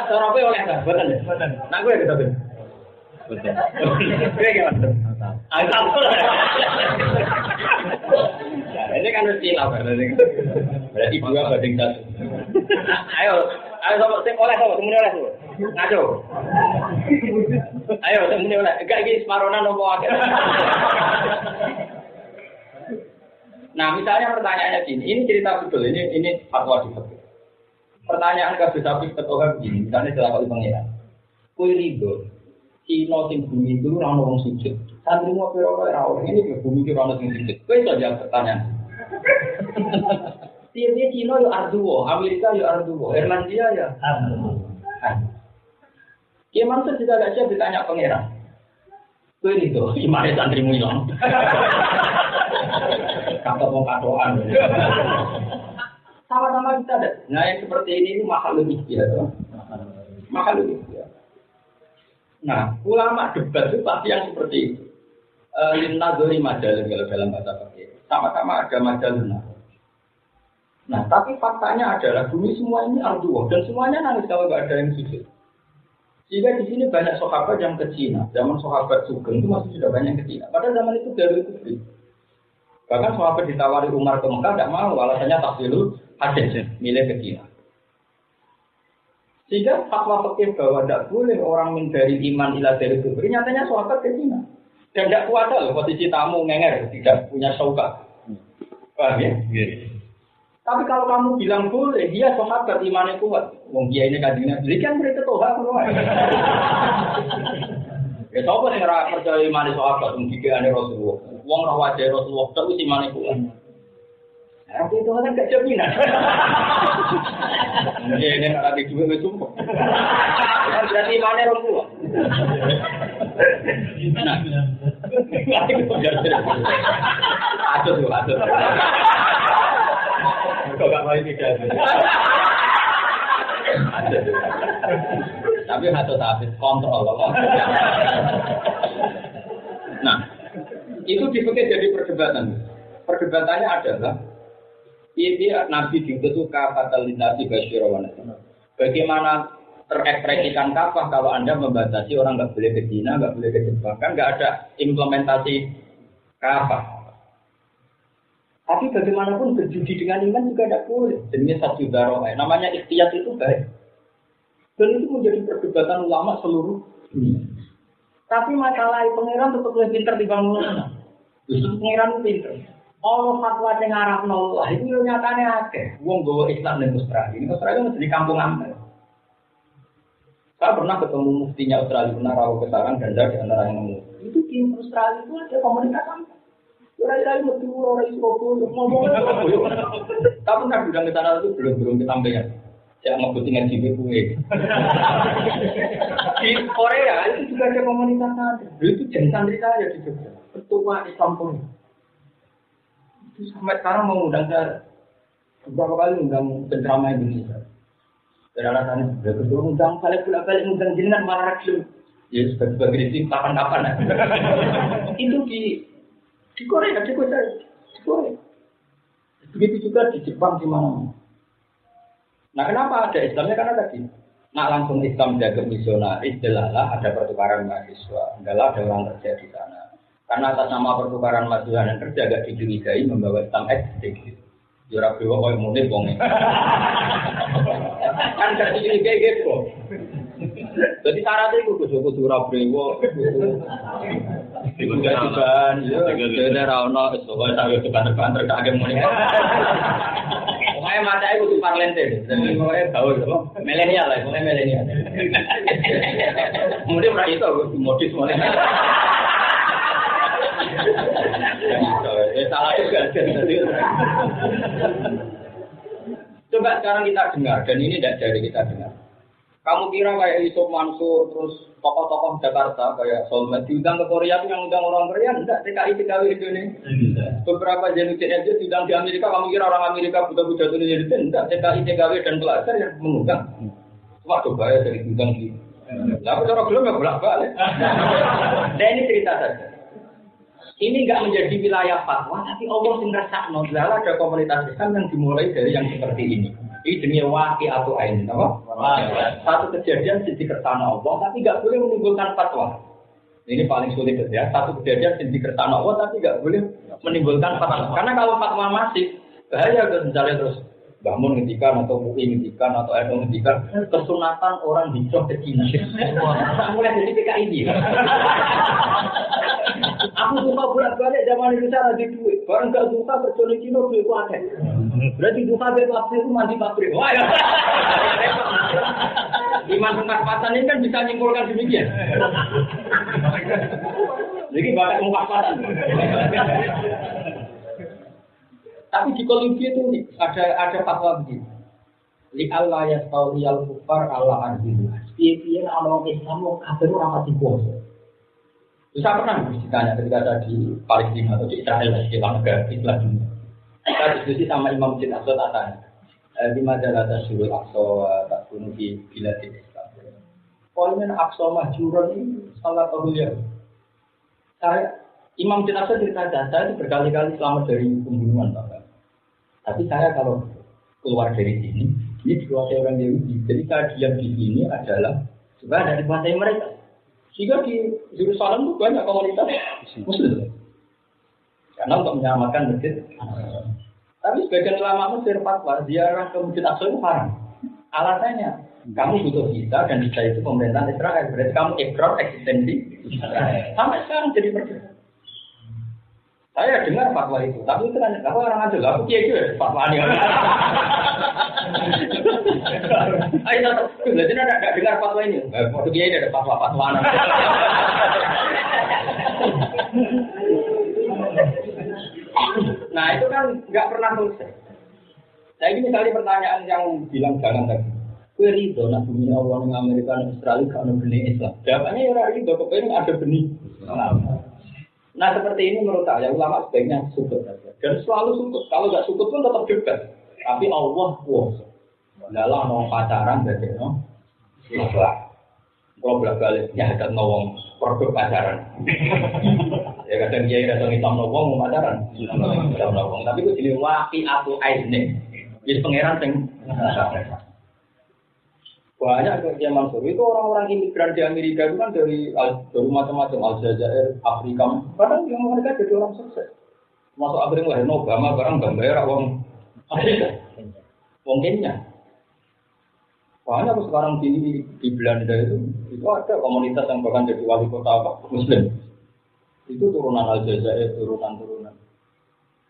Cara kue oleh tak? Betul. Nah gue gitu kan. Betul. Gue gimana? Asal. Ini kan mesti lah berarti. Berarti dua banding satu. Ayo sama sing oleh sama semuanya oleh tuh. Ngaco. Ayo semuanya oleh. Enggak iki separonan opo akeh. Nah, misalnya pertanyaannya gini, ini cerita betul, ini fatwa di fikih. Pertanyaan kasus sapi ketokan begini, misalnya setelah kali pengiran. Kue rido, Cina sing bumi itu ora ono wong sujud. Santri mau ora orang ini bumi itu ora ono sing sujud. Kue itu aja pertanyaan. Tiap-tiap Cina yo arduo, Amerika yo arduo, Irlandia ya arduo. Dia maksud juga gak siap ditanya pangeran. Kue itu, gimana santrimu yang? Kapal mau katoan. Sama-sama kita ada. Nah yang seperti ini itu mahal lebih ya, mahal lebih ya. Nah ulama debat itu pasti yang seperti itu. Limnadori majalah kalau dalam bahasa fikih. Sama-sama ada majalah. Nah tapi faktanya adalah bumi semua ini arduo dan semuanya nangis kalau nggak ada yang sujud. Sehingga di sini banyak sahabat yang ke Cina. Zaman sahabat Sugeng itu masih sudah banyak ke Cina. Padahal zaman itu Darul Kufri. Bahkan sahabat ditawari Umar ke Mekah tidak mau, alasannya takdirul hadis, milih ke Cina. Sehingga fatwa fikih bahwa tidak boleh orang menjadi iman ila Darul Kufri, nyatanya sahabat ke Cina. Dan tidak kuat loh posisi tamu ngenger, tidak punya syaukat. Paham ya? Tapi kalau kamu bilang boleh, dia sahabat imannya kuat. Wong dia ini kajiannya, jadi kan mereka toha semua. Ya siapa yang ngerasa percaya imannya sahabat, mungkin Rasulullah. Wong roh wajah Rasulullah, tapi imannya kuat. Tapi itu kan gak jaminan. Mungkin ini nanti juga gak sumpah. Berarti imannya Rasulullah. Nah, aduh. Kok gak mau tidak? Ada. Tapi satu habis kontrol. Nah, itu dipakai jadi perdebatan. Perdebatannya adalah ini Nabi diutuskan fatalintasi basyirawan. Bagaimana terekspresikan kafah kalau Anda membatasi orang nggak boleh ke Cina, nggak boleh ke Jepang, kan nggak ada implementasi kafah. Tapi bagaimanapun berjudi dengan iman juga tidak boleh. Jenis satu daroh, namanya ikhtiyat itu baik. Dan itu menjadi perdebatan ulama seluruh dunia. Tapi masalah pangeran tetap lebih pintar dibanding justru pangeran itu pintar. Allah fatwa yang ngarap nollah itu nyatanya akeh. Wong gawa Islam dan Australia. Ini Australia masih di kampung amal. Saya pernah ketemu muftinya Australia, pernah rawuh ke sarang ganda di antara yang ngomong. Itu di Australia itu ada komunitas sampai. Orang-orang metu, orang Surabaya, ngomong. Tapi pernah bilang ke sana itu belum kesampaian. Saya ngebut dengan jiwa kue. Di Korea itu juga ada komunitas santri. Itu jadi santri saya di Jogja. Ketua Islam pun. Itu sampai sekarang mengundang saya. Beberapa kali undang penceramah Indonesia. Dari alasannya, ya ketua undang, balik undang jenengan malah rakyat. Ya sebagai isi kapan-kapan. Itu di Korea, di Korea. Begitu juga di Jepang di mana. Nah kenapa ada Islamnya? Karena tadi, nak langsung Islam jaga misionaris, jelaslah ada pertukaran mahasiswa, adalah ada orang kerja di sana. Karena atas nama pertukaran mahasiswa dan kerja agak dicurigai membawa Islam ekstrim. Jurah bewa kau yang mulai bongeng. Kan gak dicurigai gitu. Jadi syaratnya itu kudu jurah bewa. Juga-jugaan, ya, rano, soalnya saya tekan-tekan terkagem mulai. Pokoknya mata itu kudu parlente, jadi pokoknya gaul, milenial lah, pokoknya milenial. Kemudian mereka itu modis mulai. Salah juga. Coba sekarang kita dengar, dan ini tidak dari kita dengar. Kamu kira kayak Yusuf Mansur, terus tokoh-tokoh Jakarta, kayak Solmed, diundang ke Korea itu yang undang orang Korea, enggak, TKI Indonesia. Beberapa jenis-jenis itu diundang di Amerika, kamu kira orang Amerika buta-buta itu Indonesia, enggak, TKI dan pelajar yang mengundang. Cuma coba ya dari diundang di. Tapi cara belum ya bolak-balik. Nah ini cerita saja. Ini enggak menjadi wilayah fatwa, tapi Allah sing ngrasakno, ada komunitas Islam yang dimulai dari yang seperti ini. Ini demi waki atau ain, apa? Satu kejadian di kertana Allah, tapi nggak boleh menimbulkan fatwa. Ini paling sulit ya. Satu kejadian di kertana Allah, tapi nggak boleh menimbulkan fatwa. Karena kalau fatwa masih bahaya, misalnya terus bangun ngendikan atau UI ngendikan atau Eno ngendikan kesunatan orang hijrah ke Cina. Mulai dari PKI ini. Aku suka bolak-balik zaman Indonesia lagi duit. Barang nggak suka kerja di Cina duit itu ada. Berarti duka pabrik itu mandi pabrik. Wah ya. Iman kesempatan ini kan bisa nyimpulkan demikian. Jadi banyak kesempatan. Tapi di Kolombia itu ada fatwa begini. Li Allah ya tauliyal kufar Allah arbilu. Piye-piye orang Islam mau kafir ora pati puasa. Saya pernah ditanya ketika saya di Palestina atau di Israel di negara Islam dunia. Saya diskusi sama Imam Masjid Aqsa tanya. Di majalah Tasyurul Aqsa tak bunuh di Biladil Islam. Poinnya Aqsa Mahjurun ini salah satu ya. Imam Masjid Aqsa cerita saya itu berkali-kali selamat dari pembunuhan Bapak. Tapi saya kalau keluar dari sini, ini dikuasai orang Yahudi. Jadi saya diam di sini adalah supaya ada dikuasai mereka. Jika di Yerusalem itu banyak komunitas Muslim. Karena untuk menyelamatkan masjid. Tapi sebagian ulama Mesir fatwa ziarah ke Masjid Aqsa itu haram. Alasannya, kamu butuh visa dan visa itu pemerintahan Israel. Berarti kamu ikrar eksistensi Israel. Sampai sekarang jadi berbeda. Saya dengar fatwa itu, tapi itu kan aku orang aja lah, aku kiai juga fatwa ini. Ayo, jadi ada dengar fatwa ini. Waktu kiai ada fatwa. Nah itu kan nggak pernah selesai. Nah ini misalnya pertanyaan yang bilang jangan tadi. Kue ridho nak bumi Allah yang Amerika dan Australia kalau benih Islam. Jawabannya ya ridho, kepengen ada benih Islam. Nah seperti ini menurut saya ulama sebaiknya sukut saja. Dan selalu sukut. Kalau nggak sukut pun tetap debat. Tapi Allah kuasa. Dalam mau pacaran berarti no. Ikhlas. Kalau bolak-balik ya ada nawang produk pacaran. Ya kadang kiai datang Islam nawang mau pacaran. Islam nawang. Tapi itu jadi waki atau aisne. Jadi pangeran sing. Banyak kerja Mansur itu orang-orang imigran di Amerika itu kan dari macam-macam Aljazair, Afrika. Kadang yang mereka jadi orang sukses. Masuk akhirnya lahir Obama barang bayar orang Afrika. Mungkinnya. Banyak sekarang di Belanda itu ada komunitas yang bahkan jadi wali kota Muslim. Itu turunan Aljazair, turunan.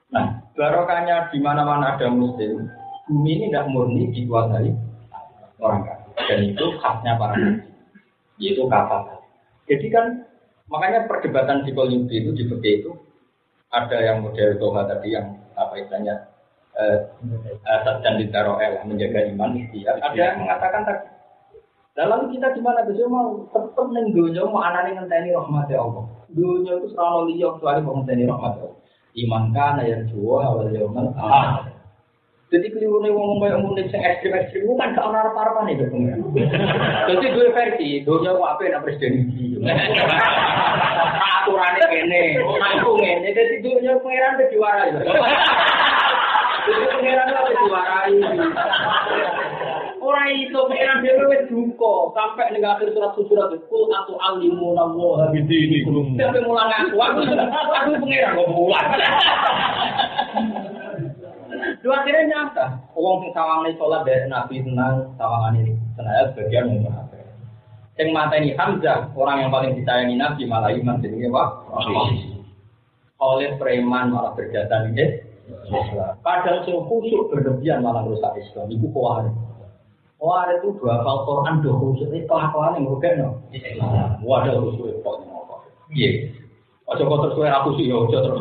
Nah, barokahnya di mana-mana ada Muslim, bumi ini tidak murni dikuasai orang kafir. Dan itu khasnya para nabi. yaitu kata. Jadi kan makanya perdebatan psikologi itu seperti itu. Ada yang model Toha tadi yang apa istilahnya dan ditaroel menjaga iman ikhtiar. Ada yang mengatakan tadi. Dalam kita di mana bisa mau tetap neng dunia mau anane ngenteni rahmatnya Allah. Dunia itu selalu liya kecuali mau ngenteni rahmatnya Allah. Iman kana yarjuwa wal yaumal akhir. Jadi kelirunya ngomong kayak ngomong yang ekstrim-ekstrim itu kan gak ada harapan itu. Jadi dua versi, dunia mau apa yang presiden ini. Aturannya ini, aku ini. Jadi dunia pengiran itu diwarai. Jadi pengiran itu diwarai. Orang itu pengiran dia itu duko. Sampai di akhir surat-surat itu, kul atau alimu namu habidi ini. Sampai mulai ngaku, aku pengiran kok mulai. Dua akhirnya nyata, orang yang sawangnya sholat dari Nabi tenang, sawangan ini senaya sebagian umum. Yang mata ini Hamzah, orang yang paling disayangi Nabi malah iman jadi wah. Oleh preman malah berjasa ini. Kadang sing khusyuk berlebihan malah rusak Islam. Itu kuarit. Kuarit itu dua hafal Quran, dua khusyuk itu kelakuan yang berbeda. Wadah khusyuk itu kok ngomong. Iya. Ojo kok terus aku sih, ojo terus.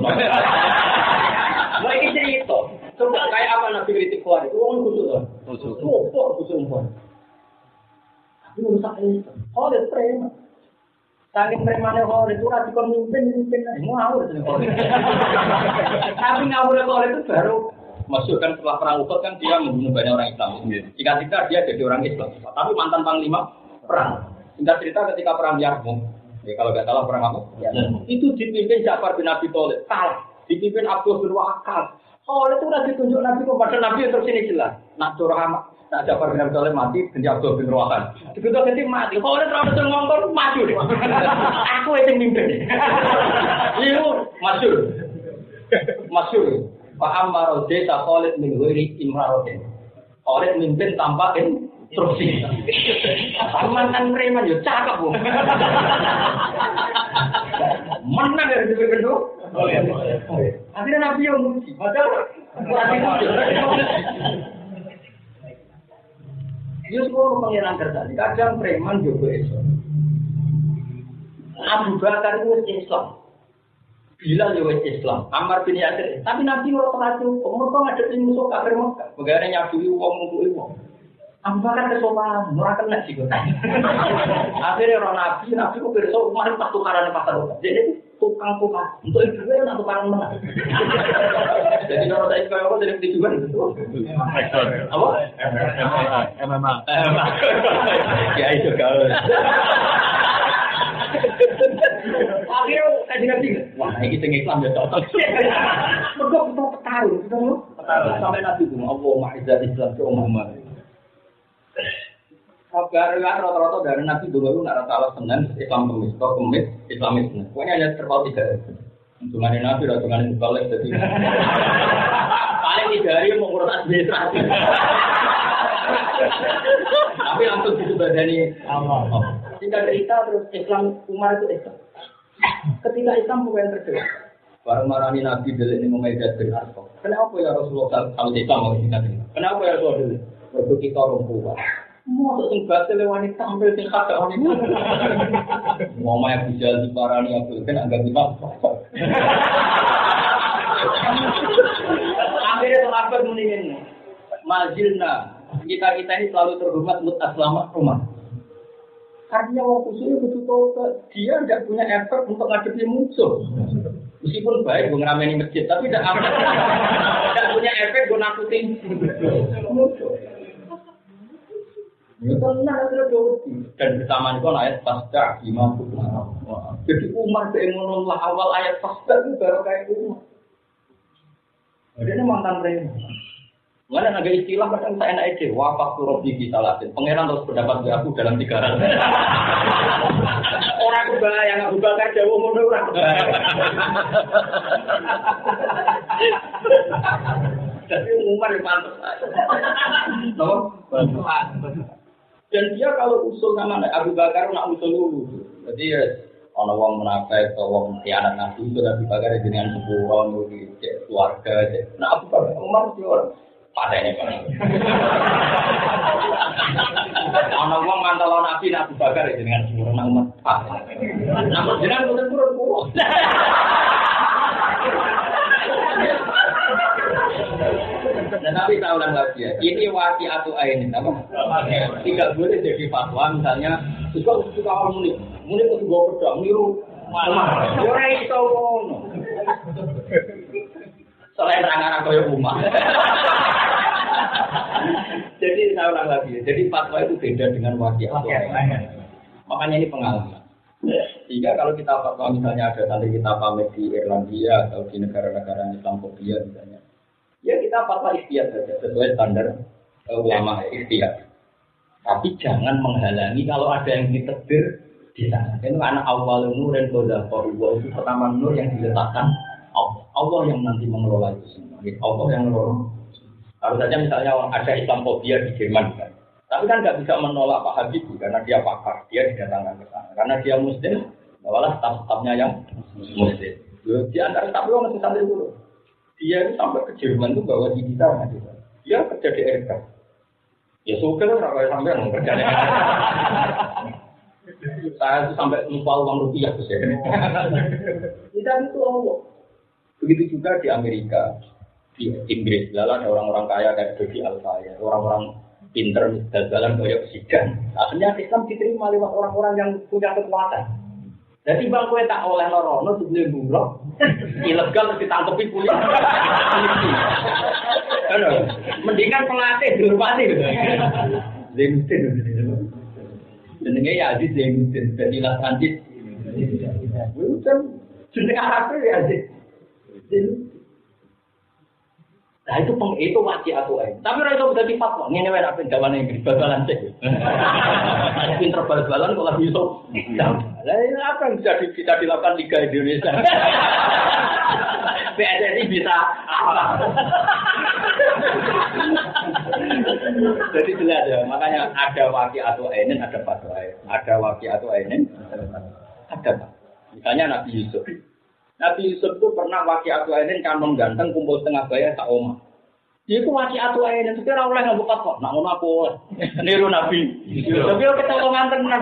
Wah ini cerita. Coba kayak apa Nabi kritik kuat itu orang khusus kan? Khusus. Khusus umpan. Tapi rusak ini. Khalid preman. Saking premannya Khalid itu radikal mimpin aja. Ngawur sih Khalid. Tapi ngawur Khalid itu baru masukkan setelah perang Uhud kan dia membunuh banyak orang Islam. Singkat cerita dia jadi orang Islam. Tapi mantan panglima perang. Singkat cerita ketika perang Yarmouk. Ya kalau nggak salah perang apa? Itu dipimpin Ja'far bin Abi Thalib. Kalah. Dipimpin Abdul bin Wahab. Oh, itu udah ditunjuk Nabi kepada Nabi yang terus ini jelas. Nak curah, nak Ja'far bin Abi Thalib mati, ganti Abdul bin Wahab. Begitu ganti mati. Kalau terlalu terus ngomong maju deh. Aku yang mimpin. Iya, masyur. Pak Ammar Desa Khalid min ghairi imratin. Khalid mimpin tanpa instruksi. Mantan preman yo cakep, Bu. Menang dari pimpin itu. Akhirnya Nabi yang muji, padahal dia semua pengiran kerja. Kadang preman juga Islam. Abu Bakar itu Islam, Bilal juga Islam, Ammar bin Yasir. Tapi Nabi orang terhati hukum, mereka ngadepin musuh kafir Mekah. Bagaimana nyabui uang untuk uang. Abu Bakar kesopanan, murah kena sih. Akhirnya orang Nabi itu besok kemarin pas tukaran pasar. Jadi tukang untuk ibu nak tukang menang. Jadi kalau saya kayak apa jadi tujuan itu. Apa? MMA. Ya itu kalau. Akhirnya kaji nanti. Wah ini tinggi Islam ya cocok. Mereka kita petarung, sampai Nabi itu Allah ma'izat Islam ke Muhammad. Kabar rata-rata dari Nabi dulu itu nggak rata Senin Islam Kemis, Islamis. Pokoknya hanya terpaut 3. Hitungan Nabi, hitungan balik jadi paling 3 hari mengurus administrasi. Tapi langsung disebadani amal. Singkat cerita terus Islam Umar itu Islam. Ketika Islam mulai terjelas, baru marani Nabi dulu ini Muhammad bin Arqam. Kenapa ya Rasulullah kalau Islam mau singkat ini? Kenapa ya Rasulullah? Waktu kita orang tua. Mau sing batil wanita tampil sing kagak wanita. Mau main bisa diparani aku kan agak dipak. Akhirnya sahabat mendingin. Majilna kita ini selalu terhormat mutaslama rumah. Karena orang khususnya betul dia tidak punya efek untuk ngadepi musuh. Meskipun baik gue ngerameni masjid, tapi tidak punya efek gue nakutin musuh. Itu benar sudah dodi dan bersamaan itu ayat pasca imam Umar. Jadi Umar pengen lah awal ayat pasca itu baru kayak Umar. Jadi ini mantan preman. Mana agak istilah kadang saya enak aja. Wafak turut di kita latin. Pangeran harus berdapat aku dalam 3 hal. Orang kebayang Abu Bakar jauh mundur orang kebayang. Jadi Umar yang pantas. Dan dia kalau usul sama Abu Bakar nak usul dulu. Jadi ya orang wong menafik atau wong khianat Nabi itu Abu Bakar dengan sebuah keluarga. Nah Abu Bakar Umar itu orang Patene Pak. Ana wong mantelo Nabi Abu Bakar jenengan sempurna umat. Namun jenengan boten purun. Dan Nabi tahu lagi ya, ini waqi'atu ain apa? Tidak boleh jadi fatwa misalnya suka orang muni kudu go pedang niru. Ora iso ngono. Selain rangan koyo rumah. Jadi saya ulang lagi. Jadi fatwa itu beda dengan waqi'atu ain. Makanya ini pengalaman. Sehingga kalau kita fatwa misalnya ada nanti kita pamit di Irlandia atau di negara-negara Islamofobia misalnya. Ya kita fatwa ikhtiyat saja sesuai standar ulama ikhtiyat. Tapi jangan menghalangi kalau ada yang ditegur di sana. Itu karena awal nur dan qadha itu pertama nur yang diletakkan Allah yang nanti mengelola itu semua. Allah yang mengelola. Harus saja misalnya ada Islamofobia di Jerman kan. Tapi kan nggak bisa menolak Pak Habibie karena dia pakar, dia didatangkan ke sana. Karena dia Muslim, bawalah staf-stafnya yang Muslim. Di antara staf itu masih sampai dulu. Dia itu sampai ke Jerman itu bawa digital kan. Dia kerja di RK. Ya suka lah kalau sampai mau kerja di RK. Saya itu sampai lupa uang rupiah tuh saya. Tidak itu Allah. Begitu juga di Amerika, di Inggris, lalu ada orang-orang kaya kayak Dodi Alfaya, orang-orang pinter jalan kayak Sidan. Akhirnya Islam diterima lewat orang-orang yang punya kekuatan. Jadi bang kowe tak oleh lorono sebelum bulog, ilegal ditangkepi polisi. Mendingan pelatih dihormati gitu. Zainuddin. Jenenge ya Aziz Zainuddin, Fadilah Anjid. Bukan jenenge Arab ya Aziz. Nah itu waqi'atu ain. Tapi ora iso dadi fatwa. Ngene wae nek gawane Inggris bal-balan sik. Pinter bal-balan kok lagi iso. Lah ini apa yang bisa dilakukan Liga Indonesia? PSSI bisa. Jadi jelas ya, makanya ada waqi'atu ainin, ada fatwa. Ada waqi'atu ainin, ada. Misalnya Nabi Yusuf. Nabi Yusuf itu pernah waqi'atu ainin kan mengganteng kumpul setengah bayar tak omah. Dia itu waqi'atu ainin, tapi ora oleh ngambek kok. Nak ngono aku oleh. Niru Nabi. Tapi yo ketolongan tenan.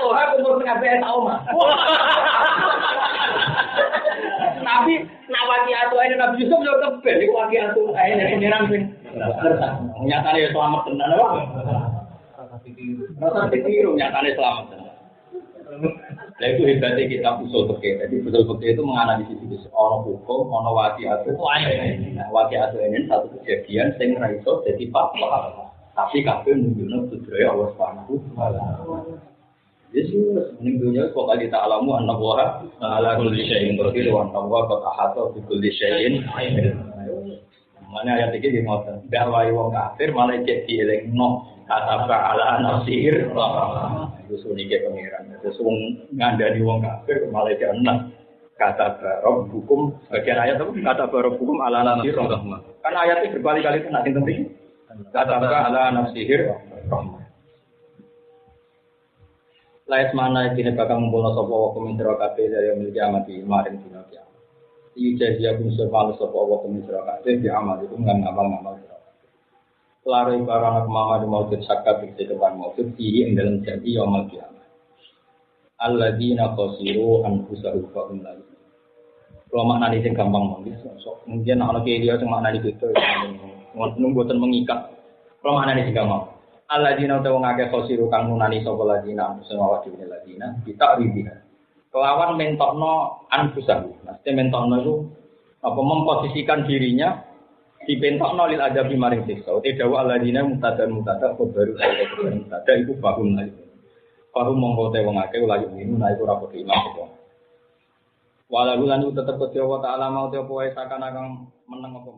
Oh, aku kumpul setengah bayar tak omah. Tapi nak waqi'atu ainin Nabi Yusuf yo keben iku waqi'atu ainin pengiran sing nyatane selamat tenan apa? Rasa ditiru nyatane selamat tenan. Nah itu hebatnya kita usul fikih. Jadi usul fikih itu menganalisis itu ono hukum, ono waqi'atu ainin. Nah, waqi'atu ainin satu kejadian sing ra iso dadi fatwa. Tapi kabeh nunjukno kudrate Allah Subhanahu wa taala. Yesus ning dunya kok kali tak alamu anna wa ala kulli syai'in qadir wa anna wa qad ahata bi kulli syai'in. Mana ayat iki ngoten. Dakwai wong kafir malah cek dielingno kata ala nasir. Itu sunike pengiran. Terus wong ngandani wong kafir malah jeneng kata rob hukum bagian ayat apa kata rob hukum ala nasir rahmah. Kan ayatnya berkali-kali kena sing penting. Kata ala nasir rahmah. Lais mana dene bakal ngumpulna sapa wa komintro kabeh dari miliki amati maring dina kiamat. Ijazah pun sepuluh sapa wa komintro kabeh di amal itu ngamal-ngamal. Lari barang mama di maujud sakat di depan maujud di dalam janji yaumul kiamat. Alladzina khasiru anfusahum fa hum la yu'minun. Kalau maknane sing gampang monggo mungkin ana kiye sing maknane beda ngono mboten mengikat. Kalau maknane sing gampang. Alladzina ta wong akeh khasiru kang nunani sapa ladina anfusahum wa dine ladina kita ribina. Kelawan mentokno anfusahum. Maksudnya mentokno itu apa memposisikan dirinya dipentokno lil adabi maring siksa. Uti dawa alladzina mutada baru mutada iku bahum lali. Bahum mongko te wong akeh layu minun iku ora padha iman kok. Walalu lan tetep Gusti Allah taala mau te apa wae sakana kang meneng apa.